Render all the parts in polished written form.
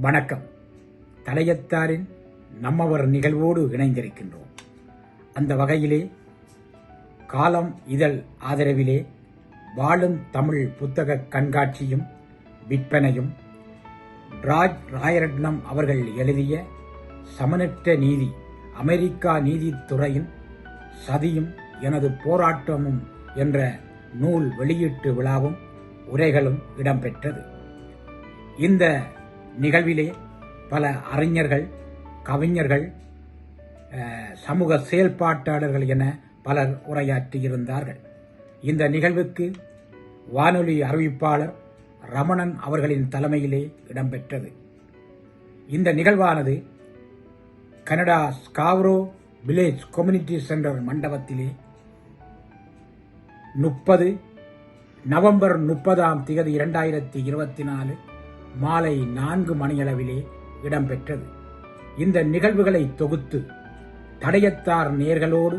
வணக்கம். தலையத்தாரின் நம்மவர் நிகழ்வோடு இணைந்திருக்கின்றோம். அந்த வகையிலே காலம் இதழ் ஆதரவிலே வாழும் தமிழ் புத்தக கண்காட்சியும் விற்பனையும் ராஜ் ராயரட்னம் அவர்கள் எழுதிய சமனற்ற நீதி, அமெரிக்கா நீதித்துறையின் சதியும் எனது போராட்டமும் என்ற நூல் வெளியீட்டு விழாவும் உரைகளும் இடம்பெற்றது. இந்த நிகழ்விலே பல அறிஞர்கள், கவிஞர்கள், சமூக செயல்பாட்டாளர்கள் என பலர் உரையாற்றியிருந்தார்கள். இந்த நிகழ்வுக்கு வானொலி அறிவிப்பாளர் ரமணன் அவர்களின் தலைமையிலே இடம்பெற்றது. இந்த நிகழ்வானது கனடா ஸ்காவ்ரோ வில்லேஜ் கம்யூனிட்டி சென்டர் மண்டபத்திலே 30 நவம்பர் 30 2024 மாலை 4 மணியளவிலே இடம்பெற்றது. இந்த நிகழ்வுகளை தொகுத்து தடையத்தார் நேயர்களோடு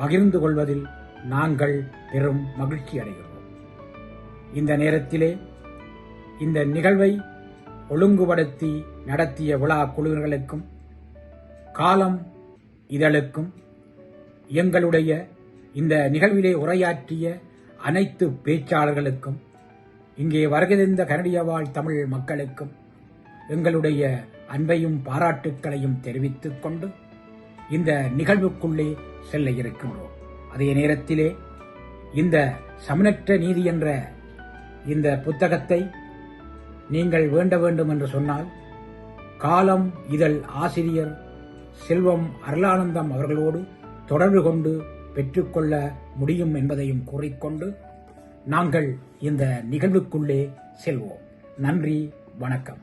பகிர்ந்து கொள்வதில் நாங்கள் பெரும் மகிழ்ச்சி அடைகிறோம். இந்த நேரத்திலே இந்த நிகழ்வை ஒழுங்குபடுத்தி நடத்திய விழா குழுவினர்களுக்கும் காலம் இதழுக்கும் எங்களுடைய இந்த நிகழ்விலே உரையாற்றிய அனைத்து பேச்சாளர்களுக்கும் இங்கே வருகின்ற கனடிய வாழ் தமிழ் மக்களுக்கும் எங்களுடைய அன்பையும் பாராட்டுக்களையும் தெரிவித்துக் கொண்டு இந்த நிகழ்வுக்குள்ளே செல்ல இருக்கின்றோம். அதே நேரத்திலே இந்த சமனற்ற நீதி என்ற இந்த புத்தகத்தை நீங்கள் வேண்ட வேண்டும் என்று சொன்னால் காலம் இதழ் ஆசிரியர் செல்வம் அருளானந்தம் அவர்களோடு தொடர்பு கொண்டு பெற்றுக்கொள்ள முடியும் என்பதையும் கூறிக்கொண்டு நாங்கள் இந்த நிகழ்வுக்குள்ளே செல்வோம். நன்றி, வணக்கம்.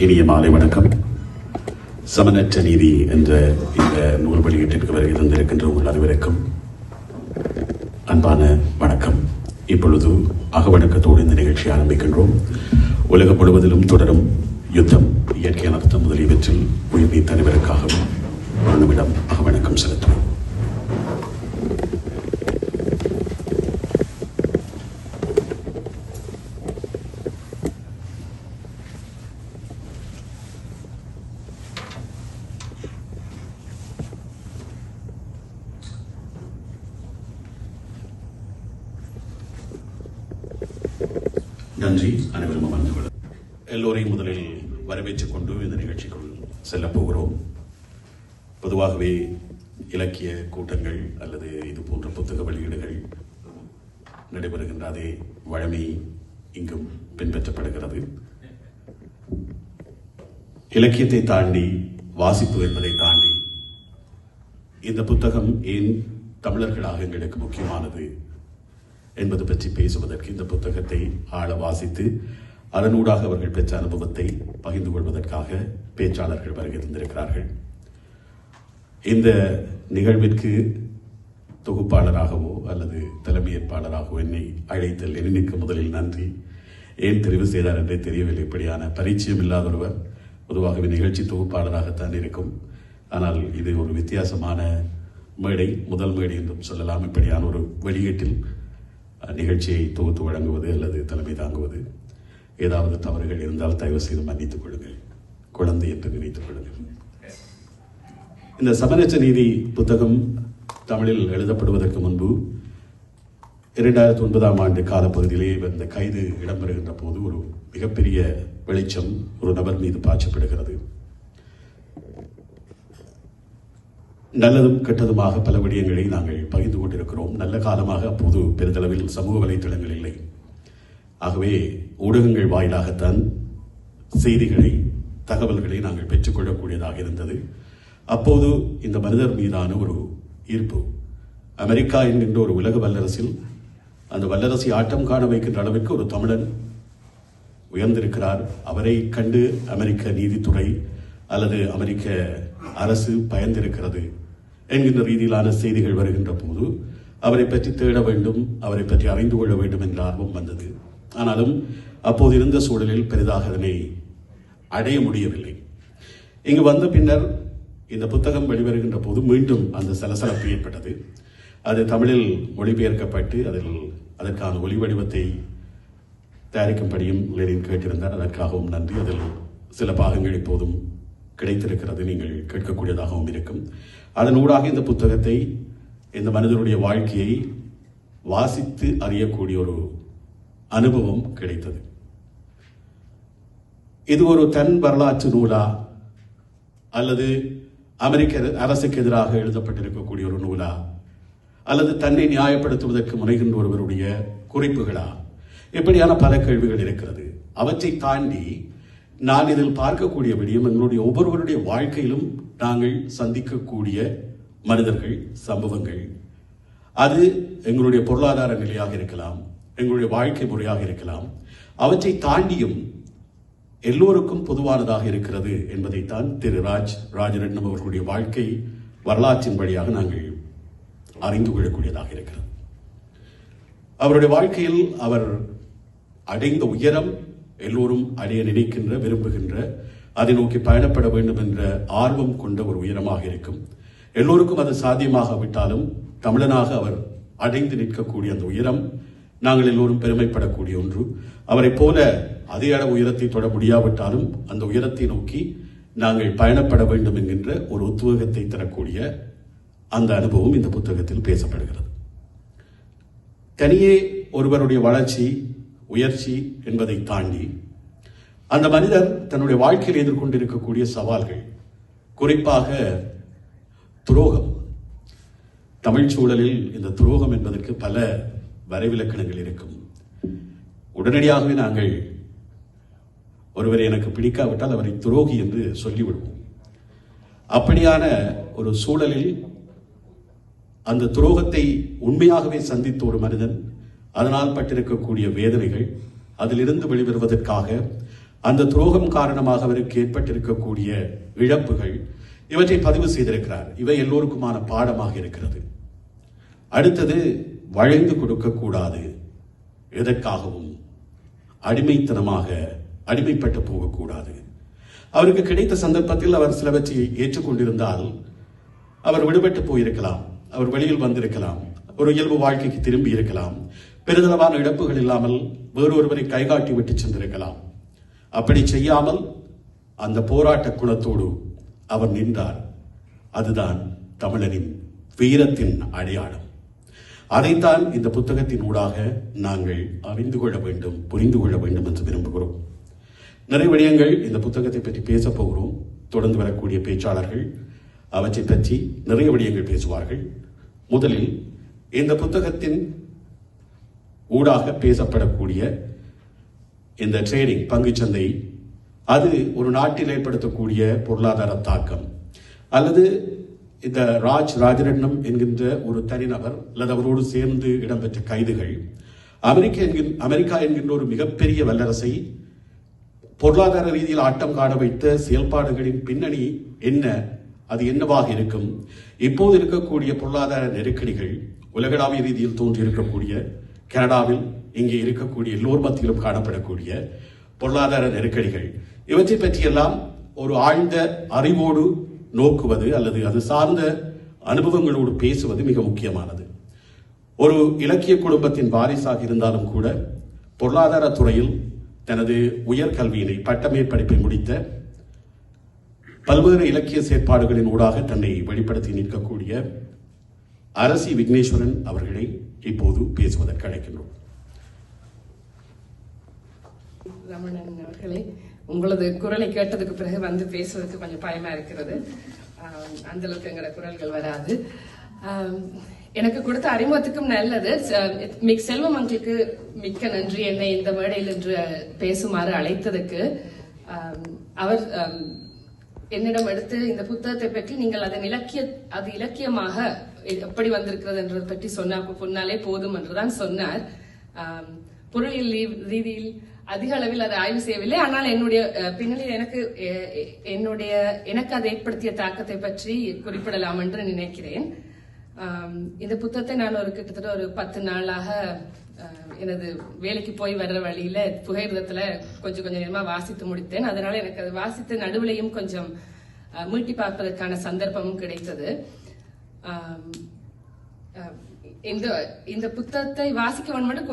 இனிய மாலை வணக்கம். சமனற்ற நீதி என்ற இந்த நூல் வெளியீட்டிற்கு வருகை தந்திருக்கின்ற உங்கள் அனைவருக்கும் அன்பான வணக்கம். இப்பொழுது அகவணக்கத்தோடு இந்த நிகழ்ச்சி ஆரம்பிக்கின்றோம். உலகம் முழுவதிலும் தொடரும் யுத்தம், இயற்கை அனர்த்தம் முதலியவற்றில் உயிர் நீத்த அனைவருக்காகவும் ஒரு நிமிடம் அகவணக்கம் செலுத்துவோம். நன்றி. அனைவரும் அமர்ந்து கொள்ள எல்லோரையும் முதலில் வரவேற்றுக் கொண்டு இந்த நிகழ்ச்சிக்குள் செல்லப் போகிறோம். பொதுவாகவே இலக்கிய கூட்டங்கள் அல்லது இது போன்ற புத்தக வெளியீடுகள் நடைபெறுகின்ற அதே வழமை இங்கும் பின்பற்றப்படுகிறது. இலக்கியத்தை தாண்டி, வாசிப்பு என்பதை தாண்டி இந்த புத்தகம் ஏன் தமிழர்களாக எங்களுக்கு முக்கியமானது என்பது பற்றி பேசுவதற்கு இந்த புத்தகத்தை ஆழ வாசித்து அதனூடாக அவர்கள் பெற்ற அனுபவத்தை பகிர்ந்து கொள்வதற்காக பேச்சாளர்கள் வருகை தந்திருக்கிறார்கள். இந்த நிகழ்விற்கு தொகுப்பாளராகவோ அல்லது தலைமையேற்பாளராகவோ என்னை அழைத்த லெனினுக்கு முதலில் நன்றி. ஏன் தெரிவு செய்தார் என்றே தெரியவில்லை. இப்படியான பரிச்சயம் இல்லாத ஒருவர் பொதுவாகவே நிகழ்ச்சி தொகுப்பாளராகத்தான் இருக்கும். ஆனால் இது ஒரு வித்தியாசமான மேடை, முதல் மேடை என்றும் சொல்லலாம். இப்படியான ஒரு வெளியீட்டில் நிகழ்ச்சியை தொகுத்து வழங்குவது அல்லது தலைமை தாங்குவது, ஏதாவது தவறுகள் இருந்தால் தயவு செய்து மன்னித்துக் கொள்ளுங்கள், குழந்தை என்று நினைத்துக் கொள்ளுங்கள். இந்த சமரச நீதி புத்தகம் தமிழில் எழுதப்படுவதற்கு முன்பு 2009ஆம் ஆண்டு காலப்பகுதியிலே இந்த கைது இடம்பெறுகின்ற போது ஒரு மிகப்பெரிய வெளிச்சம் ஒரு நபர் மீது பாய்ச்சப்படுகிறது. நல்லதும் கெட்டதுமாக பல விடயங்களை நாங்கள் பகிர்ந்து கொண்டிருக்கிறோம். நல்ல காலமாக அப்போது பெரிதளவில் சமூக வலைதளங்கள் இல்லை. ஆகவே ஊடகங்கள் வாயிலாகத்தான் செய்திகளை, தகவல்களை நாங்கள் பெற்றுக்கொள்ளக்கூடியதாக இருந்தது. அப்போது இந்த மனிதர் மீதான ஒரு ஈர்ப்பு, அமெரிக்கா என்கின்ற ஒரு உலக வல்லரசில் அந்த வல்லரசை ஆட்டம் காண வைக்கின்ற அளவிற்கு ஒரு தமிழன் உயர்ந்திருக்கிறார். அவரை கண்டு அமெரிக்க நீதித்துறை அல்லது அமெரிக்க அரசு பயந்திருக்கிறது என்கின்ற ரீதியிலான செய்திகள் வருகின்ற போது அவரை பற்றி தேட வேண்டும், அவரை பற்றி அறிந்து கொள்ள வேண்டும் என்ற ஆர்வம் வந்தது. ஆனாலும் அப்போது இருந்த சூழலில் பெரிதாக அதனை அடைய முடியவில்லை. இங்கு வந்த பின்னர் இந்த புத்தகம் வெளிவருகின்ற போது மீண்டும் அந்த சலசலப்பு ஏற்பட்டது. அது தமிழில் மொழிபெயர்க்கப்பட்டு அதற்கான ஒலி வடிவத்தை தயாரிக்கும்படியும் லெனின் கேட்டிருந்தார். அதற்காகவும் நன்றி. அதில் சில பாகங்கள் இப்போதும் கிடைத்திருக்கிறது, நீங்கள் கேட்கக்கூடியதாகவும் இருக்கும். அதனூடாக இந்த புத்தகத்தை, இந்த மனிதனுடைய வாழ்க்கையை வாசித்து அறியக்கூடிய ஒரு அனுபவம் கிடைத்தது. இது ஒரு தன் வரலாற்று நூலா அல்லது அமெரிக்க அரசுக்கு எதிராக எழுதப்பட்டிருக்கக்கூடிய ஒரு நூலா அல்லது தன்னை நியாயப்படுத்துவதற்கு முனைகின்ற ஒருவருடைய குறிப்புகளா? இப்படியான பல கேள்விகள் இருக்கிறது. அவற்றை தாண்டி நான் இதில் பார்க்கக்கூடிய விடயம், எங்களுடைய ஒவ்வொருவருடைய வாழ்க்கையிலும் நாங்கள் சந்திக்கக்கூடிய மனிதர்கள், சம்பவங்கள். அது எங்களுடைய பொருளாதார நிலையாக இருக்கலாம், எங்களுடைய வாழ்க்கை முறையாக இருக்கலாம். அவற்றை தாண்டியும் எல்லோருக்கும் பொதுவானதாக இருக்கிறது என்பதைத்தான் திரு ராஜரட்னம் அவர்களுடைய வாழ்க்கை வரலாற்றின் வழியாக நாங்கள் அறிந்து கொள்ளக்கூடியதாக இருக்கிறது. அவருடைய வாழ்க்கையில் அவர் அடைந்த உயரம் எல்லோரும் அடைய நினைக்கின்ற, விரும்புகின்ற, அதை நோக்கி பயணப்பட வேண்டும் என்ற ஆர்வம் கொண்ட ஒரு உயரமாக இருக்கும். எல்லோருக்கும் அது சாத்தியமாகாவிட்டாலும் தமிழனாக அவர் அடைந்து நிற்கக்கூடிய அந்த உயரம் நாங்கள் எல்லோரும் பெருமைப்படக்கூடிய ஒன்று. அவரை போல அதே அளவு உயரத்தை தொட முடியாவிட்டாலும் அந்த உயரத்தை நோக்கி நாங்கள் பயணப்பட வேண்டும் என்கின்ற ஒரு உத்வேகத்தை தரக்கூடிய அந்த அனுபவம் இந்த புத்தகத்தில் பேசப்படுகிறது. தனியே ஒருவருடைய வளர்ச்சி, உயர்ச்சி என்பதை தாண்டி அந்த மனிதர் தன்னுடைய வாழ்க்கையில் எதிர்கொண்டிருக்கக்கூடிய சவால்கள், குறிப்பாக துரோகம். தமிழ் சூழலில் இந்த துரோகம் என்பதற்கு பல வரைவிலக்கணங்கள் இருக்கும். உடனடியாகவே நாங்கள் ஒருவரை எனக்கு பிடிக்காவிட்டால் அவரை துரோகி என்று சொல்லிவிடுவோம். அப்படியான ஒரு சூழலில் அந்த துரோகத்தை உண்மையாகவே சந்தித்த ஒரு மனிதன், அதனால் பட்டிருக்கக்கூடிய வேதனைகள், அதிலிருந்து வெளிவருவதற்காக அந்த துரோகம் காரணமாக அவருக்கு ஏற்பட்டிருக்கக்கூடிய இழப்புகள், இவற்றை பதிவு செய்திருக்கிறார். இவை எல்லோருக்குமான பாடமாக இருக்கிறது. அடுத்தது, வளைந்து கொடுக்கக்கூடாது, எதற்காகவும் அடிமைத்தனமாக அடிமைப்பட்டு போகக்கூடாது. அவருக்கு கிடைத்த சந்தர்ப்பத்தில் அவர் சிலவற்றை ஏற்றுக்கொண்டிருந்தால் அவர் விடுபட்டு போயிருக்கலாம், அவர் வெளியில் வந்திருக்கலாம், ஒரு இயல்பு வாழ்க்கைக்கு திரும்பி இருக்கலாம், பெரிதளவான இழப்புகள் இல்லாமல் வேறொருவரை கைகாட்டி விட்டு சென்றிருக்கலாம். அப்படி செய்யாமல் அந்த போராட்ட குணத்தோடு அவர் நின்றார். அதுதான் தமிழனின் வீரத்தின் அடையாளம். அதைத்தான் இந்த புத்தகத்தின் ஊடாக நாங்கள் அறிந்து கொள்ள வேண்டும், புரிந்து கொள்ள வேண்டும் என்று விரும்புகிறோம். நிறைய விடயங்கள் இந்த புத்தகத்தை பற்றி பேசப் போகிறோம். தொடர்ந்து வரக்கூடிய பேச்சாளர்கள் அவற்றை பற்றி நிறைய விடயங்கள் பேசுவார்கள். முதலில் இந்த புத்தகத்தின் ஊடாக பேசப்படக்கூடிய இந்த ட்ரேடிங், பங்குச்சந்தை, அது ஒரு நாட்டில் ஏற்படுத்தக்கூடிய பொருளாதார தாக்கம், அல்லது இந்த ராஜரட்னம் என்கின்ற ஒரு தனிநபர் அல்லது அவரோடு சேர்ந்து இடம்பெற்ற கைதுகள், அமெரிக்கா என்கின்ற ஒரு மிகப்பெரிய வல்லரசை பொருளாதார ரீதியில் ஆட்டம் காண வைத்த செயல்பாடுகளின் பின்னணி என்ன, அது என்னவாக இருக்கும்? இப்போது இருக்கக்கூடிய பொருளாதார நெருக்கடிகள், உலகளாவிய ரீதியில் தோன்றியிருக்கக்கூடிய கனடாவில் இங்கே இருக்கக்கூடிய எல்லோர் மத்தியிலும் காணப்படக்கூடிய பொருளாதார நெருக்கடிகள், இவற்றை பற்றியெல்லாம் ஒரு ஆழ்ந்த அறிவோடு நோக்குவது அல்லது அது சார்ந்த அனுபவங்களோடு பேசுவது மிக முக்கியமானது. ஒரு இலக்கிய குடும்பத்தின் வாரிசாக இருந்தாலும் கூட பொருளாதார துறையில் தனது உயர்கல்வியினை பட்டமேற்படிப்பை முடித்த பல்வேறு இலக்கிய செயற்பாடுகளின் ஊடாக தன்னை வெளிப்படுத்தி நிற்கக்கூடிய அரசி விக்னேஸ்வரன் அவர்களை இப்போது பேசுவதற்கு அழைக்கின்றோம். ரமணன் அவர்களே, உங்களது குரலை கேட்டதுக்கு பிறகு வந்து பேசுவதற்கு கொஞ்சம் பயமா இருக்கிறது. அந்த அளவுக்கு எங்களோட குரல்கள் வராது. எனக்கு கொடுத்த அறிமுகத்துக்கும் நல்லது. செல்வம் அங்கிளுக்கு மிக்க நன்றி, என்னை இந்த மேடையில் என்று பேசுமாறு அழைத்ததுக்கு. அவர் என்னிடம் எடுத்து இந்த புத்தகத்தை பற்றி நீங்கள் அது இலக்கியமாக எப்படி வந்திருக்கிறது என்றதை பற்றி சொன்னாலே போதும் என்றுதான் சொன்னார். பொருளியல் ரீதியில் அதிக அளவில் அதை ஆய்வு செய்யவில்லை. ஆனால் என்னுடைய பின்னணியில் எனக்கு அதை ஏற்படுத்திய தாக்கத்தை பற்றி குறிப்பிடலாம் என்று நினைக்கிறேன். இந்த புத்தகத்தை நான் கிட்டத்தட்ட ஒரு 10 நாளாக எனது வேலைக்கு போய் வர்ற வழியில புகையிரதத்துல கொஞ்சம் நேரமா வாசித்து முடித்தேன். அதனால எனக்கு அது வாசித்த நடுவிலையும் கொஞ்சம் மீட்டி பார்ப்பதற்கான சந்தர்ப்பமும் கிடைத்தது. இந்த புத்தகத்தை வாசிக்க மட்டும்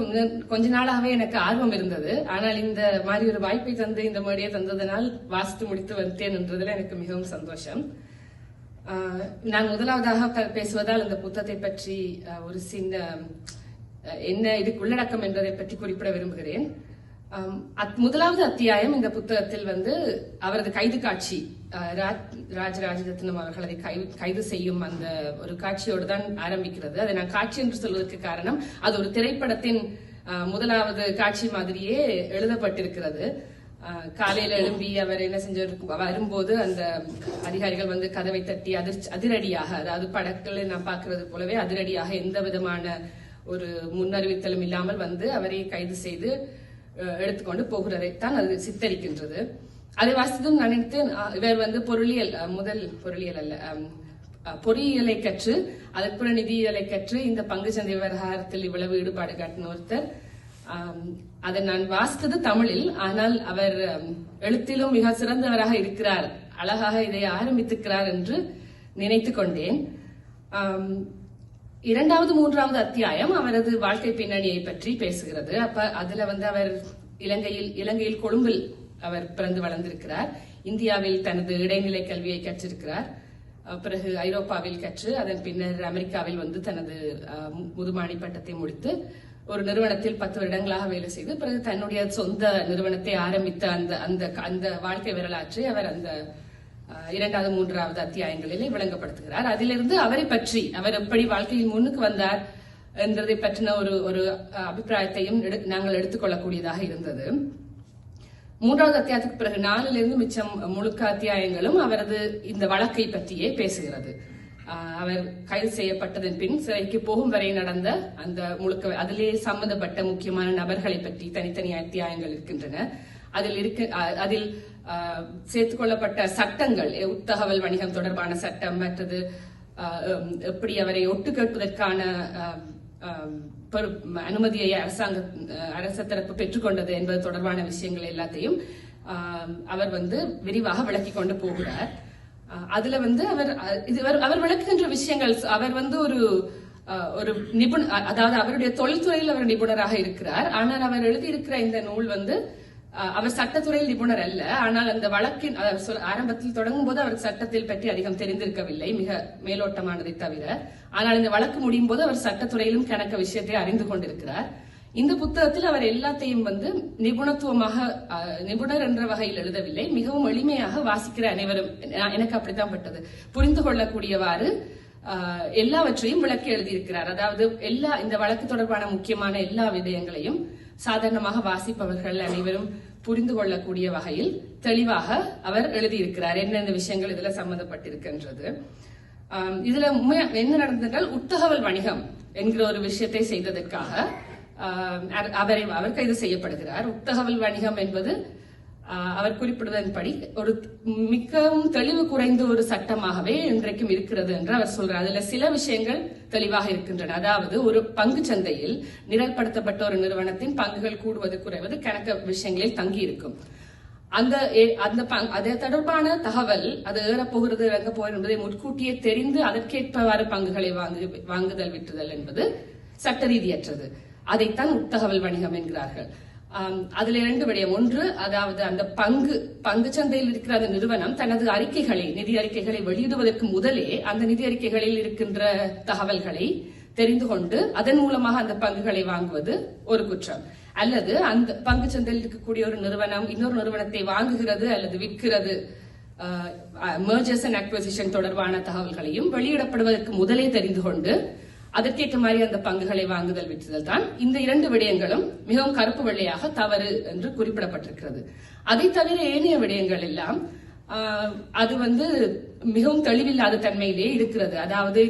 கொஞ்ச நாளாகவே எனக்கு ஆர்வம் இருந்தது. ஆனால் இந்த மாதிரி ஒரு வாய்ப்பை தந்து இந்த மேடையை தந்ததனால் வாசித்து முடித்து வந்தேன் என்றதுல எனக்கு மிகவும் சந்தோஷம். நான் முதலாவதாக பேசுவதால் இந்த புத்தகத்தை பற்றி ஒரு சின்ன என்ன இதுக்கு உள்ளடக்கம் என்பதை பற்றி குறிப்பிட விரும்புகிறேன். முதலாவது அத்தியாயம் இந்த புத்தகத்தில் அவரது கைது காட்சி, ராஜரத்னம் அவர்கள் அதை கைது செய்யும் அந்த ஒரு காட்சியோடு தான் ஆரம்பிக்கிறது. அதை நான் காட்சி என்று சொல்வதற்கு காரணம், அது ஒரு திரைப்படத்தின் முதலாவது காட்சி மாதிரியே எழுதப்பட்டிருக்கிறது. காலையில எழும்பி அவர் என்ன வரும்போது அந்த அதிகாரிகள் கதவை தட்டி அதிரடியாக, அதாவது படங்களை நான் பார்க்கறது போலவே அதிரடியாக எந்த விதமான ஒரு முன்னறிவித்தலும் இல்லாமல் அவரை கைது செய்து எடுத்துக்கொண்டு போகிறதைத்தான் அது சித்தரிக்கின்றது. அதை வாசித்தும் நினைத்தேன், இவர் பொறியியலை கற்று அதற்கு நிதியியலை கற்று இந்த பங்குச்சந்தை விவகாரத்தில் இவ்வளவு ஈடுபாடு காட்டின ஒருத்தர். அதை நான் வாசித்தது தமிழில். ஆனால் அவர் எழுத்திலும் மிக சிறந்தவராக இருக்கிறார், அழகாக இதை ஆரம்பித்திருக்கிறார் என்று நினைத்து கொண்டேன். இரண்டாவது மூன்றாவது அத்தியாயம் அவரது வாழ்க்கை பின்னணியை பற்றி பேசுகிறது. அப்ப அதுல அவர் இலங்கையில் கொழும்பில் அவர் பிறந்து வளர்ந்திருக்கிறார். இந்தியாவில் தனது இடைநிலை கல்வியை கற்றிருக்கிறார். பிறகு ஐரோப்பாவில் கற்று அதன் பின்னர் அமெரிக்காவில் தனது முதுமாடி பட்டத்தை முடித்து ஒரு நிறுவனத்தில் 10 வருடங்களாக வேலை செய்து பிறகு தன்னுடைய சொந்த நிறுவனத்தை ஆரம்பித்த அந்த வாழ்க்கை வரலாற்றை அவர் அந்த இரண்டாவது மூன்றாவது அத்தியாயங்களிலே விளங்கப்படுத்துகிறார். அதிலிருந்து அவரை பற்றி, அவர் எப்படி வாழ்க்கையில் முன்னுக்கு வந்தார் என்றதை பற்றின ஒரு அபிப்பிராயத்தையும் நாங்கள் எடுத்துக்கொள்ளக்கூடியதாக இருந்தது. மூன்றாவது அத்தியாயத்துக்கு பிறகு 4லிருந்து மிச்சம் முழுக்க அத்தியாயங்களும் அவரது இந்த வழக்கை பற்றியே பேசுகிறது. அவர் கைது செய்யப்பட்டதன் பின் சிறைக்கு போகும் வரை நடந்த அந்த முழுக்க அதிலே சம்பந்தப்பட்ட முக்கியமான நபர்களை பற்றி தனித்தனி அத்தியாயங்கள் இருக்கின்றன. அதில் சேர்த்துக் கொள்ளப்பட்ட சட்டங்கள், உத்தகவல் வணிகம் தொடர்பான சட்டம், மற்றது எப்படி அவரை ஒட்டு கேட்பதற்கான அனுமதியை அரச தரப்பு பெற்றுக்கொண்டது என்பது தொடர்பான விஷயங்கள் எல்லாத்தையும் அவர் விரிவாக விளக்கி கொண்டு போகிறார். அதுல அவர் விளக்குகின்ற விஷயங்கள், அவர் ஒரு நிபுணர், அதாவது அவருடைய தொழில்துறையில் அவர் நிபுணராக இருக்கிறார். ஆனால் அவர் எழுதியிருக்கிற இந்த நூல் அவர் சட்டத்துறையில் நிபுணர் அல்ல. ஆனால் அந்த வழக்கின் ஆரம்பத்தில் தொடங்கும் போது அவர் சட்டத்தில் பற்றி அதிகம் தெரிந்திருக்கவில்லை, மிக மேலோட்டமானதை தவிர. ஆனால் இந்த வழக்கு முடியும் போது அவர் சட்டத்துறையிலும் கணக்க விஷயத்தை அறிந்து கொண்டிருக்கிறார். இந்த புத்தகத்தில் அவர் எல்லாத்தையும் நிபுணத்துவமாக, நிபுணர் என்ற வகையில் எழுதவில்லை, மிகவும் எளிமையாக வாசிக்கிற அனைவரும், எனக்கு அப்படித்தான் பட்டது, புரிந்து கொள்ளக்கூடியவாறு எல்லாவற்றையும் விளக்கி எழுதியிருக்கிறார். அதாவது இந்த வழக்கு தொடர்பான முக்கியமான எல்லா விடயங்களையும் சாதாரணமாக வாசிப்பவர்கள் அனைவரும் புரிந்து கொள்ளக்கூடிய வகையில் தெளிவாக அவர் எழுதியிருக்கிறார். என்னென்ன விஷயங்கள் இதுல சம்பந்தப்பட்டிருக்கின்றது. இதுல என்ன நடந்ததால், உத்தகவல் வணிகம் என்கிற ஒரு விஷயத்தை செய்ததற்காக அவர் கைது செய்யப்படுகிறார். உட்தகவல் வணிகம் என்பது அவர் குறிப்பிடுவதன்படி ஒரு மிகவும் தெளிவு குறைந்த ஒரு சட்டமாகவே இன்றைக்கும் இருக்கிறது என்று அவர் சொல்றார். அதுல சில விஷயங்கள் தெளிவாக இருக்கின்றன. அதாவது ஒரு பங்கு சந்தையில் நிரல்படுத்தப்பட்ட ஒரு நிறுவனத்தின் பங்குகள் கூடுவது குறைவது கணக்கு விஷயங்களில் தங்கி இருக்கும். அது தொடர்பான தகவல் அது ஏறப்போகிறது இறங்க போகிறது என்பதை முன்கூட்டியே தெரிந்து அதற்கேற்பவாறு பங்குகளை வாங்குதல் விற்றுதல் என்பது சட்ட ரீதியற்றது. அதைத்தான் உட்தகவல் வணிகம் என்கிறார்கள். அதுல 2 விடயம். ஒன்று, அதாவது அந்த பங்கு சந்தையில் இருக்கிற அந்த நிறுவனம் தனது நிதி அறிக்கைகளை வெளியிடுவதற்கு முதலே அந்த நிதி அறிக்கைகளில் இருக்கின்ற தகவல்களை தெரிந்து கொண்டு அதன் மூலமாக அந்த பங்குகளை வாங்குவது ஒரு குற்றம். அல்லது அந்த பங்கு சந்தையில் இருக்கக்கூடிய ஒரு நிறுவனம் இன்னொரு நிறுவனத்தை வாங்குகிறது அல்லது விற்கிறது, mergers and acquisition தொடர்பான தகவல்களையும் வெளியிடப்படுவதற்கு முதலே தெரிந்து கொண்டு அதற்கேற்ற மாதிரி அந்த பங்குகளை வாங்குதல் விற்றுதல் தான். இந்த 2 விடயங்களும் மிகவும் கருப்பு வெள்ளையாக தவறு என்று குறிப்பிடப்பட்டிருக்கிறது. அதை தவிர ஏனைய விடயங்கள் எல்லாம் அது மிகவும் தெளிவில்லாத தன்மையிலே இருக்கிறது. அதாவது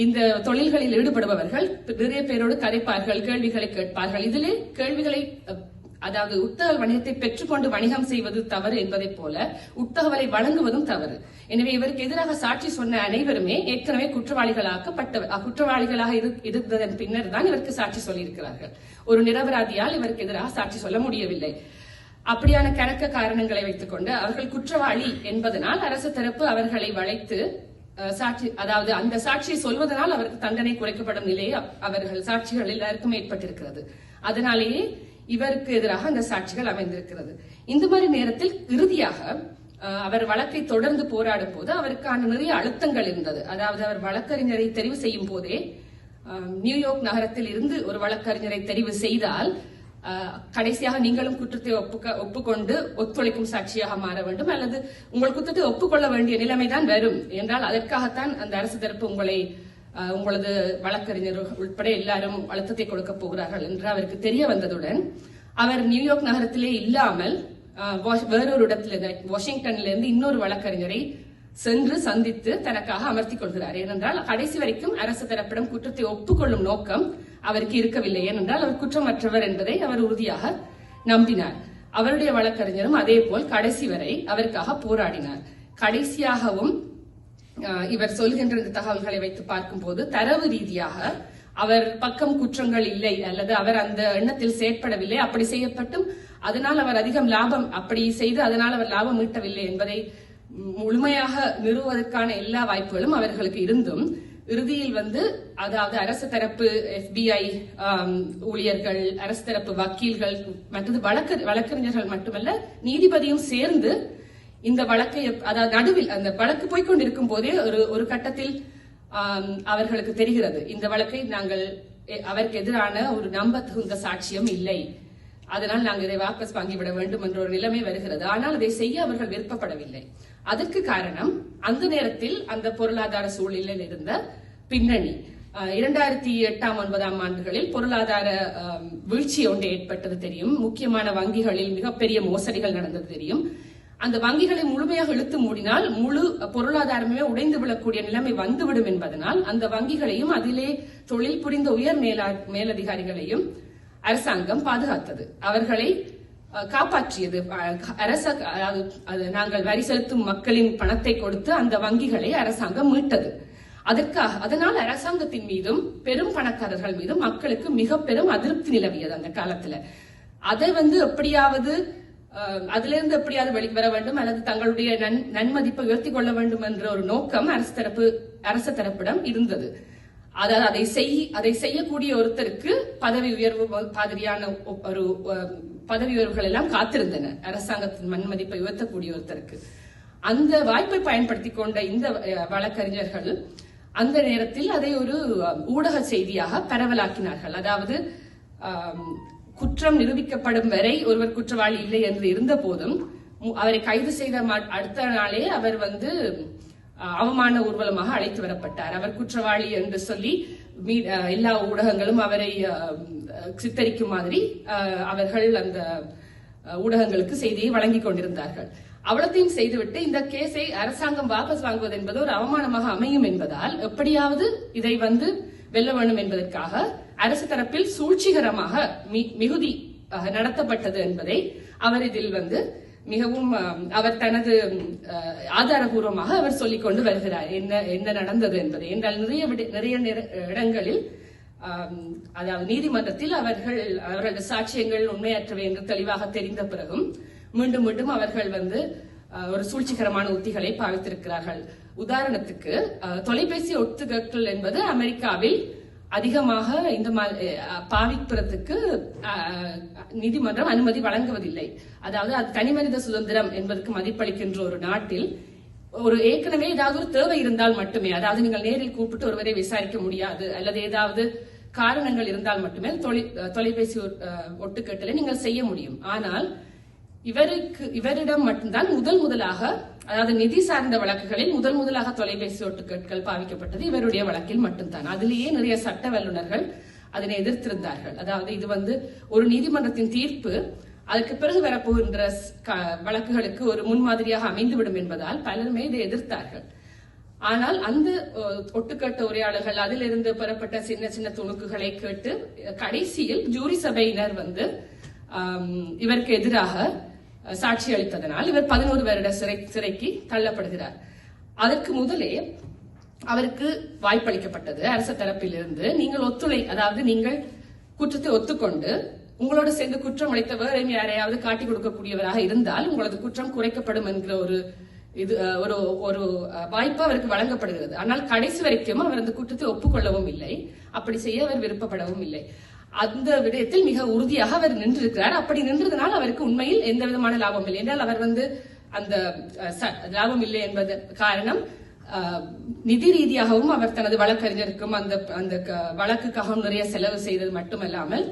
இந்த தொழில்களில் ஈடுபடுபவர்கள் நிறைய பேரோடு கதைப்பார்கள், கேள்விகளை கேட்பார்கள். இதிலே கேள்விகளை அதாவது உட்தகவல் வணிகத்தை பெற்றுக்கொண்டு வணிகம் செய்வது தவறு என்பதை போல உட்தகவலை வழங்குவதும் தவறு. எனவே இவருக்கு எதிராக சாட்சி சொன்ன அனைவருமே ஏற்கனவே குற்றவாளிகளாக இருந்ததன் பின்னர் தான் இவருக்கு சாட்சி சொல்லியிருக்கிறார்கள். ஒரு நிரபராதியால் இவருக்கு எதிராக சாட்சி சொல்ல முடியவில்லை. அப்படியான கணக்க காரணங்களை வைத்துக் கொண்டு அவர்கள் குற்றவாளி என்பதனால் அரசு தரப்பு அவர்களை வளைத்து சாட்சி, அதாவது அந்த சாட்சியை சொல்வதனால் அவருக்கு தண்டனை குறைக்கப்படும் நிலையை அவர்கள் சாட்சிகள் எல்லாருக்கும் ஏற்பட்டிருக்கிறது. அதனாலேயே இவருக்கு எதிராக அந்த சாட்சிகள் அமைந்திருக்கிறது. இந்த மாதிரி நேரத்தில் இறுதியாக அவர் வழக்கை தொடர்ந்து போராடும் போது அவருக்கான நிறைய அழுத்தங்கள் இருந்தது. அதாவது அவர் வழக்கறிஞரை தெரிவு செய்யும் போதே நியூயார்க் நகரத்தில் இருந்து ஒரு வழக்கறிஞரை தெரிவு செய்தால் கடைசியாக நீங்களும் குற்றத்தை ஒப்புக்கொண்டு ஒத்துழைக்கும் சாட்சியாக மாற வேண்டும், அல்லது உங்கள் குற்றத்தை ஒப்புக்கொள்ள வேண்டிய நிலைமைதான் வரும் என்றால் அதற்காகத்தான் அந்த அரசு தரப்பு உங்களது வழக்கறிஞர் உட்பட எல்லாரும் அழுத்தத்தை கொடுக்க போகிறார்கள் என்று அவருக்கு தெரிய வந்ததுடன் அவர் நியூயார்க் நகரத்திலே இல்லாமல் வேறொரு இடத்துல வாஷிங்டன்ல இருந்து இன்னொரு வழக்கறிஞரை சென்று சந்தித்து தனக்காக அமர்த்திக் கொள்கிறார். ஏனென்றால் கடைசி வரைக்கும் அரசு தரப்பிடம் குற்றத்தை ஒப்புக்கொள்ளும் நோக்கம் அவருக்கு இருக்கவில்லை. ஏனென்றால் அவர் குற்றமற்றவர் என்பதை அவர் உறுதியாக நம்பினார். அவருடைய வழக்கறிஞரும் அதே போல் கடைசி வரை அவருக்காக போராடினார். கடைசியாகவும் இவர் சொல்கின்ற இந்த தகவல்களை வைத்து பார்க்கும் போது தரவு ரீதியாக அவர் பக்கம் குற்றங்கள் இல்லை அல்லது அவர் அந்த எண்ணத்தில் செயற்படவில்லை, அப்படி செய்யப்பட்டும் அதனால் அவர் அதிகம் லாபம் அப்படி செய்து அதனால் அவர் லாபம் ஈட்டவில்லை என்பதை முழுமையாக நிறுவுவதற்கான எல்லா வாய்ப்புகளும் அவர்களுக்கு இருந்தும் இறுதியில் அதாவது அரசு தரப்பு FBI ஊழியர்கள், அரசு தரப்பு வக்கீல்கள், மற்றது வழக்கறிஞர்கள் மட்டுமல்ல நீதிபதியும் சேர்ந்து இந்த வழக்கை, அதாவது நடுவில் அந்த வழக்கு போய்கொண்டிருக்கும் போதே ஒரு கட்டத்தில் அவர்களுக்கு தெரிகிறது இந்த வழக்கை அவருக்கு எதிரான ஒரு நம்பத்தகுந்த சாட்சியம் இல்லை, அதனால் நாங்கள் இதை வாபஸ் வாங்கிவிட வேண்டும் என்ற ஒரு நிலைமை வருகிறது. ஆனால் அதை செய்ய அவர்கள் விருப்பப்படவில்லை. அதற்கு காரணம் அந்த நேரத்தில் அந்த பொருளாதார சூழலில் இருந்த பின்னணி. 2008-9 ஆண்டுகளில் பொருளாதார வீழ்ச்சி ஒன்று ஏற்பட்டது தெரியும். முக்கியமான வங்கிகளில் மிகப்பெரிய மோசடிகள் நடந்தது தெரியும். அந்த வங்கிகளை முழுமையாக இழுத்து மூடினால் முழு பொருளாதாரமே உடைந்து விடக்கூடிய நிலைமை வந்துவிடும் என்பதனால் அந்த வங்கிகளையும் அதிலே தொழில் புரிந்த உயர் மேலதிகாரிகளையும் அரசாங்கம் பாதுகாத்தது, அவர்களை காப்பாற்றியது. நாங்கள் வரி செலுத்தும் மக்களின் பணத்தை கொடுத்து அந்த வங்கிகளை அரசாங்கம் மீட்டது. அதனால் அரசாங்கத்தின் மீதும் பெரும் பணக்காரர்கள் மீதும் மக்களுக்கு மிக பெரும் அதிருப்தி நிலவியது அந்த காலத்துல. அதை எப்படியாவது அதிலிருந்து எப்படியாவது வெளிக்கு வர வேண்டும் அல்லது தங்களுடைய நன்மதிப்பை உயர்த்திக் கொள்ள வேண்டும் என்ற ஒரு நோக்கம் அரசு தரப்பிடம் இருந்தது. அதாவது அதை செய்யக்கூடிய ஒருத்தருக்கு பதவி உயர்வு மாதிரியான ஒரு பதவி உயர்வுகள் எல்லாம் காத்திருந்தன. அரசாங்கத்தின் நன்மதிப்பை உயர்த்தக்கூடிய ஒருத்தருக்கு அந்த வாய்ப்பை பயன்படுத்தி கொண்ட இந்த வழக்கறிஞர்கள் அந்த நேரத்தில் அதை ஒரு ஊடக செய்தியாக பரவலாக்கினார்கள். அதாவது குற்றம் நிரூபிக்கப்படும் வரை ஒருவர் குற்றவாளி இல்லை என்று இருந்த போதும் அவரை கைது செய்த அடுத்த நாளே அவர் அவமான ஊர்வலமாக அழைத்து வரப்பட்டார். அவர் குற்றவாளி என்று சொல்லி எல்லா ஊடகங்களும் அவரை சித்தரிக்கும் மாதிரி அவர்கள் அந்த ஊடகங்களுக்கு செய்தியை வழங்கிக் கொண்டிருந்தார்கள். அவ்வளத்தையும் செய்துவிட்டு இந்த கேஸை அரசாங்கம் வாபஸ் வாங்குவது என்பது ஒரு அவமானமாக அமையும் என்பதால் எப்படியாவது இதை வெல்ல வேண்டும் என்பதற்காக அரசு தரப்பில் சூழ்ச்சிகரமாக மிகுதி நடத்தப்பட்டது என்பதை அவர் இதில் மிகவும் அவர் தனது ஆதாரபூர்வமாக அவர் சொல்லிக் கொண்டு வருகிறார் என்ன நடந்தது என்பதை. என்றால் நிறைய இடங்களில் அதாவது நீதிமன்றத்தில் அவர்களது சாட்சியங்கள் உண்மையற்றவை என்று தெளிவாக தெரிந்த பிறகும் மீண்டும் மீண்டும் அவர்கள் ஒரு சூழ்ச்சிகரமான உத்திகளை பாவித்திருக்கிறார்கள். உதாரணத்துக்கு தொலைபேசி ஒட்டுக்கேட்கள் என்பது அமெரிக்காவில் அதிகமாக இந்த பாவிப்பதற்கு நீதிமன்றம் அனுமதி வழங்குவதில்லை. அதாவது அது தனிமனித சுதந்திரம் என்பதற்கு மதிப்பளிக்கின்ற ஒரு நாட்டில் ஏற்கனவே ஏதாவது ஒரு தேவை இருந்தால் மட்டுமே, அதாவது நீங்கள் நேரில் கூப்பிட்டு ஒருவரை விசாரிக்க முடியாது அல்லது ஏதாவது காரணங்கள் இருந்தால் மட்டுமே தொலைபேசி ஒட்டுக்கேட்டலை நீங்கள் செய்ய முடியும். ஆனால் இவரிடம் மட்டும்தான் முதலாக, அதாவது நிதி சார்ந்த வழக்குகளில் முதலாக தொலைபேசி ஒட்டுக்கேட்கள் பாவிக்கப்பட்டது இவருடைய வழக்கில் மட்டும்தான். அதிலேயே நிறைய சட்ட வல்லுநர்கள் அதனை எதிர்த்திருந்தார்கள். அதாவது இது ஒரு நீதிமன்றத்தின் தீர்ப்பு அதற்கு பிறகு வரப்போகின்ற வழக்குகளுக்கு ஒரு முன்மாதிரியாக அமைந்துவிடும் என்பதால் பலருமே இதை எதிர்த்தார்கள். ஆனால் அந்த ஒட்டுக்கேட்ட உரையாடல்கள் அதிலிருந்து பெறப்பட்ட சின்ன சின்ன துணுக்குகளை கேட்டு கடைசியில் ஜூரி சபையினர் இவருக்கு எதிராக சாட்சி அளித்ததனால் இவர் 11 வருட சிறைக்கு தள்ளப்படுகிறார். அதற்கு முதலே அவருக்கு வாய்ப்பளிக்கப்பட்டது அரசு தரப்பில் இருந்து, நீங்கள் அதாவது நீங்கள் குற்றத்தை ஒத்துக்கொண்டு உங்களோடு சேர்ந்து குற்றம் அளித்த வேற யாரையாவது காட்டி கொடுக்கக்கூடியவராக இருந்தால் உங்களது குற்றம் குறைக்கப்படும் என்கிற ஒரு வாய்ப்பு அவருக்கு வழங்கப்படுகிறது. ஆனால் கடைசி வரைக்கும் அவர் அந்த குற்றத்தை ஒப்புக்கொள்ளவும் இல்லை, அப்படி செய்ய அவர் விருப்பப்படவும் இல்லை. அந்த விடயத்தில் மிக உறுதியாக அவர் நின்றிருக்கிறார். அப்படி நின்றதனால் அவருக்கு உண்மையில் எந்த விதமான லாபம் இல்லை என்றால் அவர் அந்த லாபம் இல்லை என்பது காரணம் நிதி ரீதியாகவும் அவர் தனது வழக்கறிஞருக்கும் அந்த வழக்குக்காகவும் நிறைய செலவு செய்தது மட்டுமல்லாமல்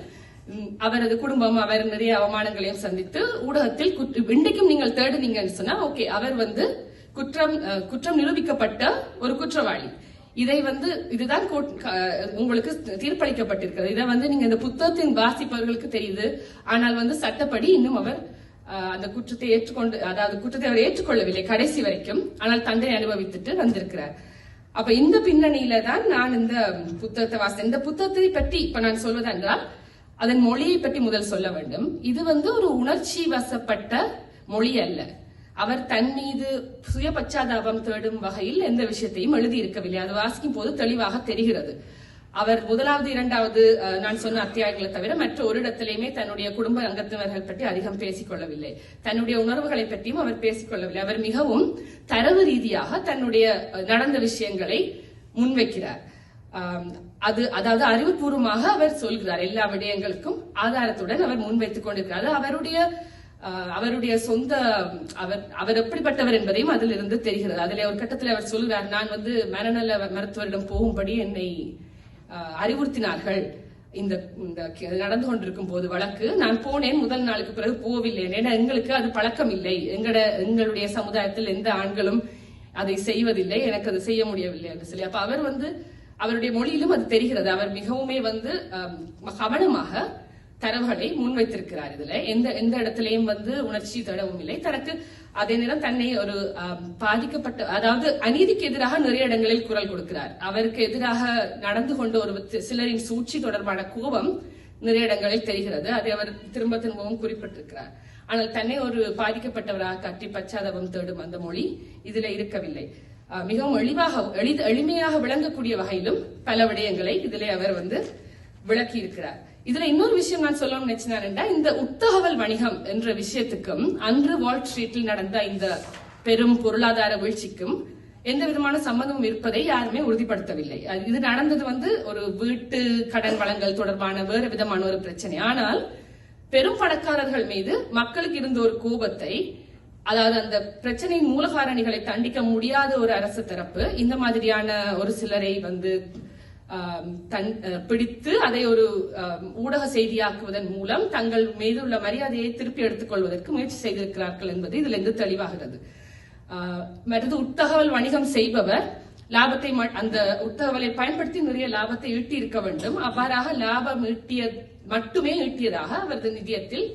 அவரது குடும்பம் அவர் நிறைய அவமானங்களையும் சந்தித்து ஊடகத்தில் இன்றைக்கும் நீங்கள் தேடுனீங்கன்னு சொன்னா ஓகே அவர் குற்றம் நிரூபிக்கப்பட்ட ஒரு குற்றவாளி. இதை இதுதான் உங்களுக்கு தீர்ப்பளிக்கப்பட்டிருக்கிறது. இதை நீங்க இந்த புத்தகத்தின் வாசிப்பவர்களுக்கு தெரியுது. ஆனால் சட்டப்படி இன்னும் அவர் அந்த குற்றத்தை அதாவது குற்றத்தை அவர் ஏற்றுக்கொள்ளவில்லை கடைசி வரைக்கும். ஆனால் தண்டனை அனுபவித்துட்டு வந்திருக்கிறார். அப்ப இந்த பின்னணியில தான் நான் இந்த புத்தகத்தை வாசித்தேன். இந்த புத்தகத்தை பற்றி இப்ப நான் சொல்வதென்றால் அதன் மொழியை பற்றி முதல் சொல்ல வேண்டும். இது ஒரு உணர்ச்சி வசப்பட்ட மொழி அல்ல. அவர் தன் மீது சுய பச்சாதாபம் தேடும் வகையில் எந்த விஷயத்தையும் எழுதி இருக்கவில்லை. அது வாசிக்கும் போது தெளிவாக தெரிகிறது. அவர் முதலாவது இரண்டாவது நான் சொன்ன அத்தியாயங்களை தவிர மற்ற ஒரு இடத்திலேயுமே தன்னுடைய குடும்ப அங்கத்தினர்கள் பற்றி அதிகம் பேசிக் கொள்ளவில்லை. தன்னுடைய உணர்வுகளை பற்றியும் அவர் பேசிக் கொள்ளவில்லை. அவர் மிகவும் தரவு ரீதியாக தன்னுடைய நடந்த விஷயங்களை முன்வைக்கிறார். அதாவது அறிவுபூர்வமாக அவர் சொல்கிறார். எல்லா விடயங்களுக்கும் ஆதாரத்துடன் அவர் முன்வைத்துக் கொண்டிருக்கிறார். அவருடைய சொந்த அவர் எப்படிப்பட்டவர் என்பதையும் அதில் இருந்து தெரிகிறது. அதில் ஒரு கட்டத்தில் அவர் சொல்கிறார், நான் மனநல மருத்துவரிடம் போகும்படி என்னை அறிவுறுத்தினார்கள். இந்த நடந்து கொண்டிருக்கும் போது வழக்கு நான் போனேன், முதல் நாளுக்கு பிறகு போகவில்லை. ஏன்னா எங்களுக்கு அது பழக்கம் இல்லை. எங்களுடைய சமுதாயத்தில் எந்த ஆண்களும் அதை செய்வதில்லை, எனக்கு அது செய்ய முடியவில்லை என்று சொல்லி. அப்ப அவர் அவருடைய மொழியிலும் அது தெரிகிறது. அவர் மிகவுமே கவனமாக தரவுகளை முன்வைத்திருக்கிறார். இதுல எந்த இடத்திலையும் உணர்ச்சி தடவும் இல்லை. தனக்கு அதே நேரம் தன்னை ஒரு பாதிக்கப்பட்ட, அதாவது அநீதிக்கு எதிராக நிறைய இடங்களில் குரல் கொடுக்கிறார். அவருக்கு எதிராக நடந்து கொண்ட ஒரு சிலரின் சூழ்ச்சி தொடர்பான கோபம் நிறைய இடங்களில் தெரிகிறது. அதை அவர் திரும்ப திரும்பவும் குறிப்பிட்டிருக்கிறார். ஆனால் தன்னை ஒரு பாதிக்கப்பட்டவராக காட்டி பச்சாதாபம் தேடும் அந்த மொழி இதுல இருக்கவில்லை. மிகவும் எளிமையாக விளங்கக்கூடிய வகையிலும் பல விடயங்களை இதிலே அவர் விளக்கி இருக்கிறார். இதுல இன்னொரு விஷயம் நான் சொல்லணும்னு நினைச்சேன்னா, இந்த உட்தகவல் வணிகம் என்ற விஷயத்துக்கும் அன்று வால் ஸ்ட்ரீட்டில் நடந்த இந்த பெரும் பொருளாதார வீழ்ச்சிக்கும் எந்த விதமான சம்பந்தமும் இருப்பதை யாருமே உறுதிப்படுத்தவில்லை. இது நடந்தது ஒரு வீட்டு கடன் வழங்கல் தொடர்பான வேறு விதமான ஒரு பிரச்சனை. ஆனால் பெரும் பணக்காரர்கள் மீது மக்களுக்கு இருந்த ஒரு கோபத்தை, அதாவது அந்த பிரச்சனையின் மூலகாரணிகளை தண்டிக்க முடியாத ஒரு அரசு தரப்பு இந்த மாதிரியான ஒரு சிலரை பிடித்து அதை ஒரு ஊடக செய்தியாக்குவதன் மூலம் தங்கள் மீது உள்ள மரியாதையை திருப்பி எடுத்துக் கொள்வதற்கு முயற்சி செய்திருக்கிறார்கள் என்பது இதுல இருந்து தெளிவாகிறது. மற்றது உட்தகவல் வணிகம் செய்பவர் லாபத்தை அந்த உட்தகவலை பயன்படுத்தி நிறைய லாபத்தை ஈட்டி இருக்க வேண்டும். அவ்வாறாக லாபம் மட்டுமே ஈட்டியதாக அவரது நிதியத்தில்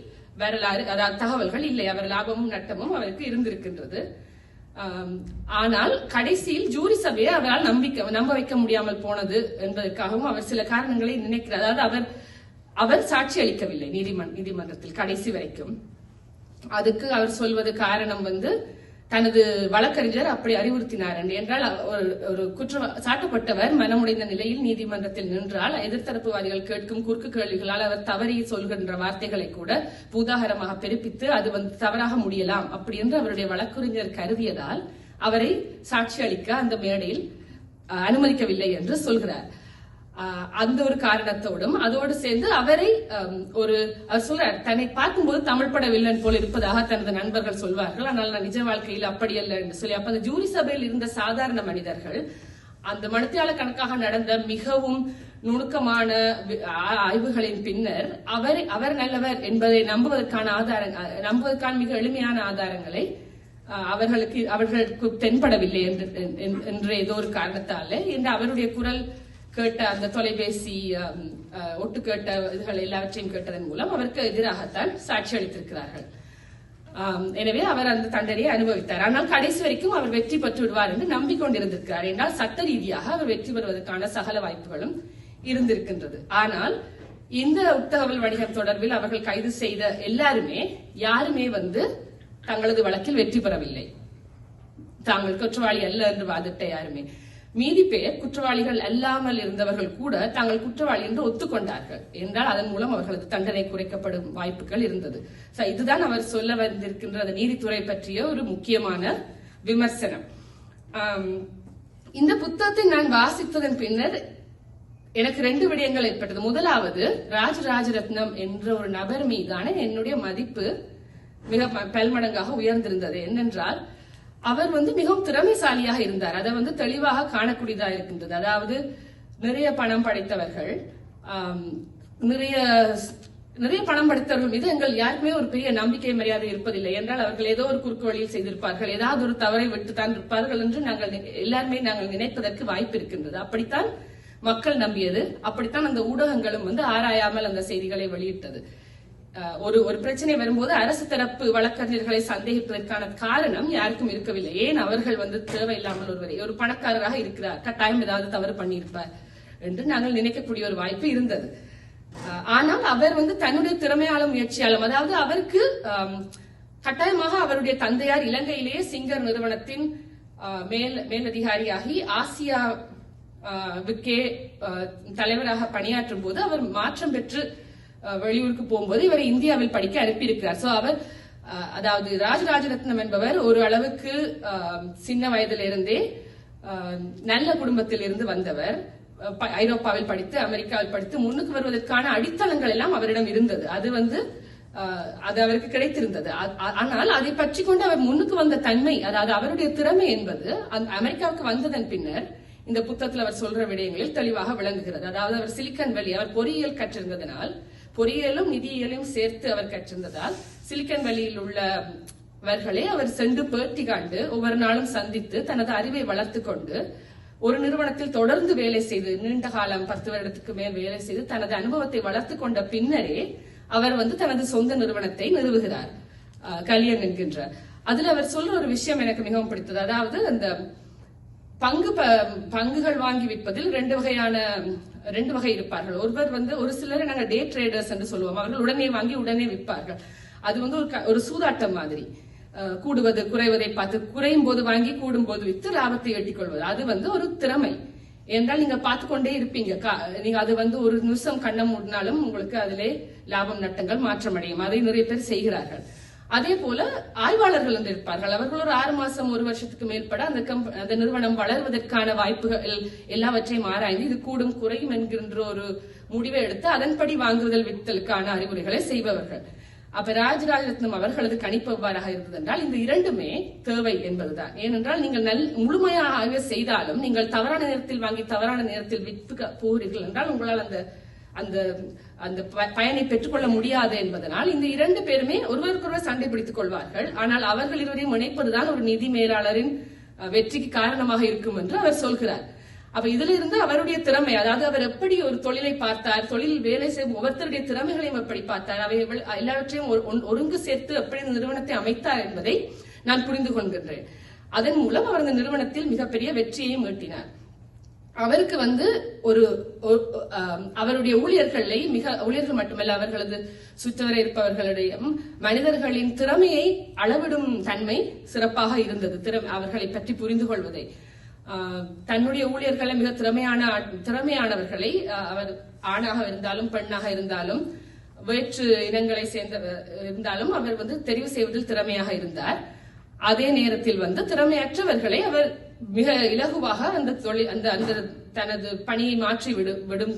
வரலாறு, அதாவது தகவல்கள் இல்லை. அவர் லாபமும் நட்டமும் அவருக்கு இருந்திருக்கின்றது. ஆனால் கடைசியில் ஜூரி சபையை அவரால் நம்ப வைக்க முடியாமல் போனது என்பதற்காகவும் அவர் சில காரணங்களை நினைக்கிறார். அதாவது அவர் சாட்சி அளிக்கவில்லை நீதிமன்றத்தில் கடைசி வரைக்கும். அதுக்கு அவர் சொல்வது காரணம் தனது வழக்கறிஞர் அப்படி அறிவுறுத்தினார் என்றால் ஒரு சாட்டப்பட்டவர் மனமுடைந்த நிலையில் நீதிமன்றத்தில் நின்றால் எதிர்த்தரப்புவாதிகள் கேட்கும் குறுக்கு கேள்விகளால் அவர் தவறி சொல்கின்ற வார்த்தைகளை கூட பூதாகரமாக பெருப்பித்து அது தவறாக முடியலாம் அப்படி என்று அவருடைய வழக்கறிஞர் கருதியதால் அவரை சாட்சி அளிக்க அந்த மேடையில் அனுமதிக்கவில்லை என்று சொல்கிறார். அந்த ஒரு காரணத்தோடும் அதோடு சேர்ந்து அவரை அவர் சொல்றார், தன்னை பார்க்கும்போது தமிழ் பட வில்லன் போல் இருப்பதாக தனது நண்பர்கள் சொல்வார்கள், ஆனால் நான் நிஜ வாழ்க்கையில் அப்படி அல்ல என்று சொல்லி அப்ப அந்த ஜூரி சபையில் இருந்த சாதாரண மனிதர்கள் அந்த மணித்தியால கணக்காக நடந்த மிகவும் நுணுக்கமான ஆய்வுகளின் பின்னர் அவர் நல்லவர் என்பதை நம்புவதற்கான மிக எளிமையான ஆதாரங்களை அவர்களுக்கு தென்படவில்லை என்று ஏதோ ஒரு காரணத்தால என்று அவருடைய குரல் கேட்ட அந்த தொலைபேசி ஒட்டு கேட்ட இதுகள் எல்லாவற்றையும் கேட்டதன் மூலம் அவருக்கு எதிராகத்தான் சாட்சி அளித்திருக்கிறார்கள். எனவே அவர் அந்த தண்டனையை அனுபவித்தார். ஆனால் கடைசி வரைக்கும் அவர் வெற்றி பெற்று விடுவார் என்று நம்பிக்கொண்டிருந்திருக்கிறார். என்றால் சட்ட ரீதியாக அவர் வெற்றி பெறுவதற்கான சகல வாய்ப்புகளும் இருந்திருக்கின்றது. ஆனால் இந்த உட்தகவல் வணிகம் தொடர்பில் அவர்கள் கைது செய்த யாருமே தங்களது வழக்கில் வெற்றி பெறவில்லை. தாங்கள் குற்றவாளி அல்ல என்று வாதிட்ட யாருமே. மீதி பேர் குற்றவாளிகள் அல்லாமல் இருந்தவர்கள் கூட தாங்கள் குற்றவாளி என்று ஒத்துக்கொண்டார்கள் என்றால் அதன் மூலம் அவர்களது தண்டனை குறைக்கப்படும் வாய்ப்புகள் இருந்தது. இதுதான் அவர் சொல்ல வந்திருக்கின்ற நீதித்துறை பற்றிய ஒரு முக்கியமான விமர்சனம். இந்த புத்தகத்தை நான் வாசித்ததன் பின்னர் எனக்கு 2 விடயங்கள் ஏற்பட்டது. முதலாவது, ராஜரத்னம் என்ற ஒரு நபர் மீதான என்னுடைய மதிப்பு மிக பல்மடங்காக உயர்ந்திருந்தது. என்னென்றால் அவர் மிகவும் திறமைசாலியாக இருந்தார். அதை தெளிவாக காணக்கூடியதாக இருக்கின்றது. அதாவது நிறைய பணம் படைத்தவர்கள் நிறைய பணம் படைத்தவர்கள் மீது எங்கள் யாருக்குமே ஒரு பெரிய நம்பிக்கை மரியாதை இருப்பதில்லை. என்றால் அவர்கள் ஏதோ ஒரு குறுக்கு வழியில் செய்திருப்பார்கள், ஏதாவது ஒரு தவறை விட்டுத்தான் இருப்பார்கள் என்று நாங்கள் நினைப்பதற்கு வாய்ப்பு இருக்கின்றது. அப்படித்தான் மக்கள் நம்பியது, அப்படித்தான் அந்த ஊடகங்களும் ஆராயாமல் அந்த செய்திகளை வெளியிட்டது. ஒரு பிரச்சனை வரும்போது அரசு தரப்பு வழக்கறிஞர்களை சந்தேகிப்பதற்கான காரணம் யாருக்கும் இருக்கவில்லை. ஏன் அவர்கள் தேவையில்லாமல் ஒரு பணக்காரராக இருக்கிறார், கட்டாயம் ஏதாவது தவறு பண்ணியிருப்பார் என்று நாங்கள் நினைக்கக்கூடிய ஒரு வாய்ப்பு இருந்தது. ஆனால் அவர் தன்னுடைய திறமையாலும் முயற்சியாலும், அதாவது அவருக்கு கட்டாயமாக அவருடைய தந்தையார் இலங்கையிலேயே சிங்கர் நிறுவனத்தின் மேலதிகாரியாகி ஆசியாவுக்கே தலைவராக பணியாற்றும் போது அவர் மாற்றம் பெற்று வெளியூருக்கு போகும்போது இவரை இந்தியாவில் படிக்க அனுப்பியிருக்கிறார். சோ அவர் அதாவது ராஜரத்னம் என்பவர் ஒரு அளவுக்கு சின்ன வயதிலிருந்தே நல்ல குடும்பத்தில் இருந்து வந்தவர். ஐரோப்பாவில் படித்து அமெரிக்காவில் படித்து முன்னுக்கு வருவதற்கான அடித்தளங்கள் எல்லாம் அவரிடம் இருந்தது. அது அவருக்கு கிடைத்திருந்தது. ஆனால் அதை பற்றி கொண்டு அவர் முன்னுக்கு வந்த தன்மை, அதாவது அவருடைய திறமை என்பது அமெரிக்காவுக்கு வந்ததன் பின்னர் இந்த புத்தகத்தில் அவர் சொல்ற விடயங்களில் தெளிவாக விளங்குகிறது. அதாவது அவர் சிலிக்கன் வேலி, அவர் பொறியியல் கற்றிருந்ததனால், பொறியியலும் நிதியியலும் சேர்த்து அவர் கற்றிருந்ததால் சிலிக்கன் வேலியில் உள்ளவர்களை அவர் சென்று பேட்டி காண்டு ஒவ்வொரு நாளும் சந்தித்து தனது அறிவை வளர்த்து கொண்டு ஒரு நிறுவனத்தில் தொடர்ந்து வேலை செய்து நீண்ட காலம் 10 வருடத்துக்கு மேல் வேலை செய்து தனது அனுபவத்தை வளர்த்து கொண்ட பின்னரே அவர் தனது சொந்த நிறுவனத்தை நிறுவுகிறார், கலியன் என்கின்ற. அதுல அவர் சொல்ற ஒரு விஷயம் எனக்கு மிகவும் பிடித்தது. அதாவது அந்த பங்குகள் வாங்கி விற்பதில் 2 வகை இருப்பார்கள். ஒருவர் ஒரு சிலரை நாங்க டே ட்ரேடர்ஸ் என்று சொல்லுவோம். அவர்கள் உடனே வாங்கி உடனே விற்பார்கள். அது ஒரு சூதாட்டம் மாதிரி, கூடுவது குறைவதை பார்த்து குறையும் போது வாங்கி கூடும் போது வித்து லாபத்தை எட்டிக் கொள்வது. அது ஒரு திறமை என்றால் நீங்க பார்த்துக்கொண்டே இருப்பீங்க. நீங்க அது ஒரு நிமிஷம் கண்ண மூடினாலும் உங்களுக்கு அதிலே லாபம் நட்டங்கள் மாற்றம் அடையும். அதை நிறைய பேர் செய்கிறார்கள். அதே போல ஆய்வாளர்கள் என்று இருப்பார்கள். அவர்கள் ஒரு 6 மாசம் 1 வருஷத்துக்கு மேற்பட அந்த நிறுவனம் வளர்வதற்கான வாய்ப்புகள் எல்லாவற்றையும் ஆராய்ந்து இது கூடும் குறையும் என்கின்ற ஒரு முடிவை எடுத்து அதன்படி வாங்குதல் விற்றலுக்கான அறிவுரைகளை செய்பவர்கள். அப்ப ராஜரத்னம் அவர்களது கணிப்பு எவ்வாறாக இருந்தது என்றால் இந்த 2மே தேவை என்பதுதான். ஏனென்றால் நீங்கள் முழுமையாக ஆய்வு செய்தாலும் நீங்கள் தவறான நேரத்தில் வாங்கி தவறான நேரத்தில் விற்க போகிறீர்கள் என்றால் உங்களால் அந்த பயனை பெற்றுக்கொள்ள முடியாது என்பதனால் இந்த 2 பேருமே ஒருவருக்கொருவர் சண்டை பிடித்துக் கொள்வார்கள். ஆனால் அவர்கள் இருவரையும் இணைப்பதுதான் ஒரு நிதி மேலாளரின் வெற்றிக்கு காரணமாக இருக்கும் என்று அவர் சொல்கிறார். அப்ப இதுல இருந்து அவருடைய திறமை, அதாவது அவர் எப்படி ஒரு தொழிலை பார்த்தார், தொழில் வேலை செய்யும் ஒவ்வொருத்தருடைய திறமைகளையும் எப்படி பார்த்தார், அவை எல்லாவற்றையும் ஒருங்கு சேர்த்து எப்படி நிறுவனத்தை அமைத்தார் என்பதை நான் புரிந்து கொள்கின்றேன். அதன் மூலம் அவர் அந்த நிறுவனத்தில் மிகப்பெரிய வெற்றியையும் ஈட்டினார். அவருக்கு அவருடைய ஊழியர்கள் மட்டுமல்ல, அவர்களது சுற்றவர இருப்பவர்களிடையும் மனிதர்களின் திறமையை அளவிடும் தன்மை சிறப்பாக இருந்தது. அவர்களை பற்றி புரிந்து கொள்வதை, தன்னுடைய ஊழியர்களை மிக திறமையானவர்களை, அவர் ஆணாக இருந்தாலும் பெண்ணாக இருந்தாலும் வேற்று இனங்களை சேர்ந்த இருந்தாலும் அவர் தெரிவு செய்வதில் திறமையாக இருந்தார். அதே நேரத்தில் திறமையற்றவர்களை அவர் மிக இலகுவாக அந்த தனது பணியை மாற்றி விடும்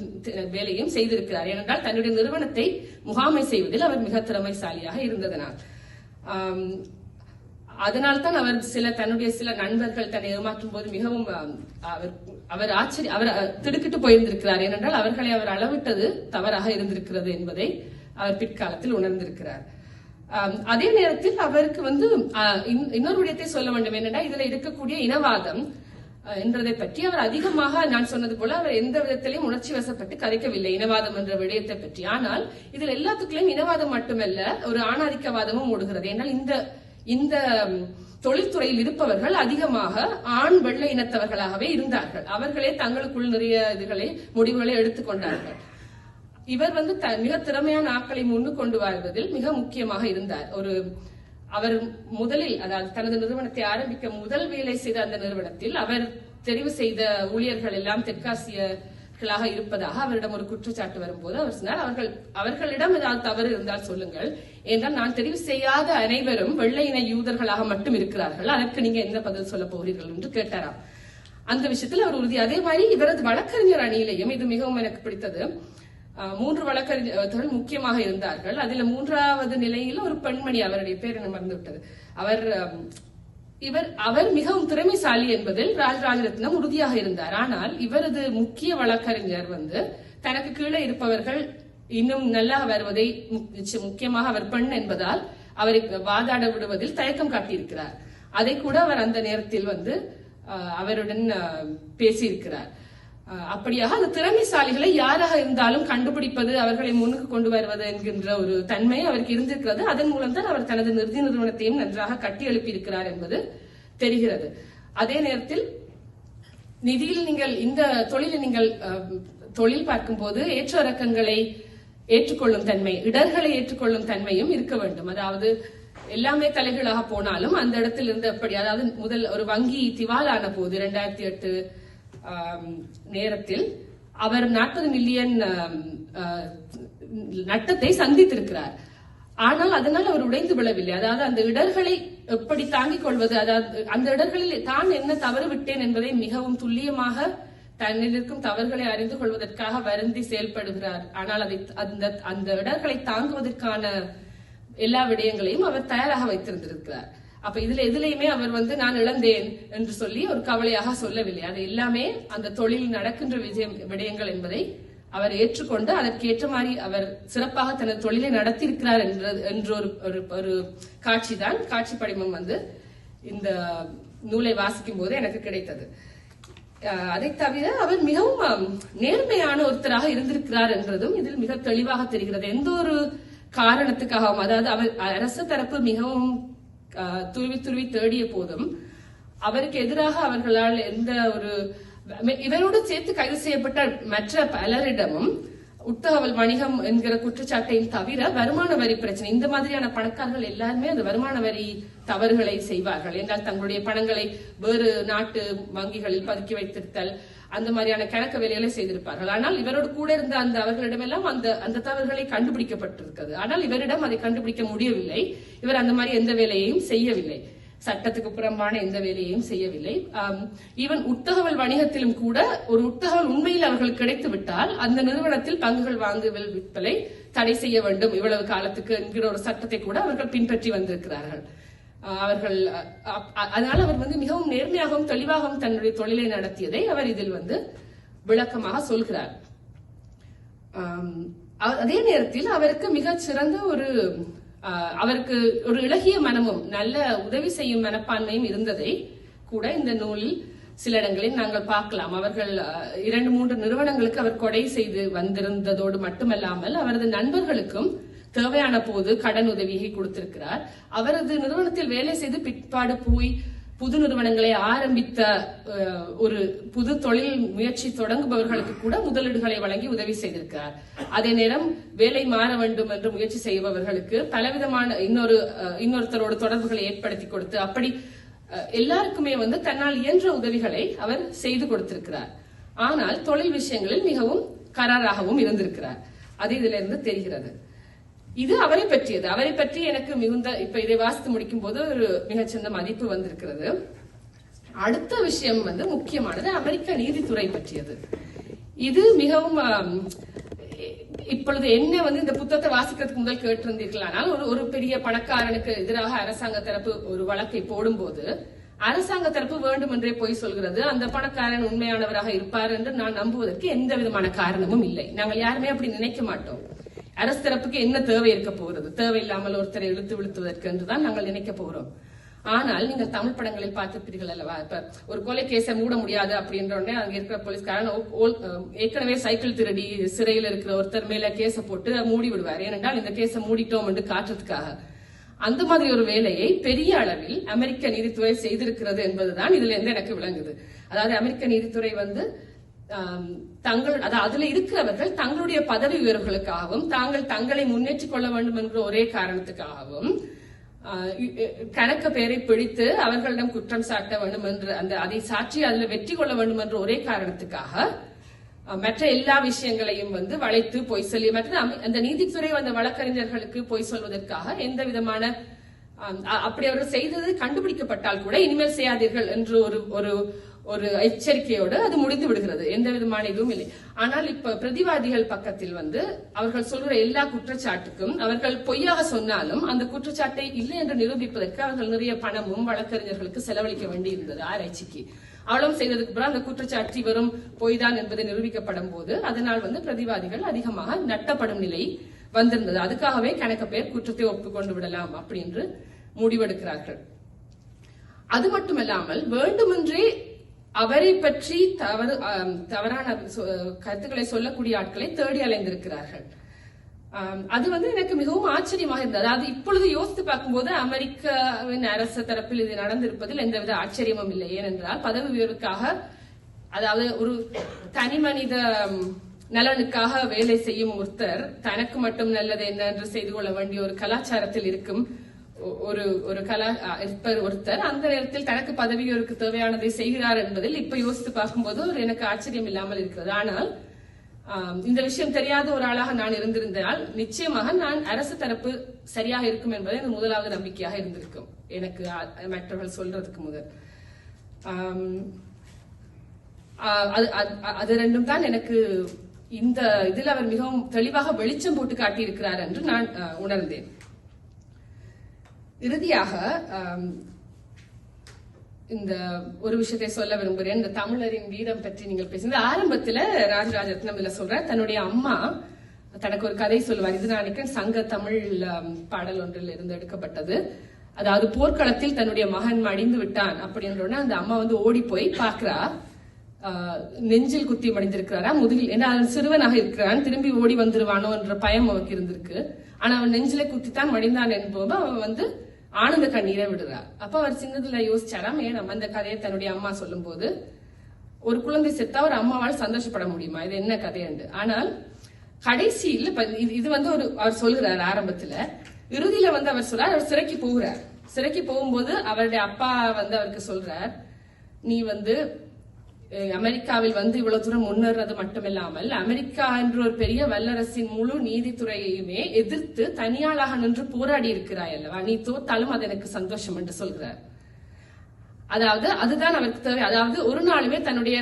வேலையும் செய்திருக்கிறார். ஏனென்றால் தன்னுடைய நிறுவனத்தை முகாமை செய்வதில் அவர் மிக திறமைசாலியாக இருந்ததனால். அதனால்தான் அவர் தன்னுடைய சில நண்பர்கள் தன்னை ஏமாற்றும் போது மிகவும் அவர் திடுக்கிட்டு போயிருந்திருக்கிறார். ஏனென்றால் அவர்களை அவர் அளவிட்டது தவறாக இருந்திருக்கிறது என்பதை அவர் பிற்காலத்தில் உணர்ந்திருக்கிறார். அதே நேரத்தில் அவருக்கு இன்னொரு விடயத்தை சொல்ல வேண்டும். என்னென்னா, இதுல இருக்கக்கூடிய இனவாதம் என்றதை பற்றி அவர் அதிகமாக, நான் சொன்னது போல, அவர் எந்த விதத்திலையும் உணர்ச்சி வசப்பட்டு கதைக்கவில்லை இனவாதம் என்ற விடயத்தை பற்றி. ஆனால் இதில் எல்லாத்துக்குள்ளேயும் இனவாதம் மட்டுமல்ல, ஒரு ஆணாதிக்கவாதமும் ஓடுகிறது. ஏன்னால் இந்த தொழில்துறையில் இருப்பவர்கள் அதிகமாக ஆண் வெள்ளை இனத்தவர்களாகவே இருந்தார்கள். அவர்களே தங்களுக்குள் நிறைய முடிவுகளை எடுத்துக்கொண்டார்கள். இவர் மிக திறமையான ஆட்களை முன்னு கொண்டு வருவதில் மிக முக்கியமாக இருந்தார். அவர் முதலில், அதாவது தனது நிறுவனத்தை ஆரம்பிக்க முதல் வேலை செய்த அந்த நிறுவனத்தில் அவர் தெரிவு செய்த ஊழியர்கள் எல்லாம் தெற்காசியர்களாக இருப்பதாக அவரிடம் ஒரு குற்றச்சாட்டு வரும்போது அவர் சொன்னார், அவர்களிடம் ஏதாவது தவறு இருந்தால் சொல்லுங்கள், என்றால் நான் தெரிவு செய்யாத அனைவரும் வெள்ளை இன யூதர்களாக மட்டும் இருக்கிறார்கள், அதற்கு நீங்க என்ன பதில் சொல்ல போகிறீர்கள் என்று கேட்டாராம். அந்த விஷயத்தில் அவர் உறுதி. அதே மாதிரி இவரது வழக்கறிஞர் அணியிலையும் இது மிகவும் எனக்கு பிடித்தது. 3 வழக்கறிஞர்கள் முக்கியமாக இருந்தார்கள். அதுல 3வது நிலையில் ஒரு பெண்மணி, அவருடைய பேர் என்ன மறந்துவிட்டது. அவர் மிகவும் திறமைசாலி என்பதில் ராஜரத்னம் உறுதியாக இருந்தார். ஆனால் இவரது முக்கிய வழக்கறிஞர் தனக்கு கீழே இருப்பவர்கள் இன்னும் நல்லா வருவதை, முக்கியமாக அவர் பெண் என்பதால் அவரை வாதாட விடுவதில் தயக்கம் காட்டியிருக்கிறார். அதை கூட அவர் அந்த நேரத்தில் அவருடன் பேசியிருக்கிறார். அப்படியாக அந்த திறமைசாலிகளை யாராக இருந்தாலும் கண்டுபிடிப்பது, அவர்களை முன்னுக்கு கொண்டு வருவது என்கின்ற ஒரு தன்மை அவருக்கு இருந்திருக்கிறது. அதன் மூலம் தான் அவர் தனது நிறுவனத்தையும் நன்றாக கட்டி எழுப்பியிருக்கிறார் என்பது தெரிகிறது. அதே நேரத்தில் நிதியில் நீங்கள் இந்த தொழில் பார்க்கும் போது ஏற்ற இறக்கங்களை ஏற்றுக்கொள்ளும் தன்மை, இடர்களை ஏற்றுக்கொள்ளும் தன்மையும் இருக்க வேண்டும். அதாவது எல்லாமே தலைகளாக போனாலும் அந்த இடத்தில் இருந்து எப்படி, அதாவது முதல் ஒரு வங்கி திவாலான போது 2008 நேரத்தில் அவர் 40 மில்லியன் நட்டத்தை சந்தித்திருக்கிறார். ஆனால் அதனால் அவர் உடைந்து விழவில்லை. அதாவது அந்த இடர்களை எப்படி தாங்கிக் கொள்வது, அதாவது அந்த இடர்களில் தான் என்ன தவறு விட்டேன் என்பதை மிகவும் துல்லியமாக தன்னில் இருக்கும் தவறுகளை அறிந்து கொள்வதற்காக வருந்தி செயல்படுகிறார். ஆனால் அந்த இடர்களை தாங்குவதற்கான எல்லா விடயங்களையும் அவர் தயாராக வைத்திருந்திருக்கிறார். அப்ப எதுலையுமே அவர் நான் இழந்தேன் என்று சொல்லி ஒரு கவலையாக சொல்லவில்லை. அது எல்லாமே அந்த தொழில் நடக்கின்ற விடயங்கள் என்பதை அவர் ஏற்றுக்கொண்டு அதற்கேற்ற மாதிரி அவர் சிறப்பாக தனது தொழிலை நடத்தியிருக்கிறார் என்ற ஒரு காட்சி படிமம் இந்த நூலை வாசிக்கும் போது எனக்கு கிடைத்தது. அதை தவிர அவர் மிகவும் நேர்மையான ஒருத்தராக இருந்திருக்கிறார் என்றதும் இதில் மிக தெளிவாக தெரிகிறது. எந்த ஒரு காரணத்துக்காகவும், அதாவது அவர் அரசு தரப்பு மிகவும் துருவி தேடிய போதும் அவருக்கு எதிராக அவர்களால் எந்த ஒரு, இவரோடு சேர்த்து கைது செய்யப்பட்ட மற்ற பலரிடமும் உட்தகவல் வணிகம் என்கிற குற்றச்சாட்டையும் தவிர வருமான வரி பிரச்சனை, இந்த மாதிரியான பணக்காரர்கள் எல்லாருமே அந்த வருமான வரி தவறுகளை செய்வார்கள். என்றால் தங்களுடைய பணங்களை வேறு நாட்டு வங்கிகளில் பதுக்கி வைத்திருத்தல், அந்த மாதிரியான கணக்கு வேலைகளை செய்திருப்பார்கள். ஆனால் இவரோடு கூட இருந்த அவர்களிடமெல்லாம் அந்த தவறுகளை கண்டுபிடிக்கப்பட்டிருக்கிறது. ஆனால் இவரிடம் அதை கண்டுபிடிக்க முடியவில்லை. இவர் அந்த மாதிரி எந்த வேலையையும் செய்யவில்லை, சட்டத்துக்கு புறம்பான எந்த வேலையையும் செய்யவில்லை. ஈவன் உட்தகவல் வணிகத்திலும் கூட ஒரு உட்தகவல் உண்மையில் அவர்களுக்கு கிடைத்து விட்டால் அந்த நிறுவனத்தில் பங்குகள் வாங்குதல் விற்பலை தடை செய்ய வேண்டும் இவ்வளவு காலத்துக்கு என்கிற ஒரு சட்டத்தை கூட அவர்கள் பின்பற்றி வந்திருக்கிறார்கள். அதனால அவர் மிகவும் நேர்மையாகவும் தெளிவாகவும் தன்னுடைய தொழிலை நடத்தியதை அவர் இதில் விளக்கமாக சொல்கிறார். அதே நேரத்தில் அவருக்கு மிகச் சிறந்த அவருக்கு ஒரு இளகிய மனமும் நல்ல உதவி செய்யும் மனப்பான்மையும் இருந்ததை கூட இந்த நூலில் சில இடங்களில் நாங்கள் பார்க்கலாம். அவர்கள் 2-3 நிறுவனங்களுக்கு அவர் கொடை செய்து வந்திருந்ததோடு மட்டுமல்லாமல் அவரது நண்பர்களுக்கும் தேவையான போது கடன் உதவியை கொடுத்திருக்கிறார். அவரது நிறுவனத்தில் வேலை செய்து பிற்பாடு போய் புது நிறுவனங்களை ஆரம்பித்த ஒரு புது தொழில் முயற்சி தொடங்குபவர்களுக்கு கூட முதலீடுகளை வழங்கி உதவி செய்திருக்கிறார். அதே நேரம் வேலை மாற வேண்டும் என்று முயற்சி செய்பவர்களுக்கு பலவிதமான இன்னொருத்தரோட தொடர்புகளை ஏற்படுத்தி கொடுத்து அப்படி எல்லாருக்குமே தன்னால் இயன்ற உதவிகளை அவர் செய்து கொடுத்திருக்கிறார். ஆனால் தொழில் விஷயங்களில் மிகவும் கராராகவும் இருந்திருக்கிறார். அது இதுல இருந்து தெரிகிறது. இது அவரை பற்றியது. அவரை பற்றி எனக்கு மிகுந்த இப்ப இதை வாசித்து முடிக்கும் போது ஒரு மிகச்சிறந்த மதிப்பு வந்திருக்கிறது. அடுத்த விஷயம் முக்கியமானது அமெரிக்க நீதித்துறை பற்றியது. இது மிகவும் இப்பொழுது என்ன இந்த புத்தகத்தை வாசிக்கிறதுக்கு முதல் கேட்டிருந்தீர்கள். ஆனால் ஒரு பெரிய பணக்காரனுக்கு எதிராக அரசாங்க தரப்பு ஒரு வழக்கை போடும்போது அரசாங்க தரப்பு வேண்டும் என்றே போய் சொல்கிறது. அந்த பணக்காரன் உண்மையானவராக இருப்பார் என்று நான் நம்புவதற்கு எந்த விதமான காரணமும் இல்லை. நாங்கள் யாருமே அப்படி நினைக்க மாட்டோம். அரசு தரப்புக்கு என்ன தேவை இருக்க போகிறது? தேவையில்லாமல் ஒருத்தரை இழுத்து விழுத்துவதற்கு என்றுதான் நாங்கள் நினைக்க போகிறோம். ஆனால் நீங்கள் தமிழ் படங்களில் பார்த்திருப்பீர்கள் அல்லவா? இப்ப ஒரு கொலை கேஸை மூட முடியாது அப்படின்ற உடனே அங்க இருக்கிற போலீஸ்காரன் ஏற்கனவே சைக்கிள் திருடி சிறையில் இருக்கிற ஒருத்தர் மேல கேஸை போட்டு மூடி விடுவார். ஏனென்றால் இந்த கேஸை மூடிட்டோம் என்று காட்டுறதுக்காக. அந்த மாதிரி ஒரு வேலையை பெரிய அளவில் அமெரிக்க நீதித்துறை செய்திருக்கிறது என்பதுதான் இதுல இருந்து எனக்கு விளங்குது. அதாவது அமெரிக்க நீதித்துறை அதுல இருக்கிறவர்கள் தங்களுடைய பதவி உயர்வுகளுக்காகவும் தங்களை முன்னேற்றிக் கொள்ள வேண்டும் என்ற ஒரே காரணத்துக்காகவும் கணக்க பேரை பிடித்து அவர்களிடம் குற்றம் சாட்ட வேண்டும் என்று அதை சாற்றி அதுல வெற்றி கொள்ள வேண்டும் என்ற ஒரே காரணத்துக்காக மற்ற எல்லா விஷயங்களையும் வளைத்து பொய் சொல்லி மற்ற அந்த நீதித்துறை வழக்கறிஞர்களுக்கு பொய் சொல்வதற்காக எந்த விதமான அப்படி அவர்கள் செய்தது கண்டுபிடிக்கப்பட்டால் கூட இனிமேல் செய்யாதீர்கள் என்று ஒரு எச்சரிக்கையோடு அது முடிந்து விடுகிறது. எந்த விதமான இதுவும் இல்லை. ஆனால் இப்ப பிரதிவாதிகள் பக்கத்தில் அவர்கள் சொல்ற எல்லா குற்றச்சாட்டுக்கும் அவர்கள் பொய்யாக சொன்னாலும் அந்த குற்றச்சாட்டை இல்லை என்று நிரூபிப்பதற்கு அவர்கள் நிறைய பணமும் வழக்கறிஞர்களுக்கு செலவழிக்க வேண்டி இருந்தது ஆராய்ச்சிக்கு. அவ்வளவு செய்ததுக்கு பிறகு அந்த குற்றச்சாட்டு வெறும் பொய் தான் என்பதை நிரூபிக்கப்படும் போது அதனால் பிரதிவாதிகள் அதிகமாக நட்டப்படும் நிலை வந்திருந்தது. அதுக்காகவே கணக்க பேர் குற்றத்தை ஒப்புக்கொண்டு விடலாம் அப்படின்னு முடிவெடுக்கிறார்கள். அது மட்டுமல்லாமல் வேண்டுமென்றே அவரை பற்றி தவறான கருத்துக்களை சொல்லக்கூடிய ஆட்களை தேடி அலைந்திருக்கிறார்கள். அது எனக்கு மிகவும் ஆச்சரியமாக இருந்தது. அதாவது இப்பொழுது யோசித்து பார்க்கும்போது அமெரிக்காவின் அரசு தரப்பில் இது நடந்திருப்பதில் எந்தவித ஆச்சரியமும் இல்லை. ஏனென்றால் பதவி உயர்வுக்காக அதாவது ஒரு தனி மனித நலனுக்காக வேலை செய்யும் ஒருத்தர் தனக்கு மட்டும் நல்லது என்ன என்று செய்து கொள்ள வேண்டிய ஒரு கலாச்சாரத்தில் இருக்கும் ஒருத்தர் அந்த நேரத்தில் தனக்கு பதவியோருக்கு தேவையானதை செய்கிறார் என்பதில் இப்ப யோசித்து பார்க்கும்போது எனக்கு ஆச்சரியம் இல்லாமல் இருக்கிறது. ஆனால் இந்த விஷயம் தெரியாத ஒரு ஆளாக நான் இருந்திருந்தால் நிச்சயமாக நான் அரசு தரப்பு சரியாக இருக்கும் என்பதை எனக்கு முதலாவது நம்பிக்கையாக இருந்திருக்கும். எனக்கு மற்றவர்கள் சொல்றதுக்கு முதல் அது ரெண்டும் தான் எனக்கு இந்த இதில் அவர் மிகவும் தெளிவாக வெளிச்சம் போட்டு காட்டியிருக்கிறார் என்று நான் உணர்ந்தேன். இறுதியாக இந்த ஒரு விஷயத்தை சொல்ல விரும்புகிறேன். இந்த தமிழரின் வீரம் பற்றி நீங்கள் பேசுங்க. ஆரம்பத்துல ராஜராஜரத்னம் இதுல சொல்ற தன்னுடைய அம்மா தனக்கு ஒரு கதை சொல்லுவார். இது நான் நினைக்கிறேன் சங்க தமிழ் பாடல் ஒன்றில் இருந்து எடுக்கப்பட்டது. அதாவது போர்க்களத்தில் தன்னுடைய மகன் மடிந்து விட்டான் அப்படின்ற அந்த அம்மா ஓடி போய் பாக்குறா. நெஞ்சில் குத்தி மடிந்திருக்கிறாரா முதுகில், ஏன்னா அவன் சிறுவனாக இருக்கிறான், திரும்பி ஓடி வந்துருவானோ என்ற பயம் அவருக்கு இருந்திருக்கு. ஆனா அவன் நெஞ்சில குத்தித்தான் மடிந்தான் என்போது அவன் ஆனந்த கண்ணீரை விடுறார். அப்ப அவர் சின்னதுல யோசிச்சாராம், ஏன் அந்த கதையை தன்னுடைய அம்மா சொல்லும் போது ஒரு குழந்தை செத்தா ஒரு அம்மாவால் சந்தோஷப்பட முடியுமா, இது என்ன கதையுண்டு. ஆனால் கடைசியில் இது அவர் சொல்கிறார் ஆரம்பத்துல. இறுதியில அவர் சொல்றார், அவர் சிறைக்கு போகிறார். சிறைக்கு போகும்போது அவருடைய அப்பா அவருக்கு சொல்றார், நீ அமெரிக்காவில் இவ்வளவு தூரம் முன்னேறது மட்டுமில்லாமல் அமெரிக்கா என்ற ஒரு பெரிய வல்லரசின் முழு நீதித்துறையுமே எதிர்த்து தனியாளாக நின்று போராடி இருக்கிறாய் அல்லவா, நீ தோத்தாலும் அது எனக்கு சந்தோஷம் என்று சொல்கிறார். அதாவது அதுதான் அவருக்கு தேவை. அதாவது ஒரு நாளுமே தன்னுடைய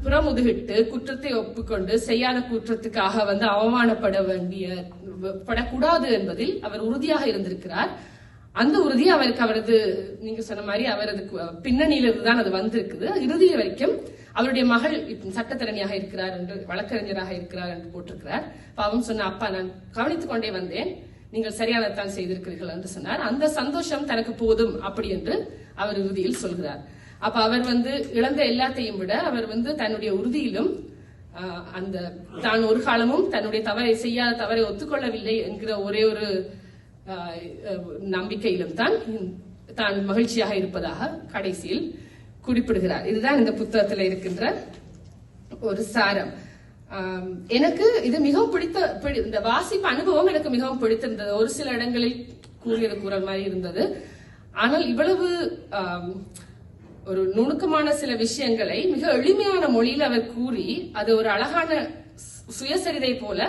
புறமுதுகிட்டு குற்றத்தை ஒப்புக்கொண்டு செய்யாத குற்றத்துக்காக அவமானப்பட படக்கூடாது என்பதில் அவர் உறுதியாக இருந்திருக்கிறார். அந்த உறுதி அவரது நீங்க சொன்ன மாதிரி அவரது பின்னணியிலிருந்து தான் அது வந்திருக்குது. இறுதி வரைக்கும் அவருடைய மகள் சட்டத்தரணியாக இருக்கிறார் என்று, வழக்கறிஞராக இருக்கிறார் என்று போட்டிருக்கிறார். அவன் சொன்ன, அப்பா நான் கவனித்துக் கொண்டே வந்தேன், நீங்கள் சரியானதான் செய்திருக்கிறீர்கள் என்று சொன்னார். அந்த சந்தோஷம் தனக்கு போதும் அப்படி என்று அவர் இறுதியில் சொல்கிறார். அப்ப அவர் இழந்த எல்லாத்தையும் விட அவர் தன்னுடைய உறுதியிலும் அந்த தான் ஒரு காலமும் தன்னுடைய செய்யாத தவறை ஒத்துக்கொள்ளவில்லை என்கிற ஒரே ஒரு நம்பிக்கையிலும் தான் தான் மகிழ்ச்சியாக இருப்பதாக கடைசியில் குறிப்பிடுகிறார். இதுதான் இந்த புத்தகத்தில் இருக்கின்ற ஒரு சாரம். எனக்கு இது மிகவும் இந்த வாசிப்பு அனுபவம் எனக்கு மிகவும் பிடித்திருந்தது. ஒரு சில இடங்களில் கூறியது குரல் மாதிரி இருந்தது. ஆனால் இவ்வளவு ஒரு நுணுக்கமான சில விஷயங்களை மிக எளிமையான மொழியில் அவர் கூறி அது ஒரு அழகான சுயசரிதை போல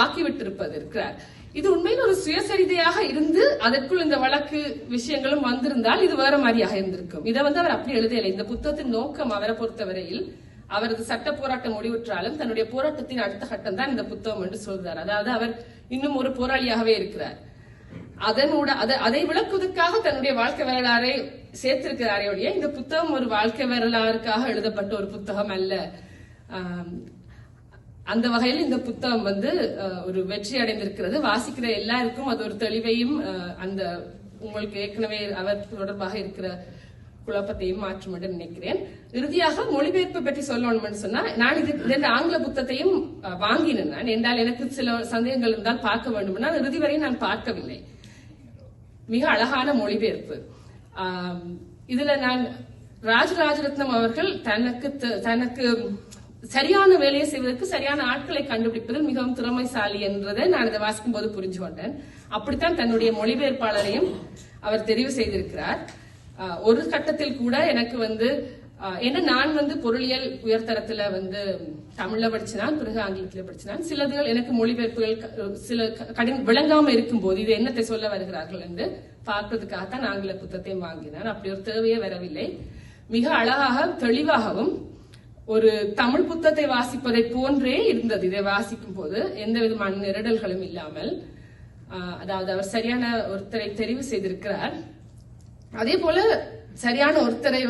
ஆக்கிவிட்டிருப்பது இருக்கிறார். இது உண்மையில் ஒரு சுயசரிதையாக இருந்து அதற்குள் இந்த வழக்கு விஷயங்களும் வந்திருந்தால் இது வேற மாதிரியாக இருந்திருக்கும். இதை அவர் அப்படி எழுதலை. இந்த புத்தகத்தின் நோக்கம் அவரை பொறுத்தவரையில் அவரது சட்ட போராட்டம் முடிவுற்றாலும் தன்னுடைய போராட்டத்தின் அடுத்த கட்டம் தான் இந்த புத்தகம் என்று சொல்கிறார். அதாவது அவர் இன்னும் ஒரு போராளியாகவே இருக்கிறார். அதை விளக்குவதற்காக தன்னுடைய வாழ்க்கை வரலாறை சேர்த்திருக்கிறாரே ஒழிய இந்த புத்தகம் ஒரு வாழ்க்கை வரலாறுக்காக எழுதப்பட்ட ஒரு புத்தகம் அல்ல. அந்த வகையில் இந்த புத்தகம் ஒரு வெற்றி அடைந்திருக்கிறது. வாசிக்கிற எல்லாருக்கும் அது ஒரு தெளிவையும் அந்த உங்களுக்கு ஏற்கனவே அவர் தொடர்பாக இருக்கிற குழப்பத்தையும் மாற்றும் என்று நினைக்கிறேன். இறுதியாக மொழிபெயர்ப்பு பற்றி சொல்லணும்னு சொன்னா, நான் இந்த ஆங்கில புத்தகத்தையும் வாங்கினேன். நான் என்றால் எனக்கு சில சந்தேகங்கள் இருந்தால் பார்க்க வேண்டும். நான் இறுதி வரை நான் பார்க்கவில்லை. மிக அழகான மொழிபெயர்ப்பு. இதுல நான் ராஜராஜரத்னம் அவர்கள் தனக்கு சரியான வேலையை செய்வதற்கு சரியான ஆட்களை கண்டுபிடிப்பதில் மிகவும் திறமைசாலி என்றதை நான் இதை வாசிக்கும் போது புரிஞ்சு கொண்டேன். அப்படித்தான் தன்னுடைய மொழிபெயர்ப்பாளரையும் அவர் தெரிவு செய்திருக்கிறார். ஒரு கட்டத்தில் கூட எனக்கு ஏன்னா நான் பொருளியல் உயர்தரத்துல தமிழ்ல படிச்சினான், பிறகு ஆங்கிலத்துல படிச்சினான். சிலதுகள் எனக்கு மொழிபெயர்ப்புகள் சில விளங்காம இருக்கும் போது இது என்னத்தை சொல்ல வருகிறார்கள் என்று பார்ப்பதற்காகத்தான் ஆங்கில புத்தகத்தையும் வாங்கினான். அப்படி ஒரு தேவையே வரவில்லை. மிக அழகாக தெளிவாகவும் ஒரு தமிழ் புத்தகத்தை வாசிப்பதை போன்றே இருந்தது. இதை வாசிக்கும் போது எந்த விதமான நெருடல்களும் இல்லாமல், அதாவது அவர் சரியான ஒருத்தரை தெரிவு செய்திருக்கிறார். அதே போல சரியான ஒருத்தரை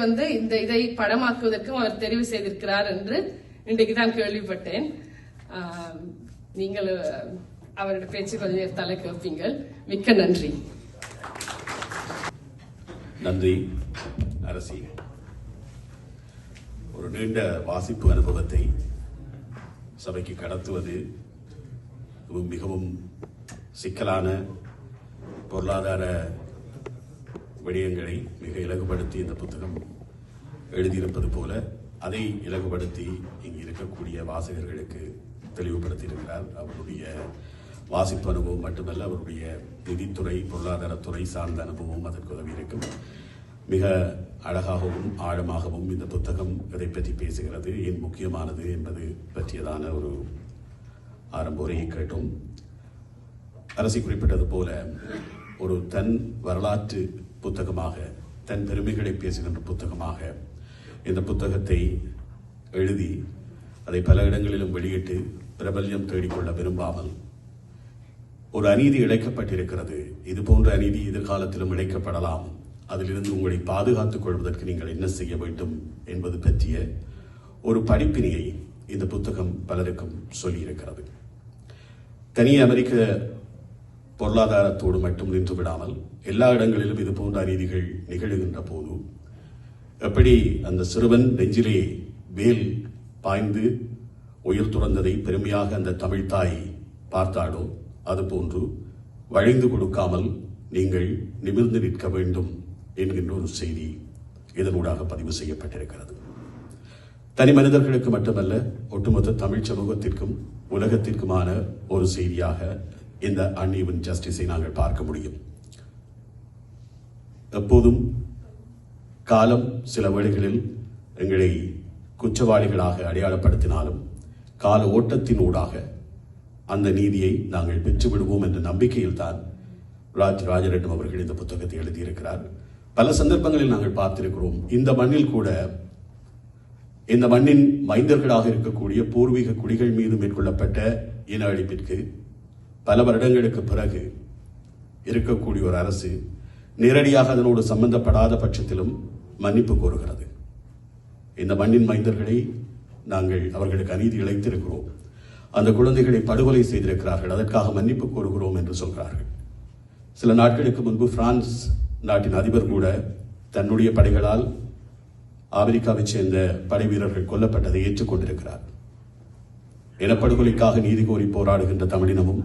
இதை படமாக்குவதற்கும் அவர் தெரிவு செய்திருக்கிறார் என்று இன்றைக்குதான் கேள்விப்பட்டேன். நீங்கள் அவருடைய பேச்சு கொஞ்சம் நேரத்தால கேட்பீங்கள். மிக்க நன்றி. நன்றி அரசி. ஒரு நீண்ட வாசிப்பு அனுபவத்தை சபைக்கு கடத்துவது மிகவும் சிக்கலான பொருளாதார விடயங்களை மிக இலகுபடுத்தி இந்த புத்தகம் எழுதியிருப்பது போல அதை இலகுபடுத்தி இங்கு இருக்கக்கூடிய வாசகர்களுக்கு தெளிவுபடுத்தியிருக்கிறார். அவருடைய வாசிப்பு அனுபவம் மட்டுமல்ல, அவருடைய நிதித்துறை பொருளாதாரத்துறை சார்ந்த அனுபவம் அதற்கு உதவி இருக்கும். மிக அழகாகவும் ஆழமாகவும் இந்த புத்தகம் இதை பற்றி பேசுகிறது, ஏன் முக்கியமானது என்பது பற்றியதான ஒரு ஆரம்ப உரையை கேட்டோம். அரசி குறிப்பிட்டது போல ஒரு தன் வரலாற்று புத்தகமாக, தன் பெருமைகளை பேசுகின்ற புத்தகமாக இந்த புத்தகத்தை எழுதி அதை பல இடங்களிலும் வெளியிட்டு பிரபல்யம் தேடிக்கொள்ள விரும்பாமல், ஒரு அநீதி இழைக்கப்பட்டிருக்கிறது, இது போன்ற அநீதி எதிர்காலத்திலும் இழைக்கப்படலாம், அதிலிருந்து உங்களை பாதுகாத்துக் கொள்வதற்கு நீங்கள் என்ன செய்ய வேண்டும் என்பது பற்றிய ஒரு படிப்பினையை இந்த புத்தகம் பலருக்கும் சொல்லியிருக்கிறது. தனி அமெரிக்க பொருளாதாரத்தோடு மட்டும் நின்று விடாமல் எல்லா இடங்களிலும் இது போன்ற அநீதிகள் நிகழுகின்ற போது எப்படி அந்த சிறுவன் நெஞ்சிலே வேல் பாய்ந்து உயிர் துறந்ததை பெருமையாக அந்த தமிழ் தாய் பார்த்தாடோ அதுபோன்று வழிந்து கொடுக்காமல் நீங்கள் நிமிர்ந்து நிற்க வேண்டும் என்கின்ற ஒரு செய்தி இதனூடாக பதிவு செய்யப்பட்டிருக்கிறது. தனி மனிதர்களுக்கு மட்டுமல்ல, ஒட்டுமொத்த தமிழ் சமூகத்திற்கும் உலகத்திற்குமான ஒரு செய்தியாக இந்த அன்இவன் ஜஸ்டிஸை நாங்கள் பார்க்க முடியும். எப்போதும் காலம் சில வேளைகளில் எங்களை குற்றவாளிகளாக அடையாளப்படுத்தினாலும் கால ஓட்டத்தினூடாக அந்த நீதியை நாங்கள் பெற்றுவிடுவோம் என்ற நம்பிக்கையில் தான் ராஜரட்னம் அவர்கள் இந்த புத்தகத்தை எழுதியிருக்கிறார். பல சந்தர்ப்பங்களில் நாங்கள் பார்த்திருக்கிறோம், இந்த மண்ணில் கூட இந்த மண்ணின் மைந்தர்களாக இருக்கக்கூடிய பூர்வீக குடிகள் மீது மேற்கொள்ளப்பட்ட இன அழிப்பிற்கு பல வருடங்களுக்கு பிறகு இருக்கக்கூடிய ஒரு அரசு நேரடியாக அதனோடு சம்பந்தப்படாத பட்சத்திலும் மன்னிப்பு கோருகிறது. இந்த மண்ணின் மைந்தர்களை நாங்கள் அவர்களுக்கு அநீதி இழைத்திருக்கிறோம், அந்த குழந்தைகளை படுகொலை செய்திருக்கிறார்கள், அதற்காக மன்னிப்பு கோருகிறோம் என்று சொல்கிறார்கள். சில நாட்களுக்கு முன்பு பிரான்ஸ் நாட்டின் அதிபர் கூட தன்னுடைய படைகளால் ஆப்பிரிக்காவைச் சேர்ந்த படை வீரர்கள் கொல்லப்பட்டதை ஏற்றுக்கொண்டிருக்கிறார். இனப்படுகொலைக்காக நீதி கோரி போராடுகின்ற தமிழினமும்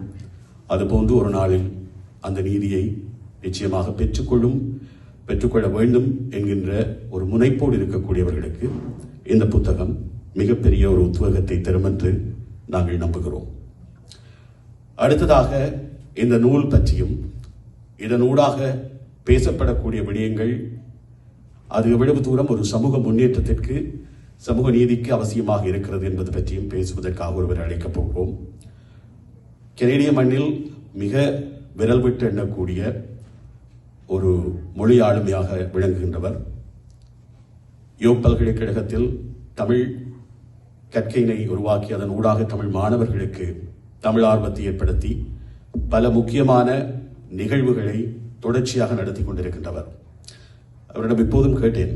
அதுபோன்று ஒரு நாளில் அந்த நீதியை நிச்சயமாக பெற்றுக்கொள்ளும் பெற்றுக்கொள்ள வேண்டும் என்கின்ற ஒரு முனைப்போடு இருக்கக்கூடியவர்களுக்கு இந்த புத்தகம் மிகப்பெரிய ஒரு உத்வேகத்தை தரும் என்று நாங்கள் நம்புகிறோம். அடுத்ததாக இந்த நூல் பற்றியும் இதனூடாக பேசப்படக்கூடிய விடயங்கள் அது எவ்வளவு தூரம் ஒரு சமூக முன்னேற்றத்திற்கு, சமூக நீதிக்கு அவசியமாக இருக்கிறது என்பது பற்றியும் பேசுவதற்காக ஒருவர் அழைக்கப் போகிறோம். கனேடிய மண்ணில் மிக விரல் விட்டு எண்ணக்கூடிய ஒரு மொழி ஆளுமையாக விளங்குகின்றவர். யோக் பல்கலைக்கழகத்தில் தமிழ் கற்கையினை உருவாக்கி அதன் ஊடாக தமிழ் மாணவர்களுக்கு தமிழ் ஆர்வத்தை ஏற்படுத்தி பல முக்கியமான நிகழ்வுகளை தொடர்ச்சியாக நடத்தி கொண்டிருக்கின்றவர். அவரிடம் இப்போதும் கேட்டேன்,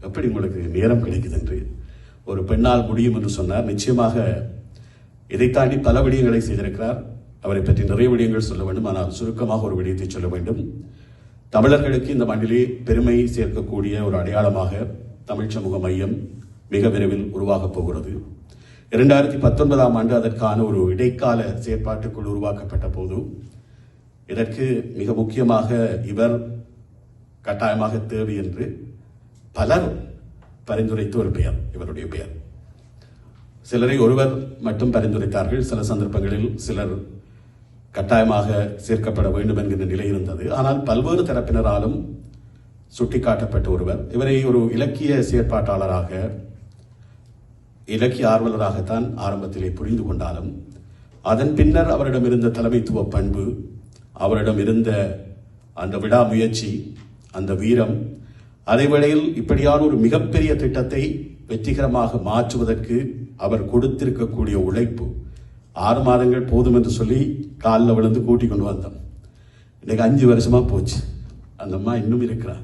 எப்படி உங்களுக்கு நேரம் கிடைக்குது என்று. ஒரு பெண்ணால் முடியும் என்று சொன்னார். நிச்சயமாக இதை தாண்டி பல விடயங்களை செய்திருக்கிறார். அவரை பற்றி நிறைய விடயங்கள் சொல்ல வேண்டும். ஆனால் சுருக்கமாக ஒரு விடயத்தை சொல்ல வேண்டும். தமிழர்களுக்கு இந்த மண்ணிலே பெருமை சேர்க்கக்கூடிய ஒரு அடையாளமாக தமிழ் சமூக மையம் மிக விரைவில் உருவாகப் போகிறது. 2019ஆம் ஆண்டு அதற்கான ஒரு இடைக்கால செயற்பாட்டுக்குள் உருவாக்கப்பட்ட போது இதற்கு மிக முக்கியமாக இவர் கட்டாயமாக தேவை என்று பலர் பரிந்துரைத்த ஒரு பெயர் இவருடைய பெயர். சிலரை ஒருவர் மட்டும் பரிந்துரைத்தார்கள். சில சந்தர்ப்பங்களில் சிலர் கட்டாயமாக சேர்க்கப்பட வேண்டும் என்கின்ற நிலை இருந்தது. ஆனால் பல்வேறு தரப்பினராலும் சுட்டிக்காட்டப்பட்ட ஒருவர். இவரை ஒரு இலக்கிய செயற்பாட்டாளராக, இலக்கிய ஆர்வலராகத்தான் ஆரம்பத்திலே புரிந்து கொண்டாலும் அதன் பின்னர் அவரிடம் இருந்த தலைமைத்துவ பண்பு, அவரிடம் இருந்த அந்த விடாமுயற்சி, அந்த வீரம், அதே வேளையில் இப்படியான ஒரு மிகப்பெரிய திட்டத்தை வெற்றிகரமாக மாற்றுவதற்கு அவர் கொடுத்திருக்கக்கூடிய உழைப்பு, 6 மாதங்கள் போதும் என்று சொல்லி காலில் விழுந்து கூட்டிக் கொண்டு வந்தோம். இன்னைக்கு 5 வருஷமா போச்சு. அந்த அம்மா இன்னும் இருக்கிறார்.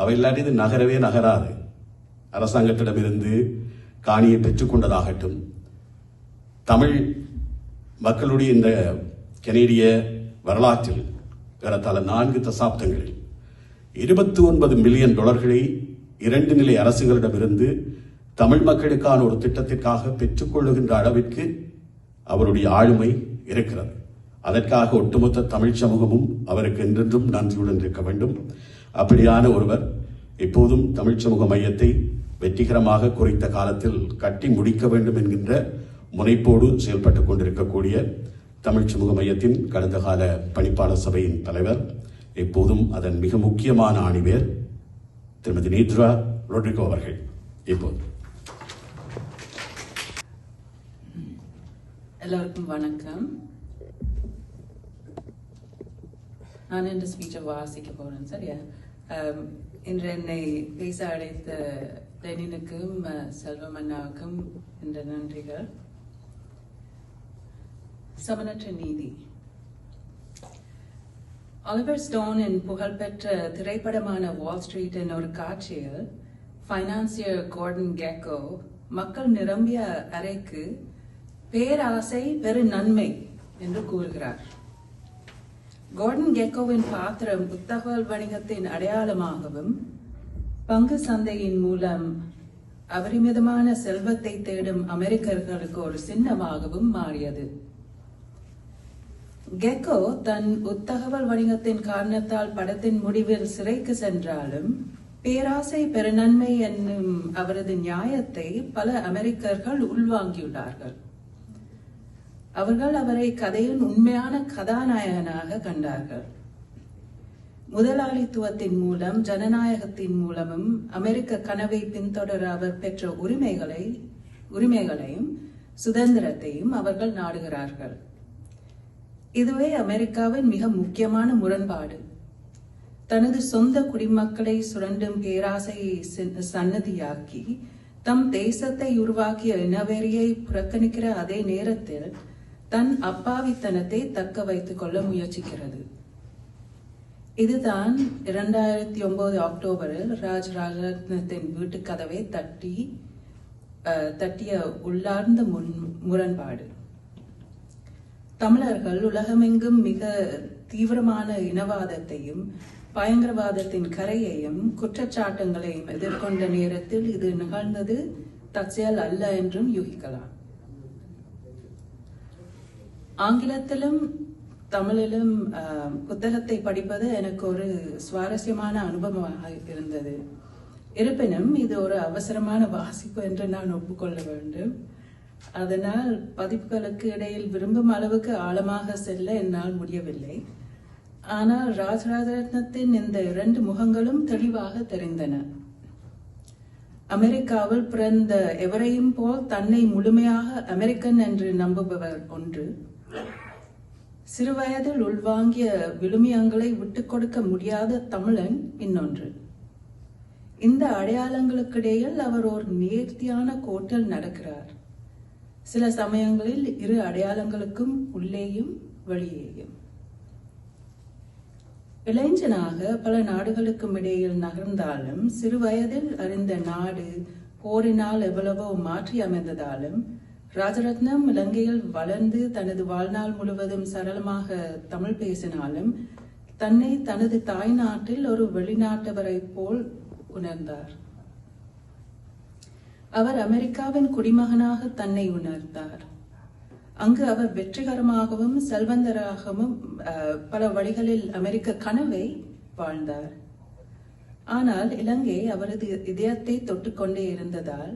அவை இல்லாட்டி இது நகரவே நகராது. அரசாங்கத்திடமிருந்து காணியை பெற்றுக்கொண்டதாகட்டும், தமிழ் மக்களுடைய இந்த கனேடிய வரலாற்றில் ஏறத்தாழ 4 தசாப்தங்களில் $29 மில்லியன் 2 நிலை அரசுகளிடமிருந்து தமிழ் மக்களுக்கான ஒரு திட்டத்திற்காக பெற்றுக்கொள்ளுகின்ற அளவிற்கு அவருடைய ஆளுமை இருக்கிறது. அதற்காக ஒட்டுமொத்த தமிழ் சமூகமும் அவருக்கு என்றென்றும் நன்றியுடன் இருக்க வேண்டும். அப்படியான ஒருவர் இப்போதும் தமிழ் சமூக மையத்தை வெற்றிகரமாக குறித்த காலத்தில் கட்டி முடிக்க வேண்டும் என்கின்ற முனைப்போடு செயல்பட்டுக் கொண்டிருக்கக்கூடிய தமிழ் சமூக மையத்தின் கடந்த கால பணிப்பாளர் சபையின் தலைவர், இப்போதும் அதன் மிக முக்கியமான ஆணிவேர் திருமதி நீத்ரா ரொட்ரிகோ அவர்கள். இப்போது எல்லோருக்கும் வணக்கம். நான் இந்த ஸ்பீச்சை வாசிக்க போறேன். சரியா? இன்று என்னை பேச அழைத்த லெனினுக்கும் செல்வம் அண்ணாவுக்கும் இந்த நன்றிகள். சமனற்ற நீதி. ஆலிவர் ஸ்டோனின் புகழ்பெற்ற திரைப்படமான வால் ஸ்ட்ரீட்டின் ஒரு காட்சியில் ஃபைனான்சியர் கார்டன் கெக்கோ மக்கள் நிரம்பிய அறைக்கு பேராசை பெரு நன்மை என்று கூறுகிறார். கார்டன் கெக்கோவின் பாத்திரம் புத்தகவல் வணிகத்தின் அடையாளமாகவும் பங்கு சந்தையின் மூலம் அபரிமிதமான செல்வத்தை தேடும் அமெரிக்கர்களுக்கு ஒரு சின்னமாகவும் மாறியது. கெக்கோ தன் உத்தகவல் வணிகத்தின் காரணத்தால் படத்தின் முடிவில் சிறைக்கு சென்றாலும் பேராசை பெருநன்மை என்னும் அவரது நியாயத்தை பல அமெரிக்கர்கள் உள்வாங்கியுள்ளார்கள். அவர்கள் அவரை கதையின் உண்மையான கதாநாயகனாக கண்டார்கள். முதலாளித்துவத்தின் மூலம், ஜனநாயகத்தின் மூலமும் அமெரிக்க கனவை பின்தொடர அவர் பெற்ற உரிமைகளையும் சுதந்திரத்தையும் அவர்கள் நாடுகிறார்கள். இதுவே அமெரிக்காவின் மிக முக்கியமான முரண்பாடு. தனது சொந்த குடிமக்களை சுரண்டும் பேராசையை சன்னதியாக்கி தம் தேசத்தை உருவாக்கிய இனவெறியை புறக்கணிக்கிற அதே நேரத்தில் தன் அப்பாவித்தனத்தை தக்க வைத்துக் கொள்ள முயற்சிக்கிறது. இதுதான் 2009 அக்டோபரில் ராஜரத்னத்தின் வீட்டு கதவை தட்டிய உள்ளார்ந்த முரண்பாடு. தமிழர்கள் உலகமெங்கும் மிக தீவிரமான இனவாதத்தையும் பயங்கரவாதத்தின் கரையையும் குற்றச்சாட்டுகளையும் எதிர்கொண்ட நேரத்தில் இது நிகழ்ந்தது தற்செயல் அல்ல என்றும் யூகிக்கலாம். ஆங்கிலத்திலும் தமிழிலும் புத்தகத்தை படிப்பது எனக்கு ஒரு சுவாரஸ்யமான அனுபவமாக இருந்தது. இருப்பினும் இது ஒரு அவசரமான வாசிப்பு என்று நான் ஒப்புக்கொள்ள வேண்டும். அதனால் பதிப்புகளுக்கு இடையில் விரும்பும் அளவுக்கு ஆழமாக செல்ல என்னால் முடியவில்லை. ஆனால் ராஜரத்னத்தின் இந்த 2 முகங்களும் தெளிவாக தெரிந்தன. அமெரிக்காவில் பிறந்த எவரையும் போல் தன்னை முழுமையாக அமெரிக்கன் என்று நம்புபவர் ஒன்று, சிறுவயதில் உள்வாங்கிய விழுமியங்களை விட்டுக் கொடுக்க முடியாத தமிழன் இன்னொன்று. இந்த அடையாளங்களுக்கிடையில் அவர் ஒரு நேர்த்தியான கோட்டில் நடக்கிறார். சில சமயங்களில் இரு அடையாளங்களுக்கும் உள்ளேயும் வெளியேயும். இளைஞனாக பல நாடுகளுக்கும் இடையில் நகர்ந்தாலும், சிறு வயதில் அறிந்த நாடு போரினால் எவ்வளவோ மாற்றி அமைந்ததாலும், ராஜரத்னம் இலங்கையில் வளர்ந்து தனது வாழ்நாள் முழுவதும் சரளமாக தமிழ் பேசினாலும் தன்னை தனது தாய் நாட்டில் ஒரு வெளிநாட்டவரை போல் உணர்ந்தார். அவர் அமெரிக்காவின் குடிமகனாக தன்னை உணர்ந்தார். அங்கு அவர் வெற்றிகரமாகவும் செல்வந்தராகவும் பல வழிகளில் அமெரிக்க கனவை வாழ்ந்தார். ஆனால் இலங்கை அவரது இதயத்தை தொட்டுக்கொண்டே இருந்ததால்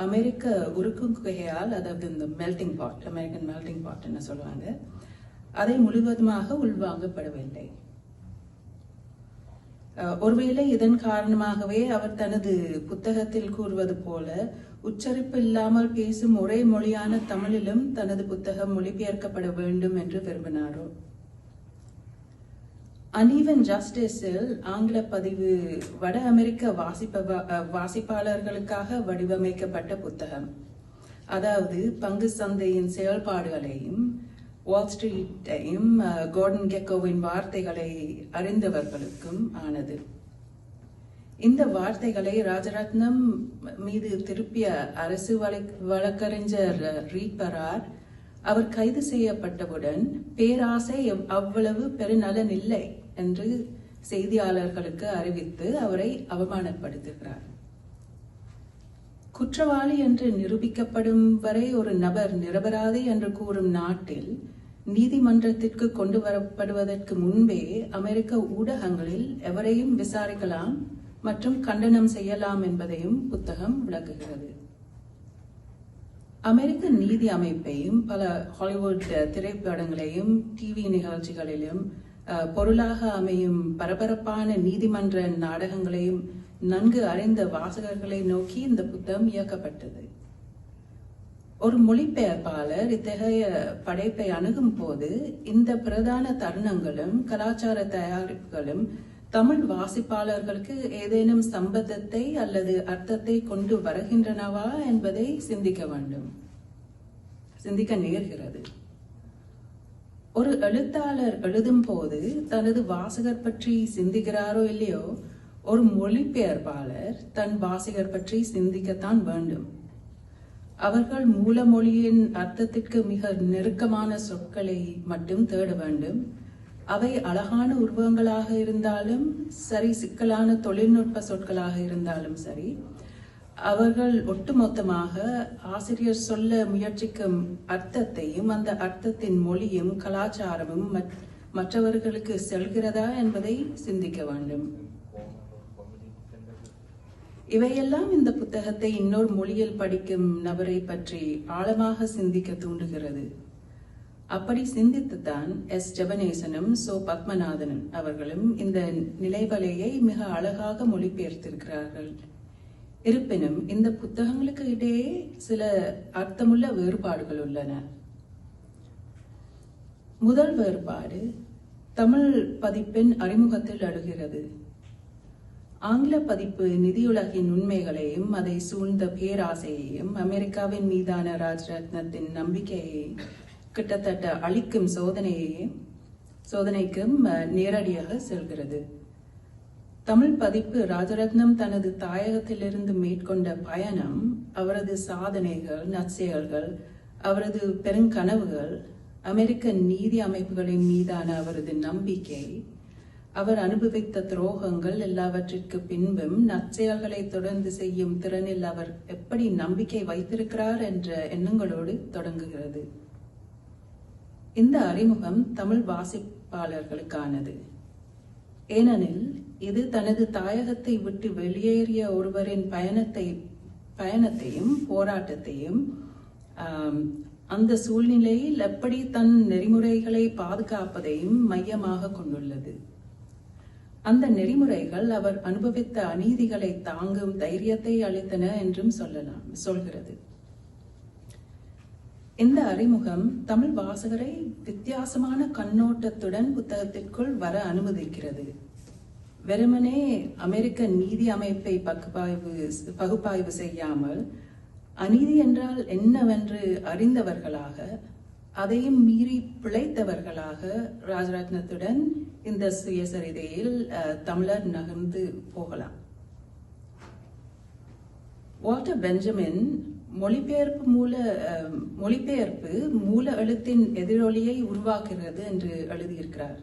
அமெரிக்க உருக்கும் குகையால், அதாவது இந்த மெல்டிங் பாட், அமெரிக்கன் மெல்டிங் பாட் என்ன சொல்லுவாங்க, அதை முழுவதுமாக உள்வாங்கப்படவில்லை. ஒருவேளை இதன் காரணமாகவே அவர் தனது புத்தகத்தில் கூறுவது போல உச்சரிப்பு இல்லாமல் பேசும் ஒரே மொழியான தமிழிலும் தனது புத்தகம் மொழிபெயர்க்கப்பட வேண்டும் என்று விரும்பினாரோ. அன்ஈவன் ஜஸ்டிஸில் ஆங்கில பதிவு வட அமெரிக்க வாசிப்பாளர்களுக்காக வடிவமைக்கப்பட்ட புத்தகம். அதாவது பங்கு சந்தையின் செயல்பாடுகளையும் வால் ஸ்ட்ரீட்டையும் கோர்டன் கெக்கோவின் வார்த்தைகளை அறிந்தவர்களுக்கும் ஆனது. இந்த வார்த்தைகளை ராஜரத்னம் மீது திருப்பிய அரசு வழக்கறிஞர் ரீப்பரார் அவர் கைது செய்யப்பட்டவுடன் பேராசை அவ்வளவு பெருநலன் இல்லை என்று செய்தியாளர்களுக்கு அறிவித்து அவரை அவமானப்படுத்துகிறார். குற்றவாளி என்று நிரூபிக்கப்படும் வரை ஒரு நபர் நிரபராதி என்று கூறும் நாட்டில் நீதிமன்றத்திற்கு கொண்டு வரப்படுவதற்கு முன்பே அமெரிக்க ஊடகங்களில் எவரையும் விசாரிக்கலாம் மற்றும் கண்டனம் செய்யலாம் என்பதையும் புத்தகம் விளக்குகிறது. அமெரிக்க நீதி அமைப்பையும் பல ஹாலிவுட் திரைப்படங்களையும் டிவி நிகழ்ச்சிகளிலும் பொருளாக அமையும் பரபரப்பான நீதிமன்ற நாடகங்களையும் நன்கு அறிந்த வாசகர்களை நோக்கி இந்த புத்தகம் இயக்கப்பட்டது. ஒரு மொழிபெயர்ப்பாளர் இத்தகைய படைப்பை அணுகும் போது இந்த பிரதான தருணங்களும் கலாச்சார தயாரிப்புகளும் தமிழ் வாசிப்பாளர்களுக்கு ஏதேனும் சம்பந்தத்தை அல்லது அர்த்தத்தை கொண்டு வருகின்றனவா என்பதை சிந்திக்க நேர்கிறது. ஒரு எழுத்தாளர் எழுதும் போது தனது வாசகர் பற்றி சிந்திக்கிறாரோ இல்லையோ, ஒரு மொழிபெயர்ப்பாளர் தன் வாசகர் பற்றி சிந்திக்கத்தான் வேண்டும். அவர்கள் மூல மொழியின் அர்த்தத்திற்கு மிக நெருக்கமான சொற்களை மட்டும் தேட வேண்டும். அவை அழகான உருவங்களாக இருந்தாலும் சரி, சிக்கலான தொழில்நுட்ப சொற்களாக இருந்தாலும் சரி, அவர்கள் ஒட்டுமொத்தமாக ஆசிரியர் சொல்ல முயற்சிக்கும் அர்த்தத்தையும் அந்த அர்த்தத்தின் மொழியும் கலாச்சாரமும் மற்றவர்களுக்கு செல்கிறதா என்பதை சிந்திக்க வேண்டும். இவையெல்லாம் இந்த புத்தகத்தை இன்னொரு மொழியில் படிக்கும் நபரை பற்றி ஆழமாக சிந்திக்க தூண்டுகிறது. அப்படி சிந்தித்துத்தான் எஸ். ஜெபநேசனும் சோ. பத்மநாதனும் அவர்களும் இந்த நிலைவலையை மிக அழகாக மொழிபெயர்த்திருக்கிறார்கள். இருப்பினும் இந்த புத்தகங்களுக்கு இடையே சில அர்த்தமுள்ள வேறுபாடுகள் உள்ளன. முதல் வேறுபாடு தமிழ் பதிப்பின் அறிமுகத்தில் எழுகிறது. ஆங்கில பதிப்பு நிதியுலகின் உண்மைகளையும் அதை சூழ்ந்த பேராசையையும் அமெரிக்காவின் மீதான ராஜரத்னத்தின் நம்பிக்கையை கிட்டத்தட்ட அழிக்கும் சோதனைக்கும் நேரடியாக செல்கிறது. தமிழ் பதிப்பு ராஜரத்னம் தனது தாயகத்திலிருந்து மேற்கொண்ட பயணம், அவரது சாதனைகள், நற்செயல்கள், அவரது பெருங்கனவுகள், அமெரிக்க நீதி அமைப்புகளின் மீதான அவரது நம்பிக்கை, அவர் அனுபவித்த துரோகங்கள் எல்லாவற்றிற்கு பின்பும் நற்செயல்களை தொடர்ந்து செய்யும் திறனில் அவர் எப்படி நம்பிக்கை வைத்திருக்கிறார் என்ற எண்ணங்களோடு தொடங்குகிறது. இந்த அறிமுகம் தமிழ் வாசிப்பாளர்களுக்கானது. ஏனெனில் இது தனது தாயகத்தை விட்டு வெளியேறிய ஒருவரின் பயணத்தையும் போராட்டத்தையும் அந்த சூழ்நிலையில் எப்படி தன் நெறிமுறைகளை பாதுகாப்பதையும் மையமாக கொண்டுள்ளது. அந்த நெறிமுறைகள் அவர் அனுபவித்த அநீதிகளை தாங்கும் தைரியத்தை அளித்தன என்றும் சொல்கிறது. இந்த அறிமுகம் தமிழ் வாசகரை வித்தியாசமான கண்ணோட்டத்துடன் புத்தகத்திற்குள் வர அனுமதிக்கிறது. வெறுமனே அமெரிக்க நீதி அமைப்பை பகுப்பாய்வு செய்யாமல் அநீதி என்றால் என்னவென்று அறிந்தவர்களாக, அதையும் மீறி பிழைத்தவர்களாக ராஜரத்னத்துடன் இந்த சுயசரிதையில் தமிழர் நகர்ந்து போகலாம். வால்டர் பெஞ்சமின் மொழிபெயர்ப்பு மூல எழுத்தின் எதிரொலியை உருவாக்குகிறது என்று எழுதியிருக்கிறார்.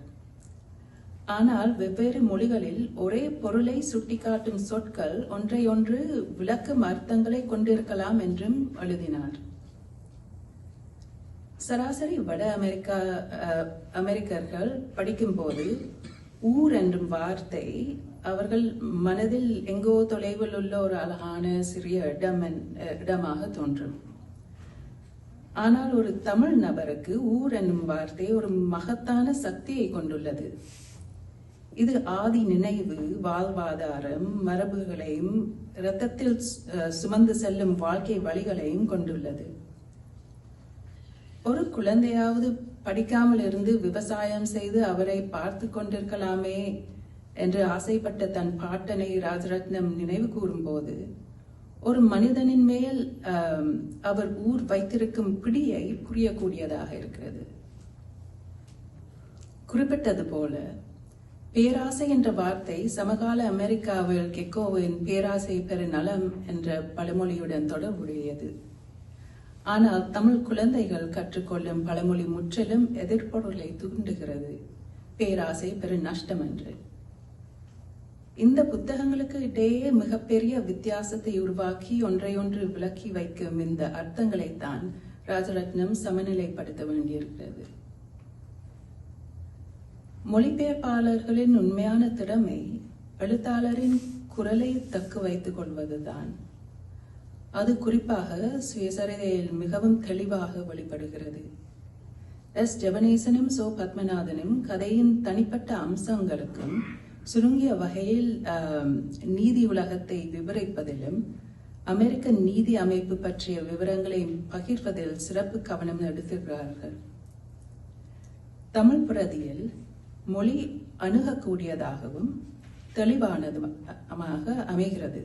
ஆனால் வெவ்வேறு மொழிகளில் ஒரே பொருளை சுட்டிக்காட்டும் சொற்கள் ஒன்றையொன்று விளக்கும் அர்த்தங்களை கொண்டிருக்கலாம் என்றும் எழுதினார். சராசரி வட அமெரிக்கர்கள் படிக்கும்போது ஊர் என்றும் வார்த்தை அவர்கள் மனதில் எங்கோ தொலைவில் உள்ள ஒரு அழகான சிறிய இடமாக தோன்றும். ஆனால் ஒரு தமிழ் நபருக்கு ஊர் என்னும் வார்த்தை ஒரு மகத்தான சக்தியை கொண்டுள்ளது. இது ஆதி நினைவு, வாழ்வாதாரம், மரபுகளையும் இரத்தத்தில் சுமந்து செல்லும் வாழ்க்கை வழிகளையும் கொண்டுள்ளது. ஒரு குழந்தையாவது படிக்காமல் இருந்து விவசாயம் செய்து அவரை பார்த்து கொண்டிருக்கலாமே என்று ஆசைப்பட்ட தன் பாட்டனை ராஜரத்னம் நினைவு கூறும் போது ஒரு மனிதனின் மேல் அவர் ஊர் வைத்திருக்கும் பிடியை புரியக்கூடியதாக இருக்கிறது. குறிப்பிட்டது போல பேராசை என்ற வார்த்தை சமகால அமெரிக்காவில் கெக்கோவின் பேராசை பெரு நலம் என்ற பழமொழியுடன் தொடர்புடையது. ஆனால் தமிழ் குழந்தைகள் கற்றுக்கொள்ளும் பழமொழி முற்றிலும் எதிர்ப்பொருளை தூண்டுகிறது, பேராசை பெரு நஷ்டம் என்று. இந்த புத்தகங்களுக்கு இடையே மிகப்பெரிய வித்தியாசத்தை உருவாக்கி ஒன்றையொன்று விளக்கி வைக்கும் இந்த அர்த்தங்களைத்தான் ராஜரத்னம் சமநிலைப்படுத்த வேண்டியிருக்கிறது. மொழிபெயர்ப்பாளர்களின் உண்மையான திறமை எழுத்தாளரின் குரலை தக்க வைத்துக் கொள்வதுதான். அது குறிப்பாக சுயசரிதையில் மிகவும் தெளிவாக வெளிப்படுகிறது. எஸ். ஜெவனேசனும் சோ பத்மநாதனும் கதையின் தனிப்பட்ட அம்சங்களுக்கும் சுருங்கிய வகையில் நீதி உலகத்தை விவரிப்பதிலும் அமெரிக்க நீதி அமைப்பு பற்றிய விவரங்களை பகிர்வதில் சிறப்பு கவனம் எடுத்திருக்கிறார்கள். தமிழ் பிரதியில் மொழி அணுகக்கூடியதாகவும் தெளிவானதுமாக அமைகிறது.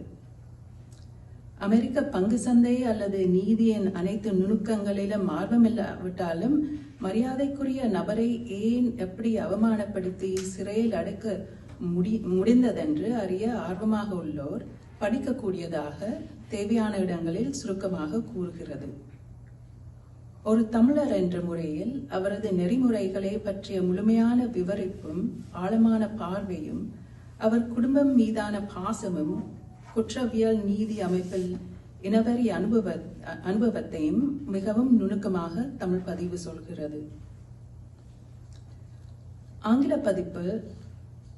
அமெரிக்க பங்கு சந்தை அல்லது நீதியின் அனைத்து நுணுக்கங்களிலும் ஆர்வமில்லாவிட்டாலும் மரியாதைக்குரிய நபரை ஏன் எப்படி அவமானப்படுத்தி சிறையில் அடைக்க முடிந்ததென்று அறிய ஆர்வமாக உள்ளோர் படிக்கக்கூடியதாக தேவையான இடங்களில் சுருக்கமாக கூறுகிறது. ஒரு தமிழர் என்ற முறையில் அவரது நெறிமுறைகளை பற்றிய முழுமையான விவரிப்பும் ஆழமான பார்வையும் அவர் குடும்பம் மீதான பாசமும் குற்றவியல் நீதி அமைப்பில் இனவெறி அனுபவத்தையும் மிகவும் நுணுக்கமாக தமிழ் பதிவு சொல்கிறது. ஆங்கில பதிப்பு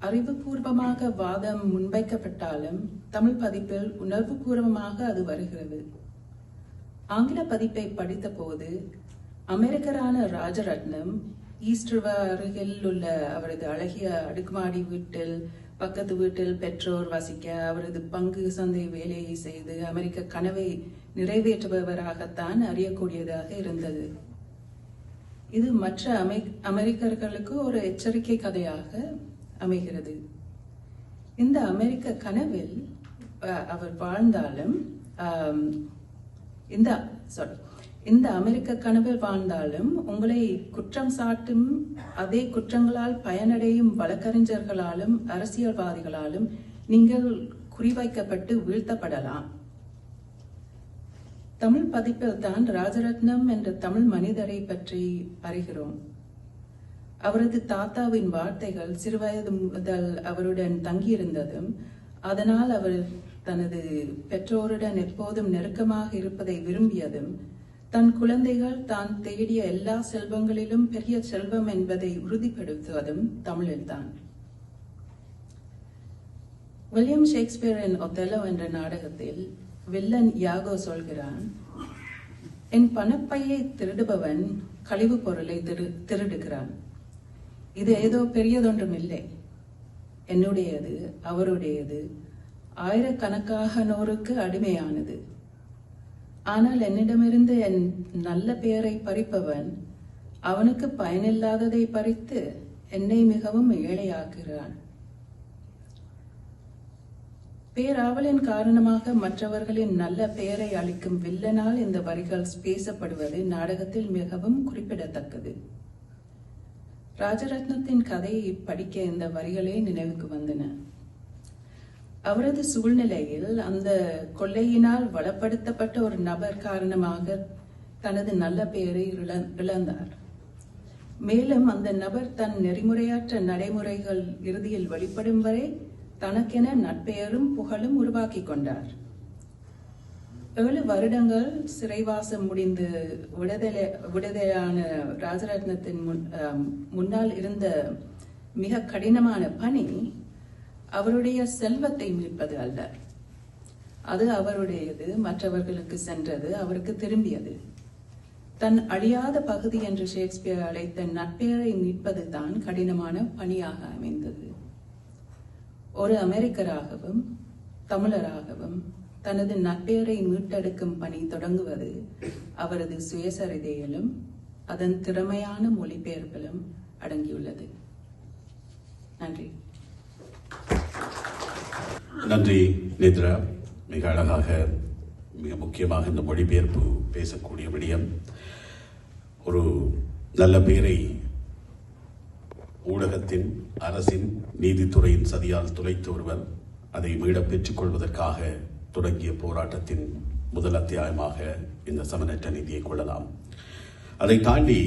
அறிவுபூர்வமாக வாதம் முன்வைக்கப்பட்டாலும் தமிழ் பதிப்பில் உணர்வுபூர்வமாக அது வருகிறது. ஆங்கில பதிப்பை படித்த போது அமெரிக்கரான ராஜரத்னம் ஈஸ்டர் அருகில் உள்ள அவரது அழகிய அடுக்குமாடி வீட்டில் பக்கத்து வீட்டில் பெற்றோர் வசிக்க அவரது பங்கு சந்தை வேலையை செய்து அமெரிக்க கனவை நிறைவேற்றுபவராகத்தான் அறியக்கூடியதாக இருந்தது. இது மற்ற அமெரிக்கர்களுக்கு ஒரு எச்சரிக்கை கதையாக அமைகிறது. இந்த அமெரிக்க கனவில் அவர் வாழ்ந்தாலும் இந்த அமெரிக்க கனவில் வாழ்ந்தாலும் உங்களை குற்றம் சாட்டும் அதே குற்றங்களால் பயனடையும் வழக்கறிஞர்களாலும் அரசியல்வாதிகளாலும் நீங்கள் குறிவைக்கப்பட்டு வீழ்த்தப்படலாம். தமிழ் பதிப்பில் தான் ராஜரத்னம் என்ற தமிழ் மனிதரை பற்றி அறிகிறோம். அவரது தாத்தாவின் வார்த்தைகள் சிறுவயது முதல் அவருடன் தங்கியிருந்ததும் அதனால் அவர் தனது பெற்றோருடன் எப்போதும் நெருக்கமாக இருப்பதை விரும்பியதும் தன் குழந்தைகள் தான் தேடிய எல்லா செல்வங்களிலும் பெரிய செல்வம் என்பதை உறுதிப்படுத்துவதும் தமிழில்தான். வில்லியம் ஷேக்ஸ்பியரின் ஒத்தெல்லோ என்ற நாடகத்தில் வில்லன் யாகோ சொல்கிறான், என் பணப்பையை திருடுபவன் கழிவு பொருளை திருடுகிறான். இது ஏதோ பெரியதொன்றும் இல்லை. என்னுடையது, அவருடையது, ஆயிரக்கணக்கானோருக்கு அடிமையானது. ஆனால் என்னிடமிருந்து என் நல்ல பெயரை பறிப்பவன் அவனுக்கு பயனில்லாததை பறித்து என்னை மிகவும் ஏழையாக்குகிறான். பேராவலின் காரணமாக மற்றவர்களின் நல்ல பெயரை அளிக்கும் வில்லனால் இந்த வரிகள் பேசப்படுவது நாடகத்தில் மிகவும் குறிப்பிடத்தக்கது. ராஜரத்னத்தின் கதையை படிக்க இந்த வரிகளே நினைவுக்கு வந்தன. அவரது சூழ்நிலையில் அந்த கொள்ளையினால் வளப்படுத்தப்பட்ட ஒரு நபர் காரணமாக தனது நல்ல பெயரை இழந்தார். மேலும் அந்த நபர் தன் நெறிமுறையற்ற நடைமுறைகள் இறுதியில் வெளிப்படும் வரை தனக்கென நற்பெயரும் புகழும் உருவாக்கி கொண்டார். 7 வருடங்கள் சிறைவாசம் முடிந்து விடுதலையான ராஜரத்னத்தின் முன்னால் இருந்த மிக கடினமான பணி அவருடைய செல்வத்தை மீட்பது அல்ல. அது அவருடையது, மற்றவர்களுக்கு சென்றது, அவருக்கு திரும்பியது. தன் அழியாத பகுதி என்று ஷேக்ஸ்பியர் அழைத்த நற்பெயரை மீட்பது தான் கடினமான பணியாக அமைந்தது. ஒரு அமெரிக்கராகவும் தமிழராகவும் தனது நற்பெயரை மீட்டெடுக்கும் பணி தொடங்குவது அவரது சுயசரிதையிலும் அதன் திறமையான மொழிபெயர்ப்பிலும் அடங்கியுள்ளது. நன்றி. நன்றி நித்ரா. மிக அழகாக, மிக முக்கியமாக இந்த மொழிபெயர்ப்பு பேசக்கூடிய விடயம். ஒரு நல்ல பெயரை ஊடகத்தின், அரசின், நீதித்துறையின் சதியால் துளைத்த ஒருவர் அதை மீள பெற்றுக் கொள்வதற்காக தொடங்கிய போராட்டத்தின் முதல் அத்தியாயமாக இந்த சமநற்ற நீதியை கொள்ளலாம். அதை தாண்டி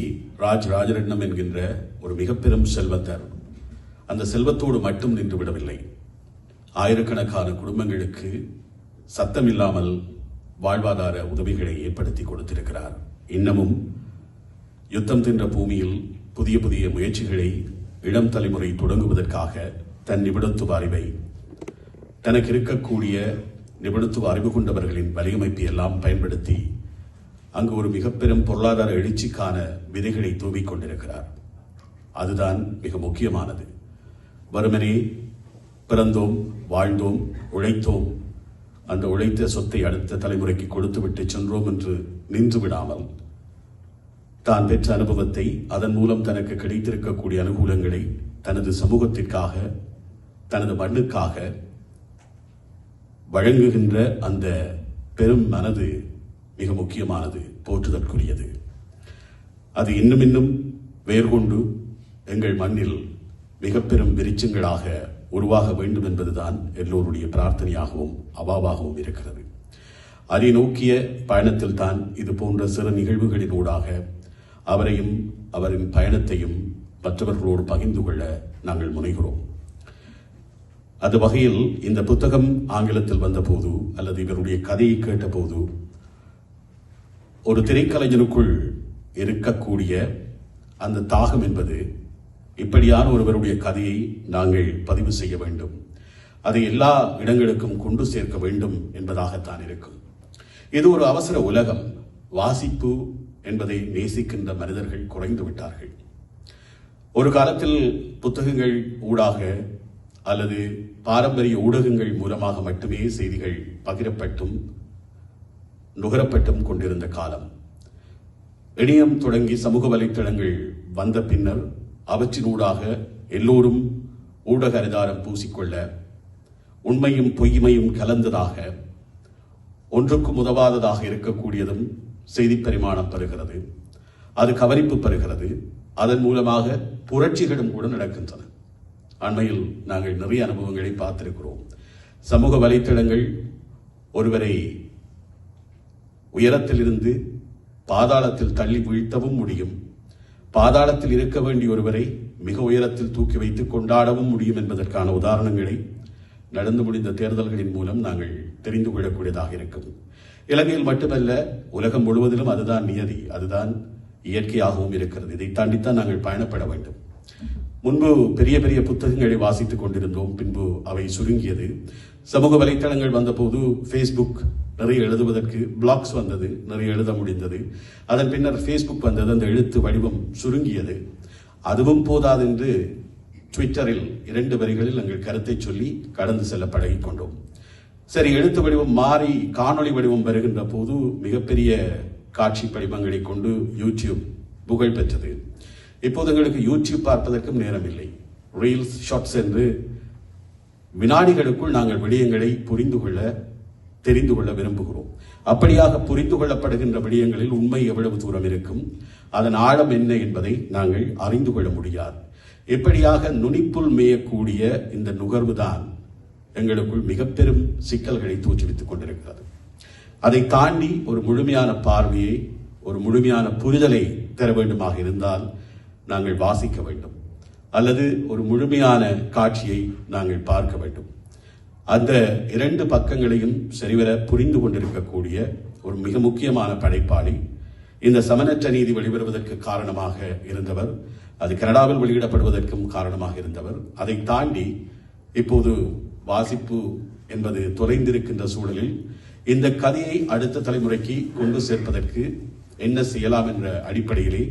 ராஜரட்னம் என்கின்ற ஒரு மிக பெரும் செல்வந்தர் அந்த செல்வத்தோடு மட்டும் நின்று விடவில்லை. ஆயிரக்கணக்கான குடும்பங்களுக்கு சத்தமில்லாமல் வாழ்வாதார உதவிகளை ஏற்படுத்தி கொடுத்திருக்கிறார். இன்னமும் யுத்தம் தின்ற பூமியில் புதிய புதிய முயற்சிகளை இளம் தலைமுறை தொடங்குவதற்காக தன் நிபுணத்துவ அறிவை, தனக்கு இருக்கக்கூடிய நிபுணத்துவ அறிவு கொண்டவர்களின் வலையமைப்பை எல்லாம் பயன்படுத்தி அங்கு ஒரு மிக பெரும் பொருளாதார எழுச்சிக்கான விதைகளை தூவிக் கொண்டிருக்கிறார். அதுதான் மிக முக்கியமானது. வெறுமனே பிறந்தோம், வாழ்ந்தோம், உழைத்தோம், அந்த உழைத்த சொத்தை அடுத்த தலைமுறைக்கு கொடுத்துவிட்டு சென்றோம் என்று நின்று விடாமல் தான் பெற்ற அனுபவத்தை, அதன் மூலம் தனக்கு கிடைத்திருக்கக்கூடிய அனுகூலங்களை தனது சமூகத்திற்காக, தனது மண்ணுக்காக வழங்குகின்ற அந்த பெரும் மனது மிக முக்கியமானது, போற்றுதற்குரியது. அது இன்னும் இன்னும் வேர்கொண்டு எங்கள் மண்ணில் மிக பெரும் விருட்சங்களாக உருவாக வேண்டும் என்பதுதான் எல்லோருடைய பிரார்த்தனையாகவும் அவாவாகவும் இருக்கிறது. அதை நோக்கிய பயணத்தில் தான் இது போன்ற சிறு நிகழ்வுகளின் ஊடாக அவரையும் அவரின் பயணத்தையும் மற்றவர்களோடு பகிர்ந்து கொள்ள நாங்கள் முனைகிறோம். அந்த வகையில் இந்த புத்தகம் ஆங்கிலத்தில் வந்தபோது அல்லது இவருடைய கதையை கேட்டபோது ஒரு திரைக்கலைஞனுக்குள் இருக்கக்கூடிய அந்த தாகம் என்பது, இப்படியான ஒருவருடைய கதையை நாங்கள் பதிவு செய்ய வேண்டும், அதை எல்லா இடங்களுக்கும் கொண்டு சேர்க்க வேண்டும் என்பதாகத்தான் இருக்கும். இது ஒரு அவசர உலகம். வாசிப்பு என்பதை நேசிக்கின்ற மனிதர்கள் குறைந்து விட்டார்கள். ஒரு காலத்தில் புத்தகங்கள் ஊடாக அல்லது பாரம்பரிய ஊடகங்கள் மூலமாக மட்டுமே செய்திகள் பகிரப்பட்டும் நுகரப்பட்டும் கொண்டிருந்த காலம். இணையம் தொடங்கி சமூக வலைத்தளங்கள் வந்த பின்னர் அவற்றினூடாக எல்லோரும் ஊடக அரிதாரம் பூசிக்கொள்ள, உண்மையும் பொய்மையும் கலந்ததாக, ஒன்றுக்கும் உதவாததாக இருக்கக்கூடியதும் செய்தி பரிமாணம் பெறுகிறது. அது கவனிப்பு பெறுகிறது. அதன் மூலமாக புரட்சிகளும் கூட நடக்கின்றன. அண்மையில் நாங்கள் நிறைய அனுபவங்களை பார்த்திருக்கிறோம். சமூக வலைத்தளங்கள் ஒருவரை உயரத்திலிருந்து பாதாளத்தில் தள்ளி வீழ்த்தவும் முடியும், பாதாளத்தில் இருக்க வேண்டிய ஒருவரை மிக உயரத்தில் தூக்கி வைத்து கொண்டாடவும் முடியும் என்பதற்கான உதாரணங்களை நடந்து முடிந்த தேர்தல்களின் மூலம் நாங்கள் தெரிந்து கொள்ளக்கூடியதாக இருக்கும். இலங்கையில் மட்டுமல்ல, உலகம் முழுவதிலும் அதுதான் நியதி, அதுதான் இயற்கையாகவும் இருக்கிறது. இதை தாண்டித்தான் நாங்கள் பயணப்பட வேண்டும். முன்பு பெரிய பெரிய புத்தகங்களை வாசித்துக் கொண்டிருந்தோம், பின்பு அவை சுருங்கியது. சமூக வலைத்தளங்கள் வந்தபோது ஃபேஸ்புக் நிறைய எழுதுவதற்கு, பிளாக்ஸ் வந்தது, நிறைய எழுத முடிந்தது. அதன் பின்னர் ஃபேஸ்புக் வந்தது, அந்த எழுத்து வடிவம் சுருங்கியது. அதுவும் போதாது என்று ட்விட்டரில் 2 வரிகளில் எங்கள் கருத்தை சொல்லி கடந்து செல்ல பழகிக் கொண்டோம். சரி, எழுத்து வடிவம் மாறி காணொளி வடிவம் வருகின்ற போது மிகப்பெரிய காட்சி படிமங்களை கொண்டு யூடியூப் புகழ் பெற்றது. இப்போது எங்களுக்கு யூடியூப் பார்ப்பதற்கும் நேரம் இல்லை. ரீல்ஸ், ஷார்ட்ஸ் என்று வினாடிகளுக்குள் நாங்கள் விடயங்களை தெரிந்து கொள்ள விரும்புகிறோம். அப்படியாக புரிந்து கொள்ளப்படுகின்ற விடயங்களில் உண்மை எவ்வளவு தூரம் இருக்கும், அதன் ஆழம் என்ன என்பதை நாங்கள் அறிந்து கொள்ள முடியாது. இப்படியாக நுனிப்புல் மேயக்கூடிய இந்த நுகர்வுதான் எங்களுக்குள் மிக பெரும் சிக்கல்களை தோற்றுவித்துக் கொண்டிருக்கிறது. அதை தாண்டி ஒரு முழுமையான பார்வையை, ஒரு முழுமையான புரிதலை தர வேண்டுமாக இருந்தால் நாங்கள் வாசிக்க வேண்டும், அல்லது ஒரு முழுமையான காட்சியை நாங்கள் பார்க்க வேண்டும். அந்த 2 பக்கங்களையும் சரிவர புரிந்து கொண்டிருக்கக்கூடிய ஒரு மிக முக்கியமான படைப்பாளி, இந்த சமனற்ற நீதி வெளிவருவதற்கு காரணமாக இருந்தவர், அது கனடாவில் வெளியிடப்படுவதற்கும் காரணமாக இருந்தவர். அதை தாண்டி இப்போது வாசிப்பு என்பது தொலைந்திருக்கின்ற சூழலில் இந்த கதையை அடுத்த தலைமுறைக்கு கொண்டு சேர்ப்பதற்கு என்ன செய்யலாம் என்ற அடிப்படையிலே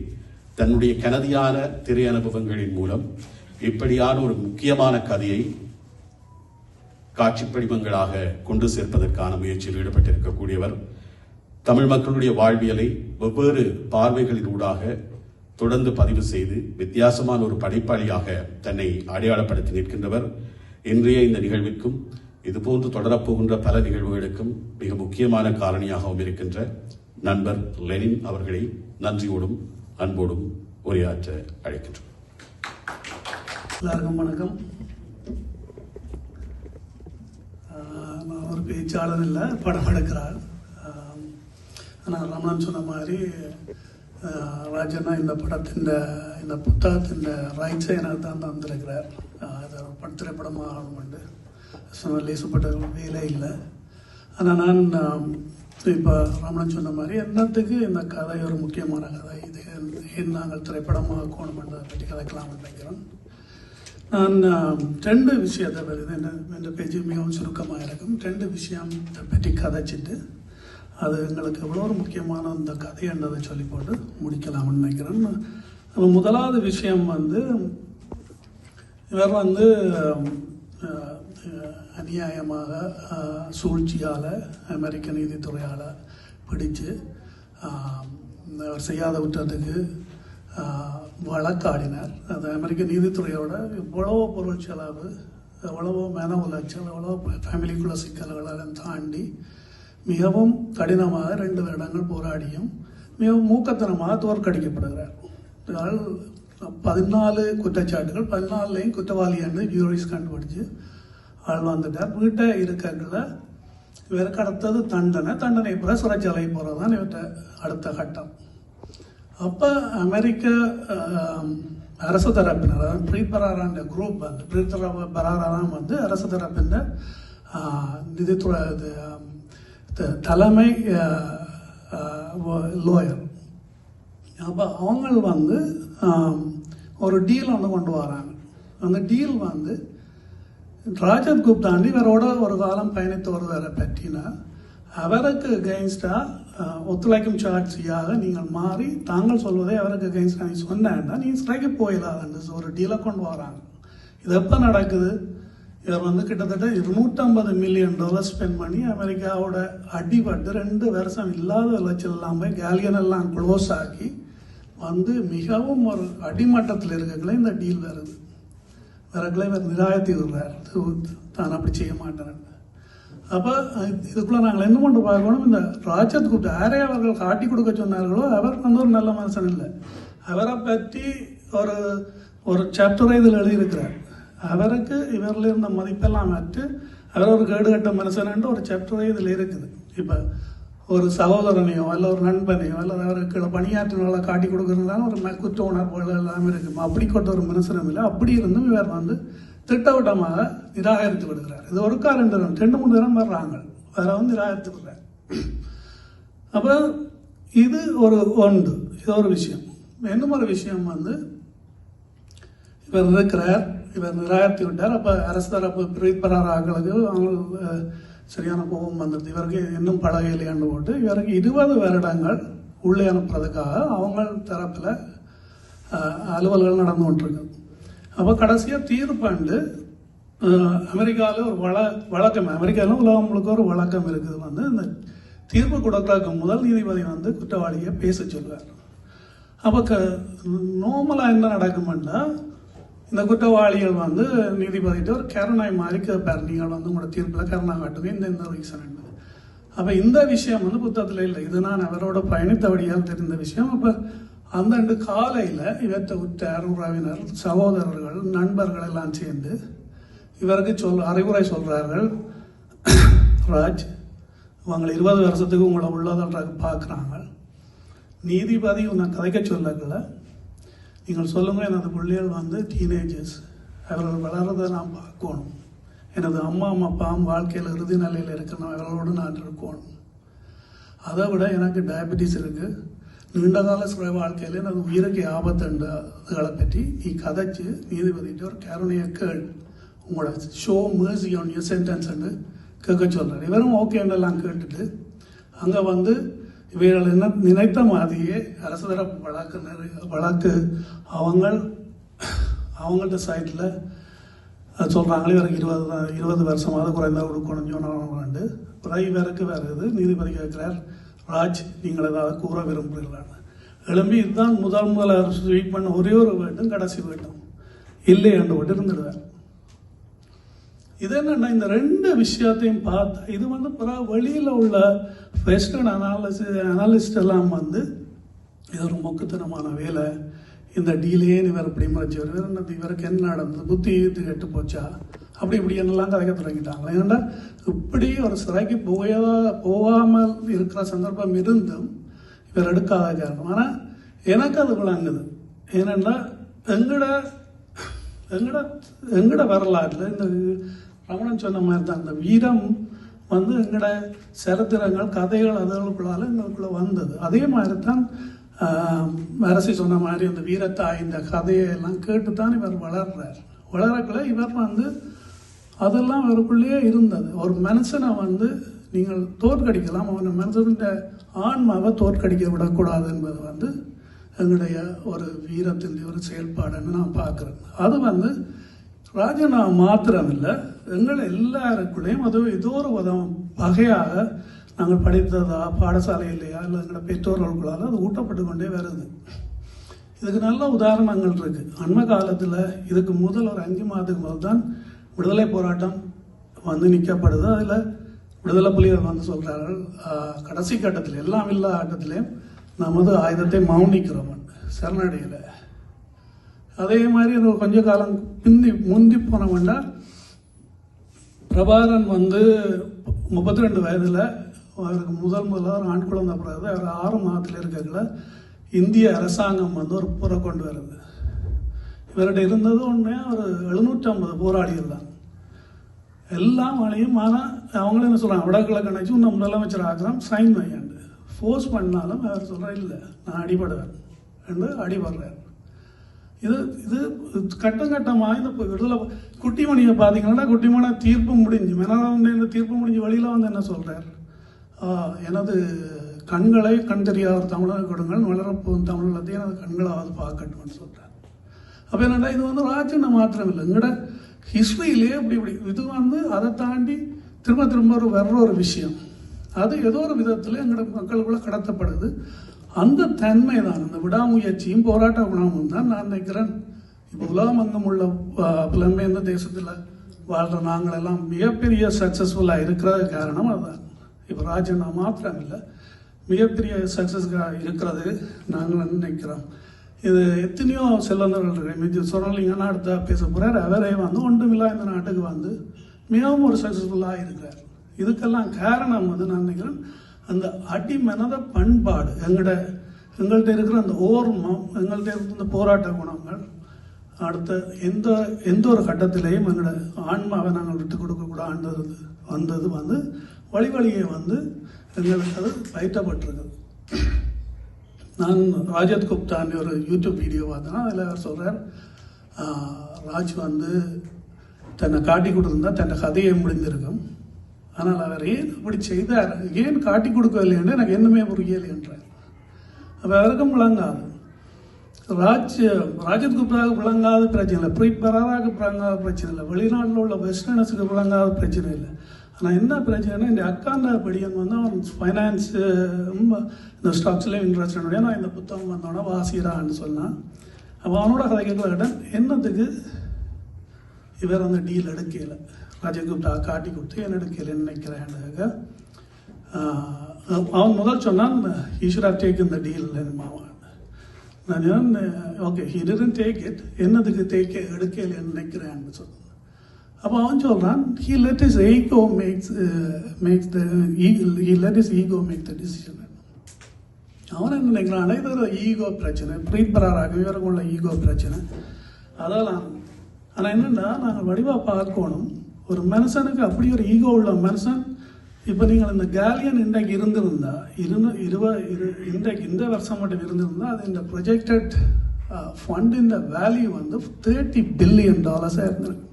தன்னுடைய கனதியான திரை அனுபவங்களின் மூலம் இப்படியான ஒரு முக்கியமான கதையை காட்சி படிமங்களாக கொண்டு சேர்ப்பதற்கான முயற்சியில் ஈடுபட்டிருக்கக்கூடியவர். தமிழ் மக்களுடைய வாழ்வியலை வெவ்வேறு பார்வைகளின் ஊடாக தொடர்ந்து பதிவு செய்து வித்தியாசமான ஒரு படைப்பாளியாக தன்னை அடையாளப்படுத்தி நிற்கின்றவர். இன்றைய இந்த நிகழ்விற்கும் இதுபோன்று தொடரப்போகின்ற பல நிகழ்வுகளுக்கும் மிக முக்கியமான காரணியாகவும் இருக்கின்ற நண்பர் லெனின் அவர்களை நன்றியோடும் அன்போடும் உரையாற்ற அழைக்கின்றோம். எல்லாருக்கும் வணக்கம். நான் ஒரு பேச்சாளர் இல்லை, படம் எடுக்கிறார். ஆனால் ரமணன் சொன்ன மாதிரி ராஜண்ணா இந்த புத்தகத்தின் ரைட்ஸை எனக்கு தான் தந்திருக்கிறார். அதை திரைப்படமாக ஆகணும்னு லேசப்பட்ட வேலை இல்லை. ஆனால் நான் இப்போ ரமணன் சொன்ன மாதிரி என்னத்துக்கு இந்த கதை ஒரு முக்கியமான கதை, இது ஏன் நாங்கள் திரைப்படமாக ஆக்கணும்ன்றதை பற்றி கதைக்கலாம்னு நினைக்கிறேன். நான் 2 விஷயத்தை பற்றி இந்த பேச்சு மிகவும் சுருக்கமாக இருக்கும். 2 விஷயத்தை பற்றி கதைச்சிட்டு அது எங்களுக்கு எவ்வளோ ஒரு முக்கியமான இந்த கதைன்றதை சொல்லி போட்டு முடிக்கலாம்னு நினைக்கிறேன். முதலாவது விஷயம் இவர் அநியாயமாக சூழ்ச்சியால் அமெரிக்க நீதித்துறையால் பிடிச்சு அவர் செய்யாத குற்றத்துக்கு வழக்காடினார். அது அமெரிக்க நீதித்துறையோட எவ்வளவோ பொருள் செலவு, எவ்வளவோ மன உளைச்சல், எவ்வளோ ஃபேமிலிக்குள்ள சிக்கல்களெல்லாம் தாண்டி மிகவும் கடினமாக 2 வருடங்கள் போராடியும் மிகவும் மூக்கத்தனமாக தோற்கடிக்கப்படுகிறார். 14 குற்றச்சாட்டுகள், 14லையும் குற்றவாளி என்று ஜூரிஸ் கண்டுபிடிச்சு ஆள் வந்துட்டார். வீட்டை இருக்கல இவருக்கு அடுத்தது தண்டனை பிற சிறைச்சாலை போகிறது தான் இவற்றை அடுத்த கட்டம். அப்போ அமெரிக்க அரசு தரப்பினர் ப்ரீபரான குரூப் ப்ரீபரான் அரசு தரப்பின் நிதித்துறை தலைமை லோயர். அப்போ அவங்க ஒரு டீல் கொண்டு வராங்க. அந்த டீல் ராஜத் குப்தாண்டி இவரோட ஒரு காலம் பயணித்து வருவதை பற்றினா அவருக்கு அகெயின்ஸ்டாக ஒத்துழைக்கும் சாட்சியாக நீங்கள் மாறி தாங்கள் சொல்வதை அவருக்கு அகெயின்ஸ்டாக நீ சொன்னா நீங்கள் ஸ்ட்ரைக்கு போயிடாதுன்னு ஒரு டீலை கொண்டு வராங்க. இது எப்போ நடக்குது? இவர் கிட்டத்தட்ட $250 மில்லியன் ஸ்பெண்ட் பண்ணி அமெரிக்காவோட அடிபட்டு 2 வருஷம் இல்லாத விளைச்சல் எல்லாம் போய் கேலியன் எல்லாம் க்ளோஸ் ஆக்கி மிகவும் ஒரு அடிமட்டத்தில் இருக்கக்குள்ள இந்த டீல் வருது. வரக்குள்ள இவர் நிராயத்தி விடுறார், தான் அப்படி செய்ய மாட்டேன். அப்போ இதுக்குள்ள நாங்கள் என்ன கொண்டு பார்க்கணும், இந்த ராஜத் குப்தா யாரே அவர்கள் காட்டி கொடுக்க சொன்னார்களோ அவர் ஒரு நல்ல மனுஷன் இல்லை. அவரை பற்றி ஒரு சாப்டரை இதில் எழுதியிருக்கிறார். அவருக்கு இவரில் இருந்த மதிப்பெல்லாம் மாற்று அவர் ஒரு கேடுகட்ட மனுஷன் ஒரு சாப்டரே இதில் இருக்குது. இப்போ ஒரு சகோதரனையோ அல்ல ஒரு நண்பனையோ அல்லது அவருக்கு பணியாற்றினால காட்டி கொடுக்கறதுனால ஒரு குற்ற உணர்வுகள் எல்லாமே இருக்கும். அப்படிப்பட்ட ஒரு மனுஷனும் இல்லை. அப்படி இருந்தும் இவர் திட்டவட்டமாக நிராகரித்து விடுகிறார். இது ஒரு 2 3 தரம் வர்றாங்க, வேற நிராகரித்து விடுறார். அப்போ இது ஒன்று, இது ஒரு விஷயம். இன்னும் ஒரு விஷயம் வந்து இவர் இருக்கிறார், இவர் நிராகரித்து விட்டார். அப்போ அரசு தரப்பு பிரிப்பரார் ஆக்களுக்கு அவங்க சரியான கோபம் வந்துடுது, இவருக்கு இன்னும் பழகையிலேன்னு போட்டு இவருக்கு 20 வருடங்கள் உள்ளே அனுப்புறதுக்காக அவங்க தரப்பில் அலுவல்கள் நடந்து கொண்டிருக்கு. அப்போ கடைசியாக தீர்ப்பாண்டு அமெரிக்காவில் ஒரு வழக்கம், அமெரிக்காவில் உலகம் முழுக்க ஒரு வழக்கம் இருக்குது வந்து இந்த தீர்ப்பு கொடுக்கறதுக்கு முதல் நீதிபதி வந்து குற்றவாளியை பேச சொல்வார். அப்போ நார்மலாக என்ன நடக்கும்னா இந்த குற்றவாளிகள் வந்து நீதிபதிட்டு ஒரு கருணை மாதிரி கேட்பார், நீங்கள் வந்து உங்களோட தீர்ப்பில் கருணை காட்டுது இந்த ரீசன். அப்போ இந்த விஷயம் வந்து புத்தகத்தில் இல்லை, இது நான் அவரோட பயணித்தபடியால் தெரிந்த விஷயம். அப்போ அந்த காலையில் இவற்றை உற்றார் உறவினர் சகோதரர்கள் நண்பர்கள் எல்லாம் சேர்ந்து இவருக்கு அறிவுரை சொல்கிறார்கள். ராஜ், உங்களை 20 வருஷத்துக்கு உங்களை உள்ளதாக பார்க்குறாங்க, நீதிபதி உன்னை கதைக்க சொல்லக்கல, நீங்கள் சொல்லுங்கள் எனது பிள்ளைகள் வந்து டீனேஜர்ஸ், அவர்கள் வளர்றதை நான் பார்க்கணும், எனது அம்மா அப்பாவும் வாழ்க்கையில் இறுதி நிலையில் இருக்கணும், அவர்களோடு நான் இருக்கணும். அதை விட எனக்கு டயபெட்டிஸ் இருக்குது, நீண்ட கால சிறை வாழ்க்கையில் எனது உயிருக்கு ஆபத்துகளை பற்றி நீ கதைச்சு நீதிபதிட்டு ஒரு கருணையை கேள், உங்களோட ஷோ மேர்சி ஆன் யுவர் சென்டென்ஸ்ன்னு கேட்க சொல்கிறார். இவரும் ஓகேன்றெல்லாம் கேட்டுட்டு அங்கே வந்து இவைகள் என்ன நினைத்த மாதிரியே அரசு தரப்பு வழக்கு அவங்கள்ட்ட சைட்டில் சொல்கிறாங்களே இவருக்கு 20 வருஷமாவது குறைந்த கொடுக்கணும்னு சொன்னாங்க. பிறகு இவருக்கு வருது, நீதிபதி கேட்கிறார், ராஜ் நீங்கள் ஏதாவது கூற விரும்புகிறீர்களான்னு. எழும்பி இதுதான் முதல் ஸ்வீட் பண்ண ஒரே ஒரு வேண்டும், கடைசி வேண்டும், இல்லை என்று விட்டு இருந்துடுவார். இது என்னன்னா இந்த 2 விஷயத்தையும் பார்த்தா இது வந்து பிறகு வெளியில் உள்ள வெஸ்டர்ன் அனாலிஸ்ட் எல்லாம் வந்து இது ஒரு மொக்குத்தனமான வேலை, இந்த டீலேன்னு இவர் இப்படி மறைச்சவர், இவருக்கு என்ன நடந்தது, புத்தி கெட்டு போச்சா, அப்படி இப்படி என்னெல்லாம் கதைக்க தொடங்கிட்டாங்களே. ஏன்னா இப்படி ஒரு சிறைக்கு போகாமல் இருக்கிற சந்தர்ப்பம் இருந்தும் இவர் எடுக்காத காரணம். ஆனால் எனக்கு அது விளங்குது. ஏனென்னா எங்கட வரலாற்றில் இந்த ரமணன் சொன்ன மாதிரி தான் இந்த வீரம் வந்து எங்கட சரித்திரங்கள் கதைகள் அதுகளுக்குள்ளால எங்களுக்குள்ள வந்தது. அதே மாதிரி தான் அரசி சொன்ன மாதிரி அந்த வீரத்தாய் இந்த கதையெல்லாம் கேட்டு தான் இவர் வளரக்குள்ள இவர் வந்து அதெல்லாம் இவருக்குள்ளேயே இருந்தது. ஒரு மனுஷனை வந்து நீங்கள் தோற்கடிக்கலாம், அவன் மனுஷனுடைய ஆன்மாவை தோற்கடிக்க விடக்கூடாது என்பது வந்து எங்களுடைய ஒரு வீரத்தின் ஒரு செயல்பாடுன்னு நான் பார்க்குறேன். அது வந்து ராஜனா மாத்திரம் இல்லை, எங்கள் எல்லாருக்குள்ளேயும் அது ஏதோ ஒரு வகையாக நாங்கள் படித்ததா பாடசாலையிலையா இல்லை எங்களோட பெற்றோர்களுக்குள்ளால் அது ஊட்டப்பட்டு கொண்டே வருது. இதுக்கு நல்ல உதாரணங்கள் இருக்குது. அண்மை காலத்தில் இதுக்கு முதல் ஒரு 5 மாதத்துக்கு முதல் தான் விடுதலை போராட்டம் வந்து நிற்கப்படுது. அதில் விடுதலை புலிகள் வந்து சொல்கிறார்கள், கடைசி கட்டத்தில் எல்லாம் இல்லா ஆட்டத்திலையும் நமது ஆயுதத்தை மௌனிக்கிறோம், சரணடையில். அதே மாதிரி கொஞ்ச காலம் முந்தி போனவன்னா பிரபாகரன் வந்து 32 வயதில் அவருக்கு முதலாக ஆண் குழந்தை பிறகு அவர் 6 மாதத்தில் இருக்கிறதுல இந்திய அரசாங்கம் வந்து ஒரு புற கொண்டு வருது. இவர்கிட்ட இருந்தது ஒன்றே ஒரு 750 போராளிகள் தான், எல்லாம் வழியும். ஆனால் அவங்களும் என்ன சொல்கிறாங்க, வடகிழக்கு நினைச்சு உன்னை முதலமைச்சர் ஆகிறோம் சைன் வையாண்டு ஃபோர்ஸ் பண்ணாலும் அவர் சொல்கிறார், இல்லை நான் அடிபடுவேன் என்று அடிபடுறார். இது கட்டம் கட்டமாக இந்த விடுதலை குட்டிமணியை பார்த்தீங்கன்னா, குட்டிமணி தீர்ப்பு முடிஞ்சு மெனராண்ட தீர்ப்பு முடிஞ்சு வழியில் வந்து என்ன சொல்கிறார், எனது கண்களை கண் தெரியாத தமிழக கொடுங்கள், வளரப்போகும் தமிழகத்தையும் எனது கண்களாவது பார்க்கட்டும்னு சொல்கிறார். அப்போ என்னடா இது வந்து ராஜ்யம் மாத்திரம் இல்லை, எங்களோட ஹிஸ்ட்ரியிலே இப்படி இது வந்து அதை தாண்டி திரும்ப வர்ற ஒரு விஷயம். அது ஏதோ ஒரு விதத்தில் எங்களோட மக்களுக்குள்ள கடத்தப்படுது. அந்த தன்மை தான், அந்த விடாமுயற்சியும் போராட்ட குணமும் தான் நான் நினைக்கிறேன். இப்போ உலகமங்கம் உள்ள புலம்பெயர்ந்த தேசத்தில் வாழ்கிற நாங்களெல்லாம் மிகப்பெரிய சக்ஸஸ்ஃபுல்லாக இருக்கிறது காரணம் அதுதான். இப்போ ராஜனா மாத்திரம் இல்லை, மிகப்பெரிய சக்ஸஸ்காக இருக்கிறது நாங்கள் நினைக்கிறோம். இது எத்தனையோ செல்வந்தர்கள் இருக்கு, சொரலிங்கன்னா அடுத்த பேச போகிறார், அவரே வந்து ஒன்றுமில்லா இந்த நாட்டுக்கு வந்து மிகவும் ஒரு சக்ஸஸ்ஃபுல்லாக இருக்கிறார். இதுக்கெல்லாம் காரணம் வந்து நான் நினைக்கிறேன் அந்த அடிமனத பண்பாடு, எங்கள்கிட்ட இருக்கிற அந்த ஓர்மம், எங்கள்கிட்ட இருக்கிற அந்த போராட்ட குணங்கள். அடுத்த எந்த ஒரு கட்டத்திலையும் எங்களோட ஆன்மாவை நாங்கள் விட்டு கொடுக்கக்கூடாது வந்தது வந்து வழியே வந்து எங்களுக்கு அது பயிற்றப்பட்டிருக்குது. நான் ராஜத் குப்தான்னு ஒரு யூடியூப் வீடியோ பார்த்தேன்னா அதில் அவர் சொல்கிறார், ராஜ் வந்து தன்னை காட்டி கொடுத்துருந்தா தன்னை கதையை முடிந்திருக்கும், ஆனால் அவர் ஏன் அப்படி செய்தார், ஏன் காட்டி கொடுக்கவில்லைன்னு எனக்கு என்னமே புரியலை என்றார். அப்போ அவருக்கும் விளங்காது. ராஜத் குப்தாவுக்கு விளங்காத பிரச்சனை இல்லை, பிரீத் பராராவுக்கு விளங்காத பிரச்சனை இல்லை, வெளிநாட்டில் உள்ள வெஸ்டர்னஸுக்கு விளங்காத பிரச்சனை இல்லை. ஆனால் என்ன பிரச்சனைனா இந்த அக்காண்ட படியன் வந்து அவன் ஃபைனான்ஸு இந்த ஸ்டாக்ஸ்லேயும் இன்ட்ரெஸ்ட் நான் இந்த புத்தகம் வந்தோன்னா வாசிறான்னு சொன்னான். அப்போ அவனோட கதை கேட்கல என்னத்துக்கு இவர் அந்த டீல் எடுக்கல, ராஜத் குப்தா காட்டி கொடுத்து என்ன எடுக்கலன்னு நினைக்கிறேன். அவன் முதல் சொன்னான் he should have taken the deal. நான் okay he didn't take it, என்னதுக்கு எடுக்கலன்னு நினைக்கிறேன்னு சொன்னான். அப்போ அவன் சொல்கிறான் he let his ego make the decision. அவன் என்ன நினைக்கிறான், இது ஒரு ஈகோ பிரச்சனை, பிரீத் பராராக இவருக்கு உள்ள ஈகோ பிரச்சனை. அதெல்லாம் ஆனால் என்னென்னா நாங்கள் வடிவாக பார்க்கணும், ஒரு மனுஷனுக்கு அப்படி ஒரு ஈகோ உள்ள மனுஷன். இப்போ நீங்கள் இந்த கேலியன் இன்றைக்கு இருந்திருந்தா இன்றைக்கு இந்த வருஷம் மட்டும் இருந்திருந்தால் அது இந்த ப்ரொஜெக்டட் ஃபண்டின் வேல்யூ வந்து $30 பில்லியன் இருந்திருக்கு.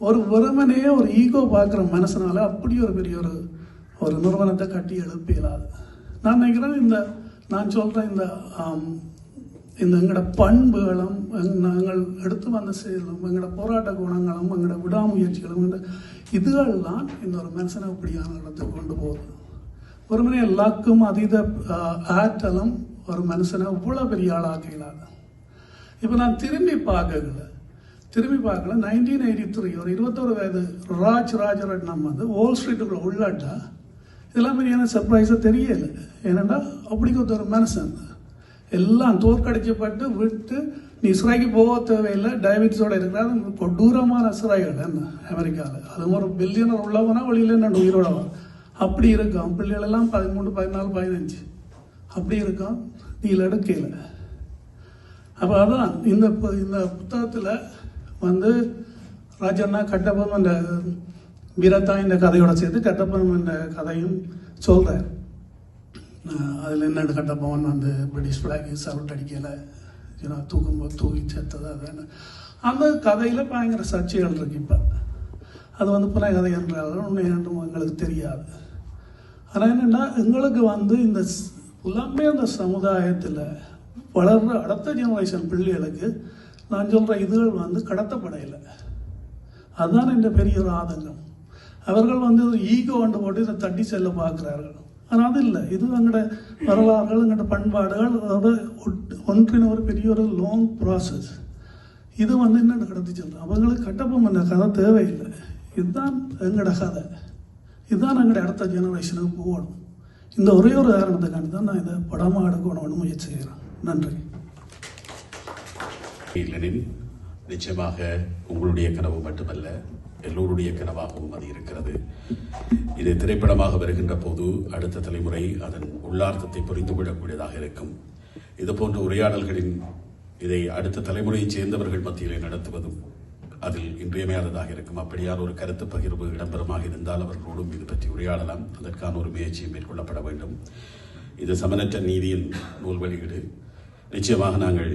ஒரு வெறுமனையே ஒரு ஈகோ பார்க்குற மனுஷனால அப்படி ஒரு பெரிய ஒரு நிறுவனத்தை கட்டி எழுப்ப இயலாது. நான் நினைக்கிறேன் நான் சொல்கிறேன் இந்த எங்களோட பண்புகளும் நாங்கள் எடுத்து வந்த செயலும் எங்களோட போராட்ட குணங்களும் எங்களோட விடாமுயற்சிகளும் இதுகள்லாம் இந்த ஒரு மனுஷனை அப்படியான இடத்துக்கு கொண்டு போகுது. வெறுமனே லக்கும் அதீத ஆற்றலும் ஒரு மனுஷனை இவ்வளோ பெரிய ஆளாக்கலாது. இப்போ நான் திரும்பி பார்க்கல 1983 ஒரு 21 வயது ராஜரட்னம் வந்து வால் ஸ்ட்ரீட்டுக்குள்ள உள்ளாட்டா இதெல்லாம் பெரிய சர்ப்ரைஸாக தெரியலை. ஏன்னாண்டா அப்படி ஒரு மனுஷன் எல்லாம் தோற்கடிக்கப்பட்டு விட்டு நீ சிறைக்கு போக தேவையில்லை, டயபிட்டிஸோடு இருக்கிறாரு, கொடூரமான சிறைகள் என்ன அமெரிக்காவில். அது ஒரு பில்லியனர் உள்ளவனா வெளியில் என்ன உயிரோடவா அப்படி இருக்கும். பிள்ளைகளெல்லாம் 13, 14, 15 அப்படி இருக்கும். நீல எடுக்கல. அப்போ அதான் இந்த புத்தகத்தில் வந்து ராஜண்ணா கட்டபொம்மன் என்ற வீரத்தா இந்த கதையோட சேர்த்து கட்டபொம்மன் என்ற கதையும் சொல்கிறார். அதில் என்ன கட்டபொம்மன் வந்து பிரிட்டிஷ் ஃப்ளாகை சவுட் அடிக்கலை, தூக்கும்போது தூக்கி சேர்த்தது அதுன்னு அந்த கதையில் பயங்கர சர்ச்சைகள் இருக்கு. இப்போ அது வந்து புனை கதை என்றாலும் உண்மை என்றும் எங்களுக்கு தெரியாது. ஆனால் என்னென்னா எங்களுக்கு வந்து இந்த புலம்பெயர்ந்த சமுதாயத்தில் வளர்ற அடுத்த ஜெனரேஷன் பிள்ளைகளுக்கு நான் சொல்கிற இதுகள் வந்து கடத்தப்படையில்லை. அதுதான் என்ற பெரிய ஒரு ஆதங்கம். அவர்கள் வந்து ஒரு ஈகோ கொண்டு போட்டு இதை தட்டி செல்ல பார்க்குறார்கள். ஆனால் அது இல்லை. இது எங்களோட வரலாறுகள், எங்களோட பண்பாடுகள், அதோட ஒன்றின ஒரு பெரிய ஒரு லாங் ப்ராசஸ். இது வந்து என்னென்ன கடத்தி செல்றோம். அவங்களுக்கு கட்டபொம்மன் கதை தேவையில்லை. இதுதான் எங்களோட கதை, இதுதான் எங்களோட அடுத்த ஜெனரேஷனுக்கு போகணும். இந்த ஒரே ஒரு காரணத்துக்காண்டி தான் நான் இதை படமாக எடுக்கணும்னு முயற்சி செய்கிறேன். நன்றி. நிச்சயமாக உங்களுடைய கனவு மட்டுமல்ல, எல்லோருடைய கனவாகவும் அது இருக்கிறது. இது திரைப்படமாக வருகின்ற போது அடுத்த தலைமுறை அதன் உள்ளார்த்தத்தை புரிந்துவிடக்கூடியதாக இருக்கும். இது போன்ற உரையாடல்களின் இதை அடுத்த தலைமுறையைச் சேர்ந்தவர்கள் மத்தியிலே நடத்துவதும் அதில் இன்றியமையாததாக இருக்கும். அப்படியான ஒரு கருத்து பகிர்வு இடம்பெறமாக இருந்தால் அவர்களோடும் இது பற்றி உரையாடலாம். அதற்கான ஒரு முயற்சியும் மேற்கொள்ளப்பட வேண்டும். இது சமனற்ற நீதியின் நூல் வெளியீடு. நிச்சயமாக நாங்கள்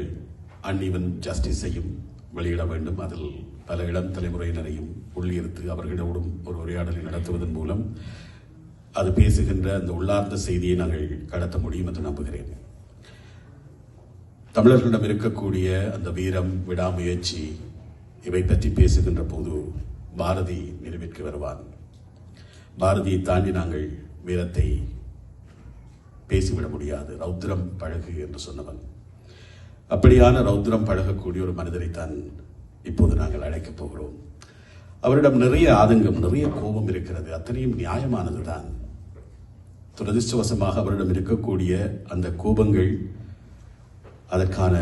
அன்இவன் ஜஸ்டிஸையும் வெளியிட வேண்டும். அதில் பல இளம் தலைமுறையினரையும் உள்ளிருத்து அவர்களிடோடும் ஒரு உரையாடலை நடத்துவதன் மூலம் அது பேசுகின்ற அந்த உள்ளார்ந்த செய்தியை நாங்கள் கடத்த முடியும் என்று நம்புகிறேன். தமிழர்களிடம் இருக்கக்கூடிய அந்த வீரம், விடாமுயற்சி இவை பற்றி பேசுகின்ற போது பாரதி நினைவிற்கு வருவான். பாரதியை தாண்டி நாங்கள் வீரத்தை பேசிவிட முடியாது. ரௌத்ரம் பழகு என்று சொன்னவன். அப்படியான ரௌத்ரம் பழகக்கூடிய ஒரு மனிதரைத்தான் இப்போது நாங்கள் அழைக்கப் போகிறோம். அவரிடம் நிறைய ஆதங்கம், நிறைய கோபம் இருக்கிறது. அத்தனையும் நியாயமானதுதான். துரதிர்ஷ்டவசமாக அவரிடம் இருக்கக்கூடிய அந்த கோபங்கள், அதற்கான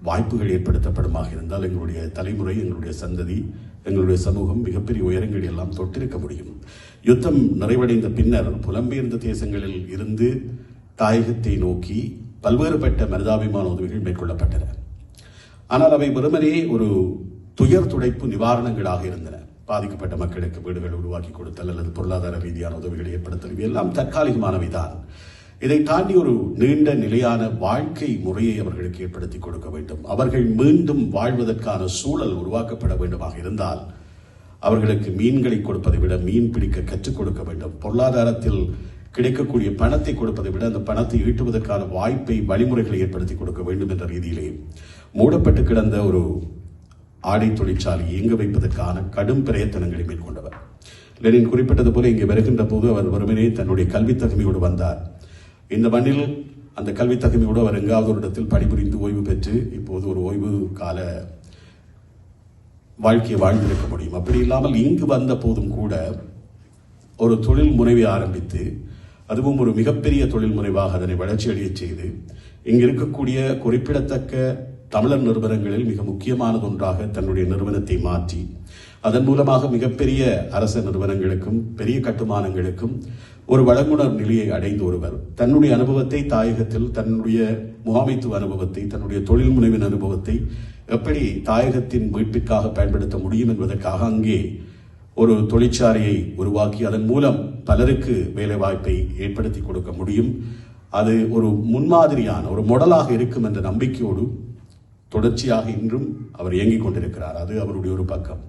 வாய்ப்புகள் ஏற்படுத்தப்படுமாக இருந்தால் எங்களுடைய தலைமுறை, எங்களுடைய சந்ததி, எங்களுடைய சமூகம் மிகப்பெரிய உயரங்கள் எல்லாம் தொட்டிருக்க முடியும். யுத்தம் நிறைவடைந்த பின்னர் புலம்பெயர்ந்த தேசங்களில் இருந்து தாயகத்தை நோக்கி பல்வேறுபட்ட மனிதாபிமான உதவிகள் மேற்கொள்ளப்பட்டன. ஆனால் அவை வெறுமனே ஒரு துயர் துடைப்பு நிவாரணங்களாக இருந்தன. பாதிக்கப்பட்ட மக்களுக்கு வீடுகள் உருவாக்கி கொடுத்தல் அல்லது பொருளாதார ரீதியான உதவிகளை ஏற்படுத்தல் இவையெல்லாம் தற்காலிகமானவைதான். இதை தாண்டி ஒரு நீண்ட நிலையான வாழ்க்கை முறையை அவர்களுக்கு ஏற்படுத்தி கொடுக்க வேண்டும். அவர்கள் மீண்டும் வாழ்வதற்கான சூழல் உருவாக்கப்பட வேண்டுமாக இருந்தால் அவர்களுக்கு மீன்களை கொடுப்பதை விட மீன் பிடிக்க கற்றுக் கொடுக்க வேண்டும். பொருளாதாரத்தில் கிடைக்கக்கூடிய பணத்தை கொடுப்பதை விட அந்த பணத்தை ஈட்டுவதற்கான வாய்ப்பை, வழிமுறைகளை ஏற்படுத்தி கொடுக்க வேண்டும் என்ற ரீதியிலே மூடப்பட்டு கிடந்த ஒரு ஆடை தொழிற்சாலை இயங்க வைப்பதற்கான கடும் பிரயத்தனங்களை மேற்கொண்டவர். லெனின் குறிப்பிட்டது போல இங்கே வருகின்ற போது அவர் வெறுமனே தன்னுடைய கல்வி தகுதியோடு வந்தார். இந்த மண்ணில் அந்த கல்வி தகுதியோடு அவர் எங்காவது ஒரு இடத்தில் பணிபுரிந்து ஓய்வு பெற்று இப்போது ஒரு ஓய்வு கால வாழ்க்கையை வாழ்ந்திருக்க முடியும். அப்படி இல்லாமல் இங்கு வந்த போதும் கூட ஒரு தொழில் முனைவை ஆரம்பித்து, அதுவும் ஒரு மிகப்பெரிய தொழில் முனைவாக அதனை வளர்ச்சியடைய செய்து, இங்கு இருக்கக்கூடிய குறிப்பிடத்தக்க தமிழர் நிறுவனங்களில் மிக முக்கியமானது ஒன்றாக தன்னுடைய நிறுவனத்தை மாற்றி அதன் மூலமாக மிகப்பெரிய அரச நிறுவனங்களுக்கும் பெரிய கட்டுமானங்களுக்கும் ஒரு வழங்குனர் நிலையை அடைந்த ஒருவர் தன்னுடைய அனுபவத்தை, தாயகத்தில் தன்னுடைய முகாமைத்துவ அனுபவத்தை, தன்னுடைய தொழில் முனைவின் அனுபவத்தை எப்படி தாயகத்தின் மீட்பிற்காக பயன்படுத்த முடியும் என்பதற்காக அங்கே ஒரு தொழிற்சாலையை உருவாக்கி அதன் மூலம் பலருக்கு வேலை வாய்ப்பை ஏற்படுத்தி கொடுக்க முடியும். அது ஒரு முன்மாதிரியான ஒரு மாடலாக இருக்கும் என்ற நம்பிக்கையோடு தொடர்ச்சியாக இன்றும் அவர் இயங்கிக் கொண்டிருக்கிறார். அது அவருடைய ஒரு பக்கம்.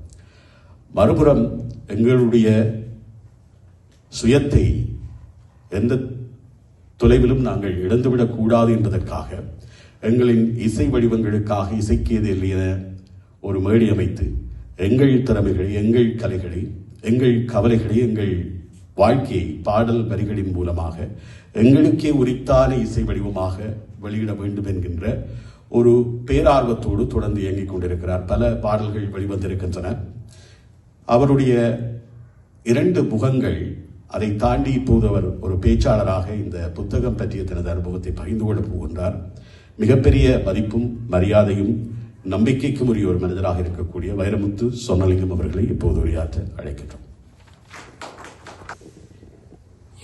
மறுபுறம் எங்களுடைய சுயத்தை எந்த தொலைவிலும் நாங்கள் இழந்துவிடக் கூடாது என்பதற்காக எங்களின் இசை வடிவங்களுக்காக இசைக்கியது என ஒரு மேடை அமைத்து எங்கள் திறமைகளை, எங்கள் கலைகளை, எங்கள் கவலைகளை, எங்கள் வாழ்க்கையை பாடல் வரிகளின் மூலமாக எங்களுக்கே உரித்தான இசை வடிவமாக வெளியிட வேண்டும் என்கின்ற ஒரு பேரார்வத்தோடு தொடர்ந்து இயங்கிக் கொண்டிருக்கிறார். பல பாடல்கள் வெளிவந்திருக்கின்றன. அவருடைய 2 முகங்கள். அதை தாண்டி இப்போது அவர் ஒரு பேச்சாளராக இந்த புத்தகம் பற்றிய தனது அனுபவத்தை பகிர்ந்து கொள்ளப் போகின்றார். மிகப்பெரிய மதிப்பும் மரியாதையும் நம்பிக்கைக்கும் உரிய ஒரு மனிதராக இருக்கக்கூடிய வைரமுத்து சொர்ணலிங்கம் அவர்களை இப்போது உரையாற்ற அழைக்கின்றோம்.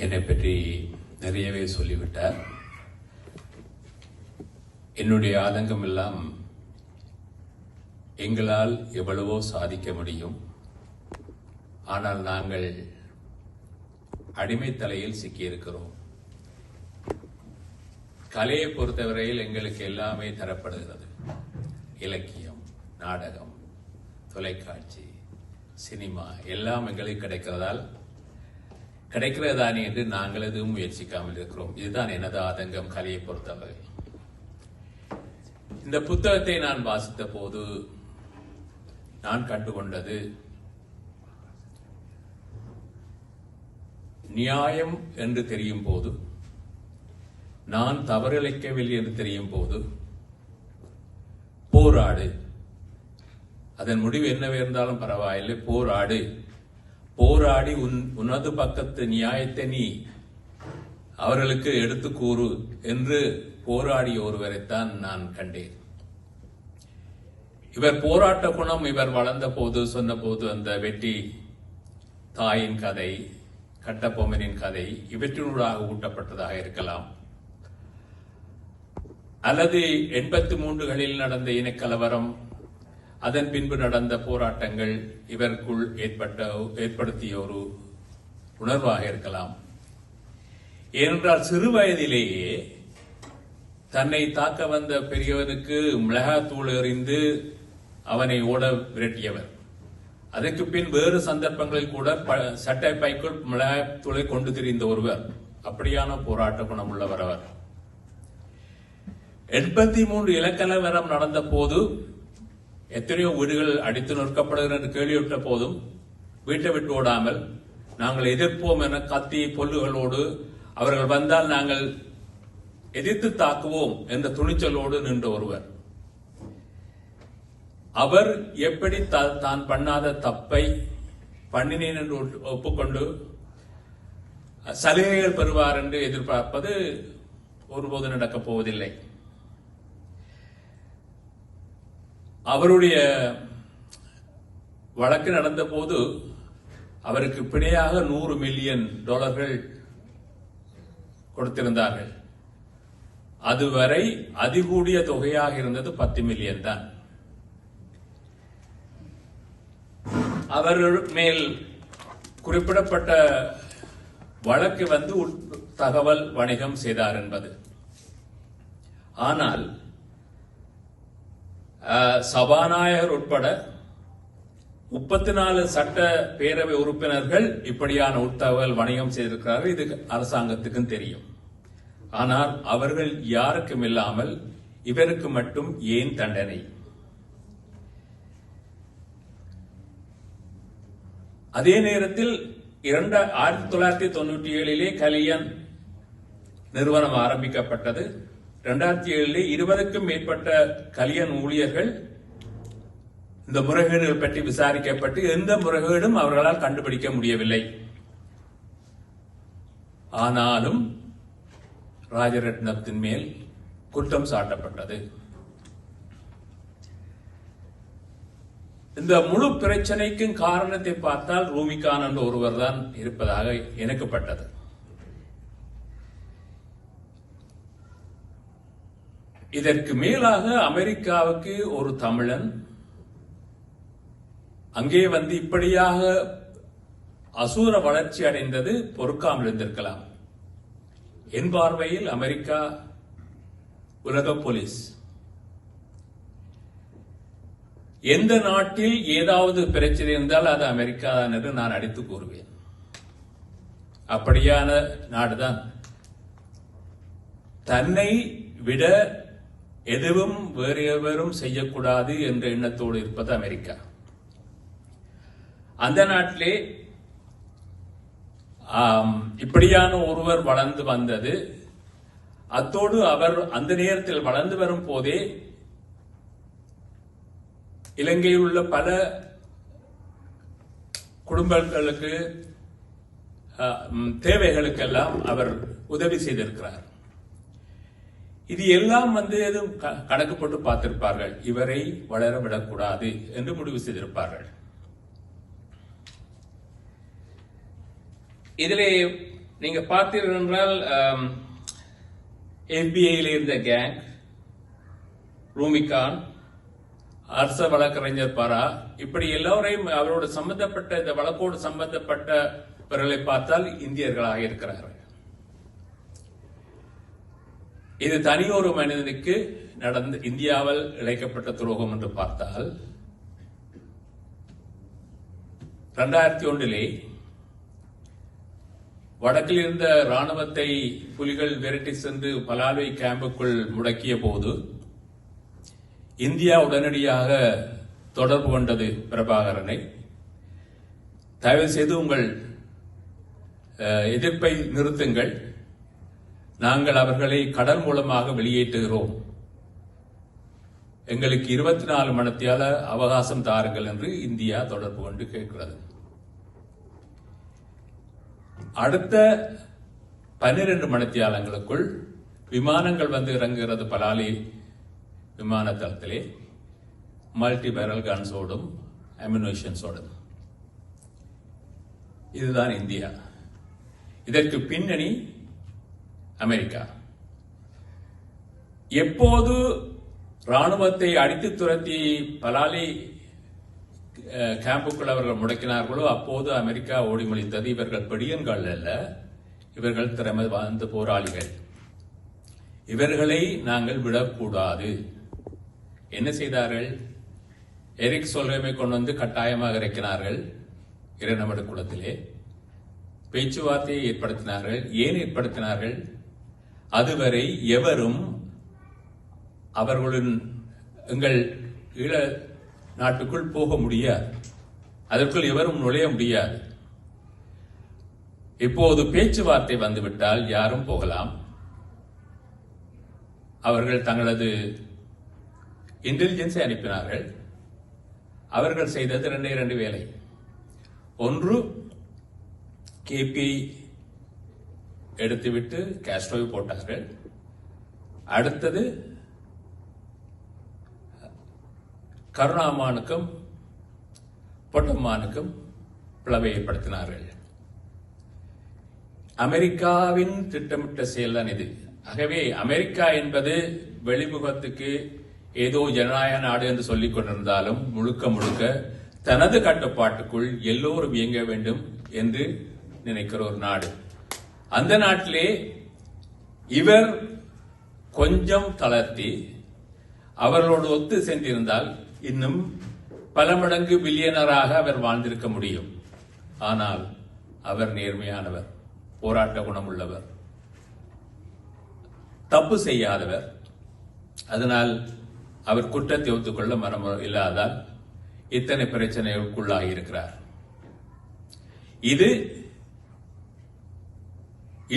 என்னை பற்றி நிறையவே சொல்லிவிட்டார். என்னுடைய ஆதங்கம் எல்லாம் எங்களால் எவ்வளவோ சாதிக்க முடியும், ஆனால் நாங்கள் அடிமை தலையில் சிக்கியிருக்கிறோம். கலையை பொறுத்தவரையில் எங்களுக்கு எல்லாமே தரப்படுகிறது. இலக்கியம், நாடகம், தொலைக்காட்சி, சினிமா எல்லாம் எங்களுக்கு கிடைக்கிறதானே என்று நாங்கள் எதுவும் முயற்சிக்காமல் இருக்கிறோம். இதுதான் எனது ஆதங்கம் கலையை பொறுத்தவரை. இந்த புத்தகத்தை நான் வாசித்த போது நான் கண்டுகொண்டது, நியாயம் என்று தெரியும் போது, நான் தவறிழைக்கவில்லை என்று தெரியும் போது போராடு. அதன் முடிவு என்னவே இருந்தாலும் பரவாயில்லை, போராடு. போராடி உனது பக்கத்து நியாயத்தை நீ அவர்களுக்கு எடுத்து கூறு என்று போராடிய ஒருவரைத்தான் நான் கண்டேன். இவர் போராட்ட குணம் இவர் வளர்ந்த போது சொன்ன போது அந்த வெற்றி தாயின் கதை, கட்டபொம்மனின் கதை இவற்றினூடாக ஊட்டப்பட்டதாக இருக்கலாம், அல்லது 83களில் நடந்த இனக்கலவரம், அதன் பின்பு நடந்த போராட்டங்கள் இவருக்குள் ஏற்படுத்திய ஒரு உணர்வாக இருக்கலாம். ஏனென்றால் சிறு வயதிலேயே தன்னை தாக்க வந்த பெரியவனுக்கு மிளகாத்தூள் எறிந்து அவனை ஓட விரட்டியவர். அதற்கு பின் வேறு சந்தர்ப்பங்களில் கூட சட்டை பைக்குள் மிளகாத்தூளை கொண்டு திரிந்த ஒருவர். அப்படியான போராட்ட குணம் உள்ளவர் அவர். 83 இனக்கலவரம் நடந்த போது எத்தனையோ வீடுகள் அடித்து நொறுக்கப்படுகிற என்று கேள்வியுற்ற போதும் வீட்டை விட்டு ஓடாமல் நாங்கள் எதிர்ப்போம் என கத்தி பொல்லுகளோடு அவர்கள் வந்தால் நாங்கள் எதிர்த்து தாக்குவோம் என்ற துணிச்சலோடு நின்ற ஒருவர். அவர் எப்படி தான் பண்ணாத தப்பை பண்ணினேன் என்று ஒப்புக்கொண்டு சலுகைகள் பெறுவார் என்று எதிர்பார்ப்பது ஒருபோது நடக்கப் போவதில்லை. அவருடைய வழக்கு நடந்த போது அவருக்கு பிணையாக $100 மில்லியன் கொடுத்திருந்தார்கள். அதுவரை அதிகூடிய தொகையாக இருந்தது 10 மில்லியன் தான். அவர் மேல் குறிப்பிடப்பட்ட வழக்கு வந்து தகவல் வணிகம் செய்தார் என்பது. ஆனால் சபாநாயகர் உட்பட 34 சட்ட பேரவை உறுப்பினர்கள் இப்படியான உட்தகவல் வணிகம் செய்திருக்கிறார்கள். இது அரசாங்கத்துக்கும் தெரியும். ஆனால் அவர்கள் யாருக்கும் இல்லாமல் இவருக்கு மட்டும் ஏன் தண்டனை? அதே நேரத்தில் 1997 கலியன் நிறுவனம் ஆரம்பிக்கப்பட்டது. 2007 20க்கும் மேற்பட்ட கலியன் ஊழியர்கள் இந்த முறைகேடுகள் பற்றி விசாரிக்கப்பட்டு எந்த முறைகேடும் அவர்களால் கண்டுபிடிக்க முடியவில்லை. ஆனாலும் ராஜரட்னத்தின் மேல் குற்றம் சாட்டப்பட்டது. இந்த முழு பிரச்சனைக்கும் காரணத்தை பார்த்தால் ரூமிகான் என்ற ஒருவர் தான் இருப்பதாக எனக்குப்பட்டது. இதற்கு மேலாக அமெரிக்காவுக்கு ஒரு தமிழன் அங்கே வந்து இப்படியாக அசூர வளர்ச்சி அடைந்தது பொறுக்காமல் இருந்திருக்கலாம். என் பார்வையில் அமெரிக்கா உலக போலீஸ். எந்த நாட்டில் ஏதாவது பிரச்சனை இருந்தால் அது அமெரிக்கா தான் என்று நான் அடித்து கூறுவேன். அப்படியான நாடுதான். தன்னை விட எதுவும் வேறு எவரும் செய்யக்கூடாது என்ற எண்ணத்தோடு இருப்பது அமெரிக்கா. அந்த நாட்டிலே இப்படியான ஒருவர் வளர்ந்து வந்தது. அத்தோடு அவர் அந்த நேரத்தில் வளர்ந்து வரும் போதே இலங்கையில் உள்ள பல குடும்பங்களுக்கு தேவைகளுக்கெல்லாம் அவர் உதவி செய்திருக்கிறார். இது எல்லாம் வந்து எதுவும் கணக்கு போட்டு பார்த்திருப்பார்கள். இவரை வளர விடக்கூடாது என்று முடிவு செய்திருப்பார்கள். இதிலே நீங்க பார்த்தீர்கள் என்றால் FBI இருந்த கேங், ரூமிகான், அரச வழக்கறிஞர் பரா, இப்படி எல்லோரையும் அவரோடு சம்பந்தப்பட்ட இந்த வழக்கோடு சம்பந்தப்பட்டவர்களை பார்த்தால் இந்தியர்களாக இருக்கிறார்கள். இது தனியொரு மனிதனுக்கு நடந்த இந்தியாவில் இழைக்கப்பட்ட துரோகம் என்று பார்த்தால் 2001 வடக்கில் இருந்த ராணுவத்தை புலிகள் விரட்டி சென்று பலாலுவை கேம்புக்குள் முடக்கிய போது இந்தியா உடனடியாக தொடர்பு கொண்டது பிரபாகரனை. தயவு செய்து உங்கள் எதிர்ப்பை நிறுத்துங்கள், நாங்கள் அவர்களை கடல் மூலமாக வெளியேற்றுகிறோம், எங்களுக்கு 24 மணித்தியால அவகாசம் தாருங்கள் என்று இந்தியா தொடர்பு கொண்டு கேட்கிறது. அடுத்த 12 மணித்தியாலங்களுக்குள் விமானங்கள் வந்து இறங்குகிறது பலாலி விமான தளத்திலே, மல்டி பேரல் கன்ஸோடும் அம்யூனிஷன்ஸோடும். இதுதான் இந்தியா. இதற்கு பின்னணி அமெரிக்கா. எப்போது ராணுவத்தை அடித்து துரத்தி பலாலி கேம்புக்குள் அவர்கள் முடக்கினார்களோ அப்போது அமெரிக்கா ஓடி மொழித்தது. இவர்கள் பிடியன்கள் அல்ல, இவர்கள் திறமை வாய்ந்த போராளிகள், இவர்களை நாங்கள் விடக்கூடாது. என்ன செய்தார்கள்? எரிக் சொல்கமை கொண்டு வந்து கட்டாயமாக இறக்கினார்கள் இரண்டமடு குளத்திலே. பேச்சுவார்த்தையை ஏற்படுத்தினார்கள். ஏன் ஏற்படுத்தினார்கள்? அதுவரை எவரும் அவர்களின் எங்கள் ஈழ நாட்டுக்குள் போக முடியாது, அதற்குள் எவரும் நுழைய முடியாது. இப்போது பேச்சுவார்த்தை வந்துவிட்டால் யாரும் போகலாம். அவர்கள் தங்களது இன்டெலிஜென்ஸை அனுப்பினார்கள். அவர்கள் செய்தது 2 வேலை. ஒன்று, கேபி எடுத்துவிட்டு காஸ்ட்ரோவை போட்டார்கள். அடுத்தது கருணாமானுக்கும் பொட்டம்மானுக்கும் பிளவை ஏற்படுத்தினார்கள். அமெரிக்காவின் திட்டமிட்ட செயல்தான் இது. ஆகவே அமெரிக்கா என்பது வெளிமுகத்துக்கு ஏதோ ஜனநாயக நாடு என்று சொல்லிக் கொண்டிருந்தாலும் முழுக்க முழுக்க தனது கட்டுப்பாட்டுக்குள் எல்லோரும் இயங்க வேண்டும் என்று நினைக்கிற ஒரு நாடு. அந்த நாட்டிலே இவர் கொஞ்சம் தளர்த்தி அவர்களோடு ஒத்து சென்றிருந்தால் இன்னும் பல மடங்கு பில்லியனராக அவர் வாழ்ந்திருக்க முடியும். ஆனால் அவர் நேர்மையானவர், போராட்ட குணமுள்ளவர், தப்பு செய்யாதவர். அதனால் அவர் குற்றத்தை ஒத்துக்கொள்ள மனம் இல்லாதால் இத்தனை பிரச்சனைகளுக்குள்ளாகி இருக்கிறார். இது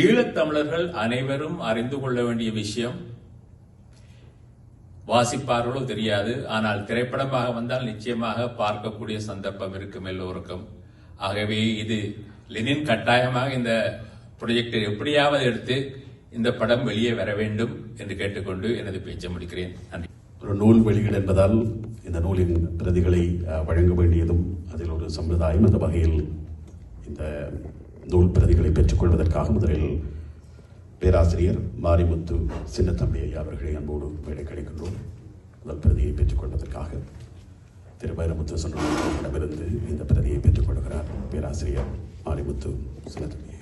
ஈழத்தமிழர்கள் அனைவரும் அறிந்து கொள்ள வேண்டிய விஷயம். வாசிப்பார்களோ தெரியாது, ஆனால் திரைப்படமாக வந்தால் நிச்சயமாக பார்க்கக்கூடிய சந்தர்ப்பம் இருக்கும் எல்லோருக்கும். ஆகவே இது லெனின் கட்டாயமாக இந்த ப்ரொஜெக்டை எப்படியாவது எடுத்து இந்த படம் வெளியே வர வேண்டும் என்று கேட்டுக்கொண்டு எனது பேச்சை முடிக்கிறேன். நன்றி. ஒரு நூல் வெளியீடு என்பதால் இந்த நூலின் பிரதிகளை வழங்க வேண்டியதும் அதில் ஒரு சம்பிரதாயம். அந்த வகையில் இந்த நூல் பிரதிகளை பெற்றுக்கொள்வதற்காக முதலில் பேராசிரியர் மாரிமுத்து சின்னத்தம்பி ஐயா அவர்களை அன்போடு மேடை கிடைக்கின்றோம். முதல் பிரதியை பெற்றுக்கொள்வதற்காக திரு வைரமுத்து சொன்னவரிடமிருந்து இந்த பிரதியை பெற்றுக்கொள்கிறார் பேராசிரியர் மாரிமுத்து சின்னத்தம்பி.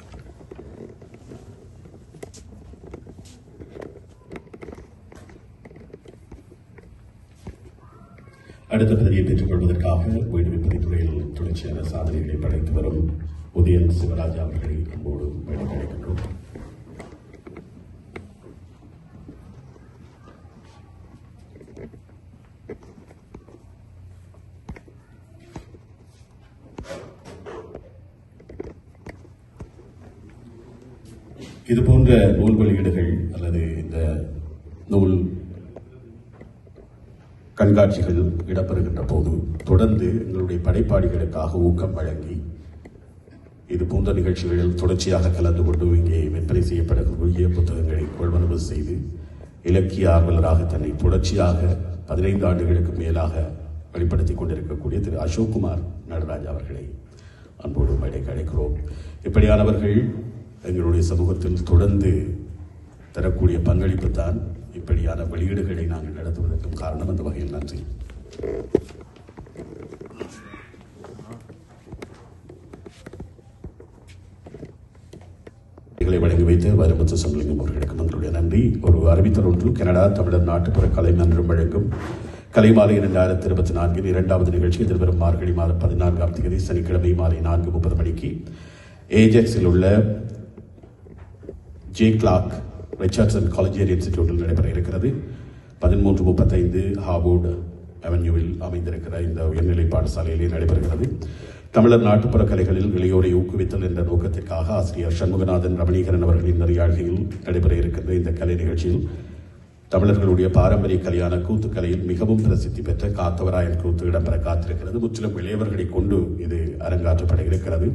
அடுத்த பிரதியை பெற்றுக் கொள்வதற்காக வீடு துறையில் தொடர்ச்சியான சாதனைகளை படைத்து வரும் உதயன் சிவராஜா அவர்களை அன்போடு மேடை கிடைக்கின்றோம். இதுபோன்ற நூல் வெளியீடுகள் அல்லது இந்த நூல் கண்காட்சிகள் இடம்பெறுகின்ற போது தொடர்ந்து எங்களுடைய படைப்பாளிகளுக்காக ஊக்கம் வழங்கி இது போன்ற நிகழ்ச்சிகளில் தொடர்ச்சியாக கலந்து கொண்டு இங்கே விற்பனை செய்யப்படக்கூடிய புத்தகங்களை கொள்வனவு செய்து இலக்கிய ஆர்வலராக தன்னை தொடர்ச்சியாக 15 ஆண்டுகளுக்கு மேலாக வெளிப்படுத்திக் கொண்டிருக்கக்கூடிய திரு அசோக்குமார் நடராஜ் அவர்களை அன்போடு மேடைக்கு அழைக்கிறோம். இப்படியானவர்கள் எங்களுடைய சமூகத்தில் தொடர்ந்து தரக்கூடிய பங்களிப்பு தான் இப்படியான வெளியீடுகளை நாங்கள் நடத்துவதற்கும் காரணம். அந்த வகையில் நன்றி. வழங்கி வைத்த வைரமுத்து சம்பளிங்கம் அவர்களுக்கு எங்களுடைய நன்றி. ஒரு அறிவித்தல் ஒன்று. கனடா தமிழர் நாட்டுப்புற கலை மன்றம் வழங்கும் கலைமாலை 2024 இரண்டாவது நிகழ்ச்சி எதிர்வரும் மார்கழி மாதம் 14ஆம் தேதி சனிக்கிழமை மாலை 4:30 மணிக்கு ஏஜெக்ஸில் உள்ள ஜே கிளார்க் ரிச்சர்ட்சன் காலேஜியர் இன்ஸ்டிடியூட்டில் நடைபெற இருக்கிறது. 1335 ஹார்வர்ட் அவென்யூவில் அமைந்திருக்கிற இந்த உயர்நிலை பாடசாலையிலே நடைபெறுகிறது. தமிழர் நாட்டுப்புற கலைகளில் இளையோரை ஊக்குவித்தல் என்ற நோக்கத்திற்காக ஆசிரியர் சண்முகநாதன் ரமணீகரன் அவர்களின் நெறியாழ்கையில் நடைபெற இருக்கின்ற இந்த கலை நிகழ்ச்சியில் தமிழர்களுடைய பாரம்பரிய கலையான கூத்துக்கலையில் மிகவும் பிரசித்தி பெற்ற காத்தவராயன் கூத்து இடம்பெற காத்திருக்கிறது. முற்றிலும் இளையவர்களை கொண்டு இது அரங்காற்றப்பட இருக்கிறது.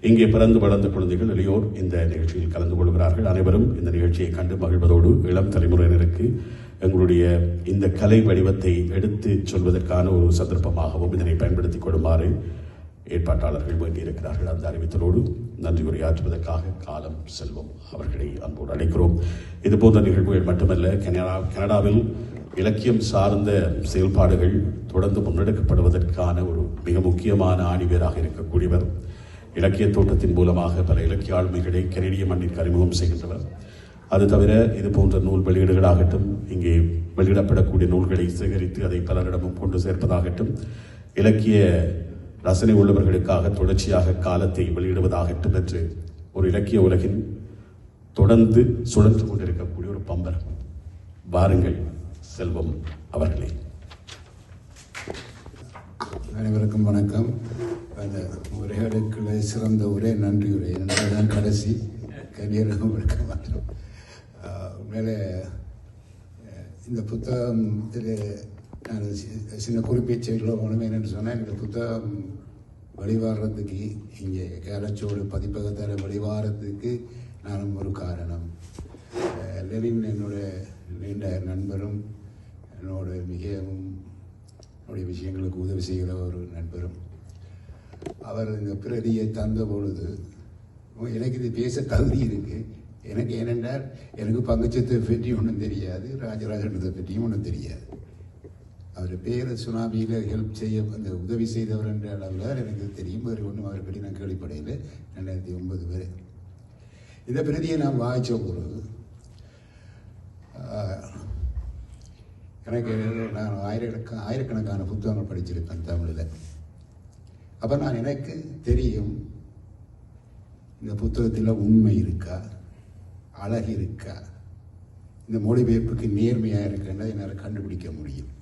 இங்கே பிறந்து வளர்ந்த குழந்தைகள் இளையோர் இந்த நிகழ்ச்சியில் கலந்து கொள்கிறார்கள். அனைவரும் இந்த நிகழ்ச்சியை கண்டு மகிழ்வதோடு இளம் தலைமுறையினருக்கு எங்களுடைய இந்த கலை வடிவத்தை எடுத்து சொல்வதற்கான ஒரு சந்தர்ப்பமாகவும் இதனை பயன்படுத்திக் கொள்ளுமாறு ஏற்பாட்டாளர்கள் வேண்டியிருக்கிறார்கள். அந்த அறிவித்தலோடு நன்றி உரையாற்றுவதற்காக காலம் செல்வம் அவர்களை அன்போடு அழைக்கிறோம். இதுபோன்ற நிகழ்வுகள் மட்டுமல்ல, கனடாவில் இலக்கியம் சார்ந்த செயல்பாடுகள் தொடர்ந்து முன்னெடுக்கப்படுவதற்கான ஒரு மிக முக்கியமான ஆணிவேராக இருக்கக்கூடியவர். இலக்கிய தோட்டத்தின் மூலமாக பல இலக்கிய ஆளுமைகளை கனடிய மண்ணிற்கு அறிமுகம் செய்கின்றவர். அது தவிர இது போன்ற நூல் வெளியீடுகளாகட்டும், இங்கே வெளியிடப்படக்கூடிய நூல்களை சேகரித்து அதை பலரிடமும் கொண்டு சேர்ப்பதாகட்டும், இலக்கிய ரசனை உள்ளவர்களுக்காக தொடர்ச்சியாக காலத்தை வெளியிடுவதாகட்டும் என்று ஒரு இலக்கிய உலகின் தொடர்ந்து சுழன்று கொண்டிருக்கக்கூடிய ஒரு பம்பர். வாருங்கள் செல்வம் அவர்களே. அனைவருக்கும் வணக்கம். அந்த உரையாடுகளை சிறந்த உரை நன்றி உரை என்றால்தான் கடைசி கரியரும் இருக்க மாட்டோம். உண்மையிலே இந்த புத்தகத்தில் நான் சின்ன குறிப்பை செய்யல ஒன்றுமே என்னென்னு சொன்னால், இந்த புத்தகம் வெளிவாரத்துக்கு இங்கே கேரச்சோடு பதிப்பகத்தால் வெளிவாரத்துக்கு நானும் ஒரு காரணம். லெனின் என்னுடைய நீண்ட நண்பரும் என்னோட மிகவும் என்னுடைய விஷயங்களுக்கு உதவி செய்கிற ஒரு நண்பரும். அவர் இந்த பிரதியை தந்த பொழுது எனக்கு இது பேச தகுதி இருக்கு. எனக்கு ஏனென்றால் எனக்கு பங்குச்சத்தை பற்றி ஒன்றும் தெரியாது, ராஜராஜனத்தை பற்றியும் ஒன்றும் தெரியாது. அவர் பேர் சுனாமியில் ஹெல்ப் செய்ய அந்த உதவி செய்தவர் என்ற அளவில் எனக்கு தெரியும். வேறு ஒன்றும் அவரை பற்றி நான் கேள்விப்படையில் 2009 வரை. இந்த பிரதியை நான் வாய்ச்ச பிறகு எனக்கு நான் ஆயிரக்கணக்கான புத்தகங்கள் படிச்சிருப்பேன் தமிழில். அப்போ நான் எனக்கு தெரியும் இந்த புத்தகத்தில் உண்மை இருக்கா, அழகு இருக்கா, இந்த மொழிபெயர்ப்புக்கு நேர்மையாக இருக்குன்னா என்னால் கண்டுபிடிக்க முடியும்.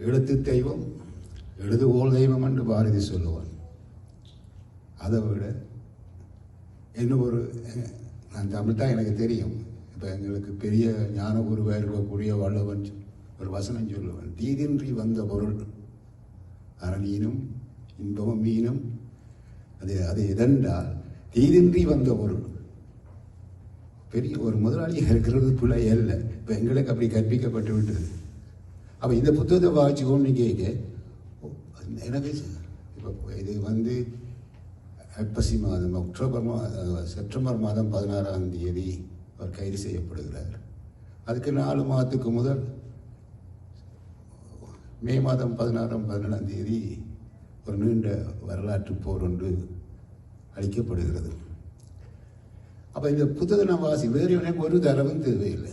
எழுத்து தெய்வம், எழுதுகோள் தெய்வம் என்று பாரதி சொல்லுவான். அதை விட இன்னும் நான் தமிழ் தான் எனக்கு தெரியும். இப்போ எங்களுக்கு பெரிய ஞான குருவாக இருக்கக்கூடிய வல்லவன் ஒரு வசனம் சொல்லுவன், தீதின்றி வந்த பொருள் அரணீனும் இன்பமும் மீனும். அது எதென்றால் தீதின்றி வந்த பொருள். பெரிய ஒரு முதலாளியாக இருக்கிறது பிள்ளை அல்ல. இப்போ எங்களுக்கு அப்படி கற்பிக்கப்பட்டு விட்டது. அப்போ இந்த புத்தகத்தை வாசிக்கணும்னு கேட்க எனக்கு இப்போ இது ஐப்பசி மாதம் செப்டம்பர் மாதம் 16ஆம் தேதி அவர் கைது செய்யப்படுகிறார். அதுக்கு 4 மாதத்துக்கு முதல் மே மாதம் 16ஆம் 17ஆம் தேதி ஒரு நீண்ட வரலாற்று போர் ஒன்று அளிக்கப்படுகிறது. அப்போ இந்த புத்தகத்தை நான் வேறு எனக்கு ஒரு தரவும் தேவையில்லை.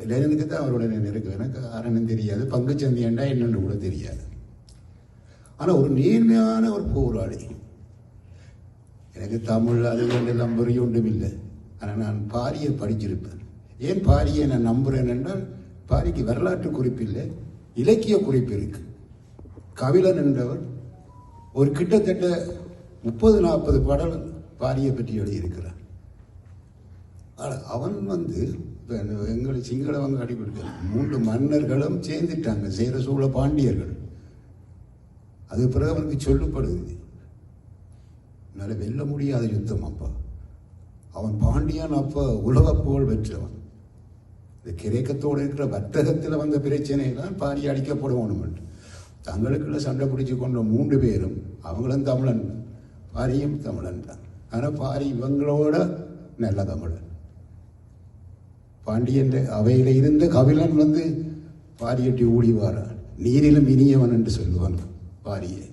லெனினுக்கு தான் அவரோட இருக்கு. எனக்கு ஆரணம் தெரியாது, பங்குச்சந்தி ஏண்டா என்னென்னு கூட தெரியாது. ஆனால் ஒரு நேர்மையான ஒரு போராளி. எனக்கு தமிழ் அது எல்லாம் புரிய ஒன்றும் இல்லை. ஆனால் நான் பாரியை படிச்சிருப்பேன். ஏன் பாரியை நான் நம்புகிறேன் என்றால் பாரிக்கு வரலாற்று குறிப்பு இல்லை, இலக்கிய குறிப்பு இருக்கு. கபிலன் என்றவர் ஒரு கிட்டத்தட்ட 30-40 பாடல் பாரியை பற்றி எழுதியிருக்கிறார். அவன் எங்களை சிங்களவங்க அடிபடுத்த 3 மன்னர்களும் சேர்ந்துட்டாங்க, சேர சோழ பாண்டியர்கள். அது பிறகு அவனுக்கு சொல்லப்படுது, என்னால் வெல்ல முடியாத யுத்தம். அப்பா அவன் பாண்டியன், அப்போ உலக புகழ் பெற்றவன். இந்த கிரேக்கத்தோடு இருக்கிற வர்த்தகத்தில் வந்த பிரச்சனையெல்லாம் பாரி அடிக்கப்படணும். தங்களுக்குள்ள சண்டை பிடிச்சு கொண்ட 3 பேரும் அவங்களும் தமிழன், பாரியும் தமிழன் தான். ஆனால் பாரி இவங்களோட நல்ல தமிழன். பாண்டியன் அவையில் இருந்த கபிலன் பாரியட்டி ஊடிவாரான், நீரிலும் இனியவன் என்று சொல்லுவான் பாரியை.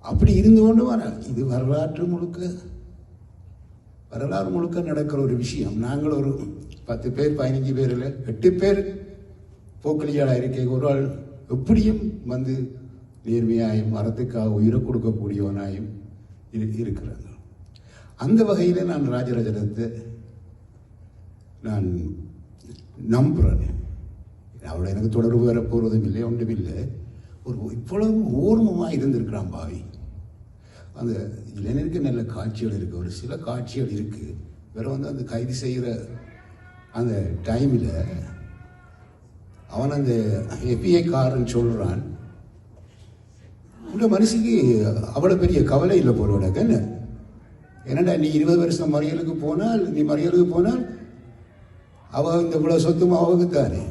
அப்படி இருந்து கொண்டு வரான். இது வரலாறு முழுக்க நடக்கிற ஒரு விஷயம். நாங்கள் ஒரு 10 பேர் 15 பேரில் 8 பேர் போக்கலியாளாக இருக்க ஒரு ஆள் எப்படியும் நேர்மையாயும் மரத்துக்காக உயிரை கொடுக்கக்கூடியவனாயும் இருக்கிறாங்க. அந்த வகையில் நான் ராஜராஜனத்தை நான் நம்புகிறேன். அவளை எனக்கு தொடர்பு வர போகிறதும் இல்லை, ஒன்றும் இல்லை. இவ்வளவு ஓர்மமாக இருந்திருக்கிறான் பாவி. அந்த இளைஞருக்கு நல்ல காட்சிகள் இருக்குது, ஒரு சில காட்சிகள் இருக்குது. வேற அந்த கைது செய்கிற அந்த டைமில் அவன் அந்த எபிஐ காரன் சொல்கிறான், உங்கள் மனசுக்கு அவ்வளோ பெரிய கவலை இல்லை போலோட என்ன, என்னடா நீ 20 வருஷம் மறியலுக்கு போனால் அவ இந்த இவ்வளோ சொத்தும் அவகுத்தானே.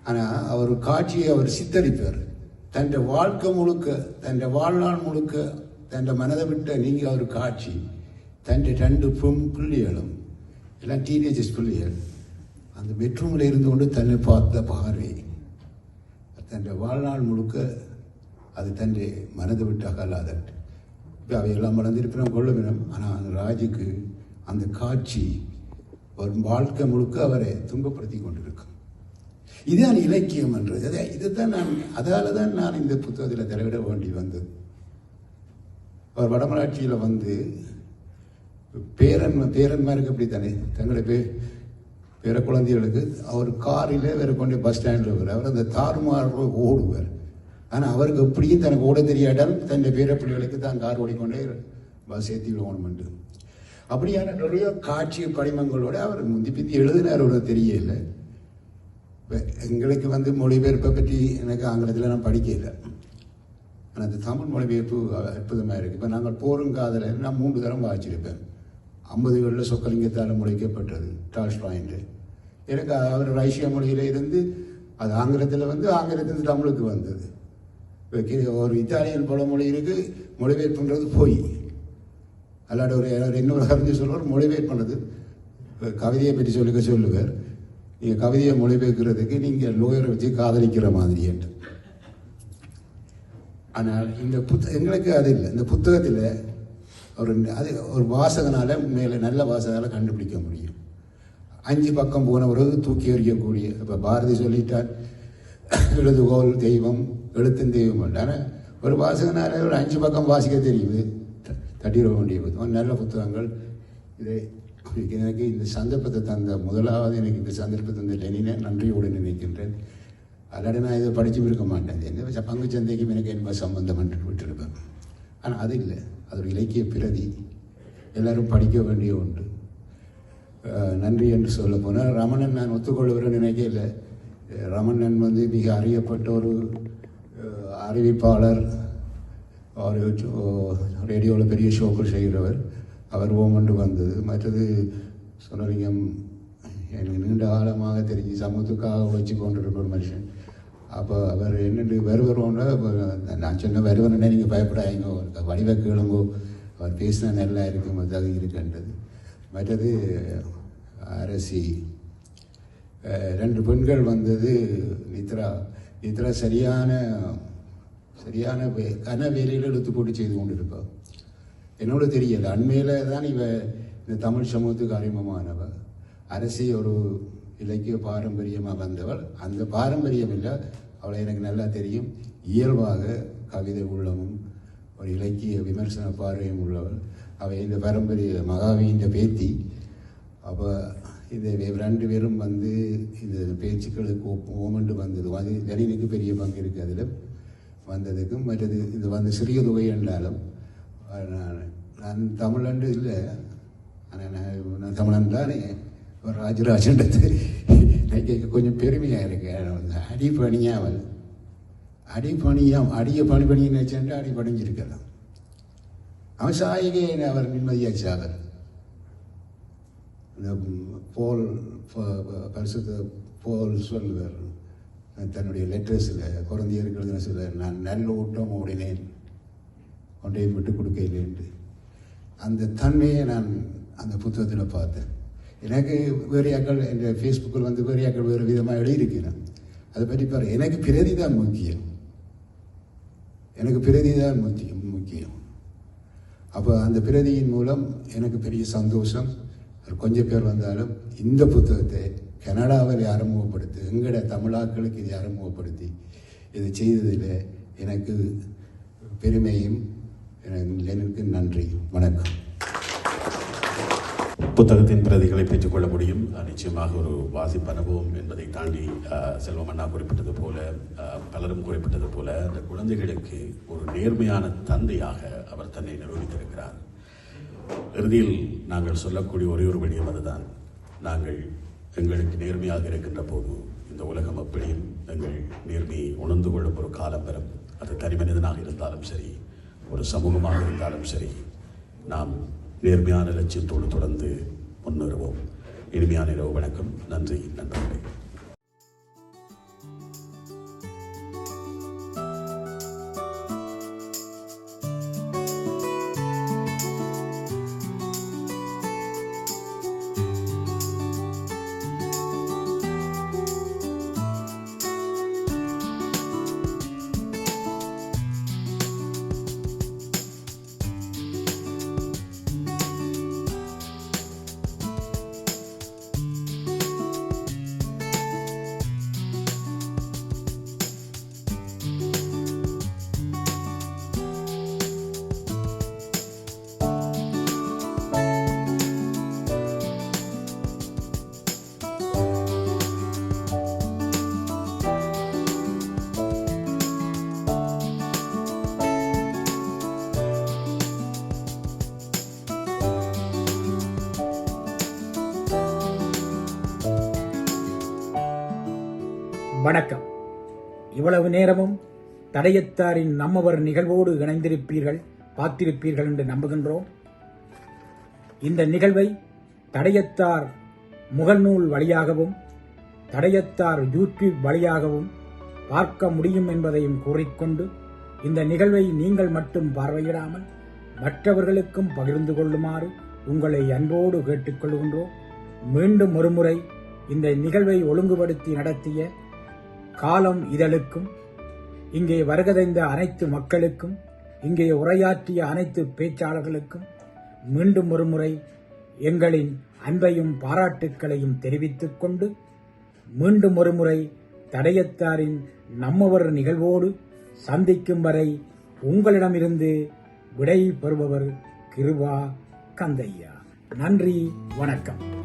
ஆனால் அவர் காட்சியை அவர் சித்தரிப்பார். தன் வாழ்க்கை முழுக்க, தன் வாழ்நாள் முழுக்க, தன் மனதை விட்ட நீங்கள் அவர் காட்சி, தன் 2 பிள்ளைகளும் எல்லாம் டீனேஜஸ் பிள்ளைகள் அந்த பெட்ரூமில் இருந்து கொண்டு தன்னை பார்த்த பார்வை, தன் வாழ்நாள் முழுக்க அது தன் மனதை விட்டு அகலாதட்டு. இப்போ அவையெல்லாம் வளர்ந்திருப்பினோம் கொள்ளுமினம். ஆனால் அந்த ராஜுக்கு அந்த காட்சி ஒரு வாழ்க்கை முழுக்க அவரை துன்பப்படுத்தி கொண்டிருக்கும். இதுதான் இலக்கியம் என்றது. இதுதான் அதால தான் நான் இந்த புத்தகத்தில் தலைவிட வேண்டி வந்தது. அவர் வடமராட்சியில் பேரன்மாருக்கு அப்படித்தானே தங்களுடைய பேர குழந்தைகளுக்கு அவர் காரில் வேற கொண்டு பஸ் ஸ்டாண்டில் வருவார். அவர் அந்த தாறுமாறு ஓடுவார். ஆனால் அவருக்கு எப்படியும் தனக்கு ஓட தெரியாட்டால் தன் பேர பிள்ளைகளுக்கு தான் கார் ஓடிக்கொண்டே பஸ் ஏற்றி விடணும்ண்டு. அப்படியான நிறைய காட்சி படிமங்களோட அவர் முந்தி பிந்தி எழுதினார், ஒரு தெரியல. எங்களுக்கு மொழிபெயர்ப்பை பற்றி எனக்கு ஆங்கிலத்தில் நான் படிக்கல. ஆனால் அந்த தமிழ் மொழிபெயர்ப்பு அற்புதமாக இருக்குது. இப்போ நாங்கள் போருங்காதல நான் 3 தரம் வாசிச்சிருப்பேன். 50களில் சொக்கலிங்கத்தால் மொழிக்கப்பட்டது டால்ஸ்டாயின்ட்டு. எனக்கு அவர் ரஷ்யா மொழியில் இருந்து அது ஆங்கிலத்தில் ஆங்கிலத்தில் தமிழுக்கு வந்தது. ஒரு இத்தாலியன் பழமொழி இருக்குது, மொழிபெயர்ப்புன்றது போய் அல்லாட ஒரு இன்னொரு அறிஞ்சு சொல்லுவார், மொழிபெயர்ப்பு பண்ணுறது கவிதையை பற்றி சொல்லுவார். நீங்கள் கவிதையை மொழிபெயர்க்கிறதுக்கு நீங்கள் லோயரை வச்சு காதலிக்கிற மாதிரி என்று. ஆனால் இந்த எங்களுக்கு அது இல்லை. இந்த புத்தகத்தில் ஒரு வாசகனால் மேலே நல்ல வாசகனால் கண்டுபிடிக்க முடியும். 5 பக்கம் போன பிறகு தூக்கி எறியக்கூடிய, இப்போ பாரதி சொல்லிட்டார் எழுதுகோல் தெய்வம் எழுத்தின் தெய்வம். ஆனால் ஒரு வாசகனால் ஒரு 5 பக்கம் வாசிக்க தெரியுது, தட்டிட வேண்டிய புத்தகம், நல்ல புத்தகங்கள். இதை எனக்கு இந்த சந்தர்ப்பத்தை தந்த முதலாவது எனக்கு இந்த சந்தர்ப்பத்தை தந்த லெனினை நன்றியோடு நினைக்கின்றேன். அல்லாடி நான் இதை படிச்சும் இருக்க மாட்டேன். எந்த பங்கு சந்தைக்கும் எனக்கு என்ன சம்பந்தம் என்று விட்டுருப்பேன். ஆனால் அது இல்லை, அது ஒரு இலக்கிய பிரதி, எல்லாரும் படிக்க வேண்டிய ஒன்று. நன்றி என்று சொல்ல போனால் ரமணன் நான் ஒத்துக்கொள்ளுகிறேன்னு நினைக்கல. ரமணன் மிக அறியப்பட்ட ஒரு அறிவிப்பாளர், ஒரு ரேடியோவில் பெரிய ஷோக்கள் செய்கிறவர். அவர் ஓமண்டு வந்தது. மற்றது சொன்னலிங்கம் எனக்கு நீண்ட காலமாக தெரிஞ்சு சமூகத்துக்காக வச்சு கொண்டிருக்கிற ஒரு மனுஷன். அப்போ அவர் என்னென்று வருவரோன்னா நான் சொன்ன வருவனே நீங்கள் பயப்படாதீங்க, வடிவ கேளுங்கோ, அவர் பேசினா நல்லா இருக்கும், அது இருக்குன்றது. மற்றது அரசி 2 பெண்கள் வந்தது. நித்ரா சரியான கன வேலையில் எடுத்து போட்டு செய்து கொண்டு இருப்பாள். என்னோட தெரியல, அண்மையில் தான் இந்த தமிழ் சமூகத்துக்கு அறிமுகமானவ. அரசி ஒரு இலக்கிய பாரம்பரியமாக வந்தவள். அந்த பாரம்பரியம் இல்லை, அவளை எனக்கு நல்லா தெரியும். இயல்பாக கவிதை உள்ளமும் ஒரு இலக்கிய விமர்சன பார்வையும் உள்ளவள். அவள் இந்த பாரம்பரிய மகாவியின் பேத்தி. அப்போ இது 2 பேரும் இந்த பேச்சுக்களுக்கு ஓமண்டு வந்தது. அது லெனினுக்கு பெரிய பங்கு இருக்குது அதில் வந்ததுக்கும். மற்றது இது சிறிய தொகை என்றாலும் நான் தமிழன்று இல்லை, ஆனால் நான் தமிழன் தானே. ராஜராஜன்றது எனக்கு கொஞ்சம் பெருமையாக இருக்கு. அடியை பணிபணின்னு வச்சுட்டு அடி பணிஞ்சிருக்கலாம். அவன் சாயிகை அவர் நிம்மதியாச்சு. அவர் இந்த போல் சொல்லுவார் தன்னுடைய லெட்டர்ஸில், குழந்தையர்கள் சொல்லுவார், நான் நல்ல ஊட்டம் ஓடினேன், ஒன்றையும் விட்டு கொடுக்க இல்லைன்ட்டு. அந்த தன்மையை நான் அந்த புத்தகத்தில் பார்த்தேன். எனக்கு வேறையாக்கள் என் ஃபேஸ்புக்கில் வேறையாக்கள் வேறு விதமாக எழுதியிருக்கிறேன். அதை பற்றி பாரு. எனக்கு பிரதி தான் முக்கியம், முக்கியம். அப்போ அந்த பிரதியின் மூலம் எனக்கு பெரிய சந்தோஷம். கொஞ்சம் பேர் வந்தாலும் இந்த புத்தகத்தை கனடாவில் அறிமுகப்படுத்தி, எங்களோட தமிழாக்களுக்கு இதை அறிமுகப்படுத்தி இதை செய்ததில் எனக்கு பெருமையும், எனக்கு நன்றி. வணக்கம். புத்தகத்தின் பிரதிகளை பெற்றுக்கொள்ள முடியும். நிச்சயமாக ஒரு வாசிப்பு அனுபவம் என்பதை தாண்டி செல்வமண்ணா குறிப்பிட்டது போல, பலரும் குறிப்பிட்டது போல, அந்த குழந்தைகளுக்கு ஒரு நேர்மையான தந்தையாக அவர் தன்னை நிரூபித்திருக்கிறார். இறுதியில் நாங்கள் சொல்லக்கூடிய ஒரே ஒரு விடயம் அதுதான். நாங்கள் எங்களுக்கு நேர்மையாக இருக்கின்ற போது இந்த உலகம் அப்படியும் எங்கள் நேர்மையை உணர்ந்து கொள்ளும் ஒரு காலம் பெறும். அது தனி மனிதனாக இருந்தாலும் சரி, ஒரு சமூகமாக இருந்தாலும் சரி, நாம் நேர்மையான லட்சியத்தோடு தொடர்ந்து முன்னேறுவோம். இனிமையான இரவு வணக்கம். நன்றி நண்பர்களே. வணக்கம். இவ்வளவு நேரமும் தடயத்தாரின் நம்மவர் நிகழ்வோடு இணைந்திருப்பீர்கள், பார்த்திருப்பீர்கள் என்று நம்புகின்றோம். இந்த நிகழ்வை தடயத்தார் முகநூல் வழியாகவும் தடயத்தார் யூடியூப் வழியாகவும் பார்க்க முடியும் என்பதையும் கூறிக்கொண்டு, இந்த நிகழ்வை நீங்கள் மட்டும் பார்வையிடாமல் மற்றவர்களுக்கும் பகிர்ந்து கொள்ளுமாறு உங்களை அன்போடு கேட்டுக்கொள்கின்றோம். மீண்டும் ஒருமுறை இந்த நிகழ்வை ஒழுங்குபடுத்தி நடத்திய காலம் இதழுக்கும், இங்கே வருகதைந்த அனைத்து மக்களுக்கும், இங்கே உரையாற்றிய அனைத்து பேச்சாளர்களுக்கும் மீண்டும் ஒருமுறை எங்களின் அன்பையும் பாராட்டுக்களையும் தெரிவித்துக் கொண்டு, மீண்டும் ஒருமுறை தடயத்தாரின் நம்மவர் நிகழ்வோடு சந்திக்கும் வரை உங்களிடமிருந்து விடை பெறுபவர் கிருபா கந்தையா. நன்றி, வணக்கம்.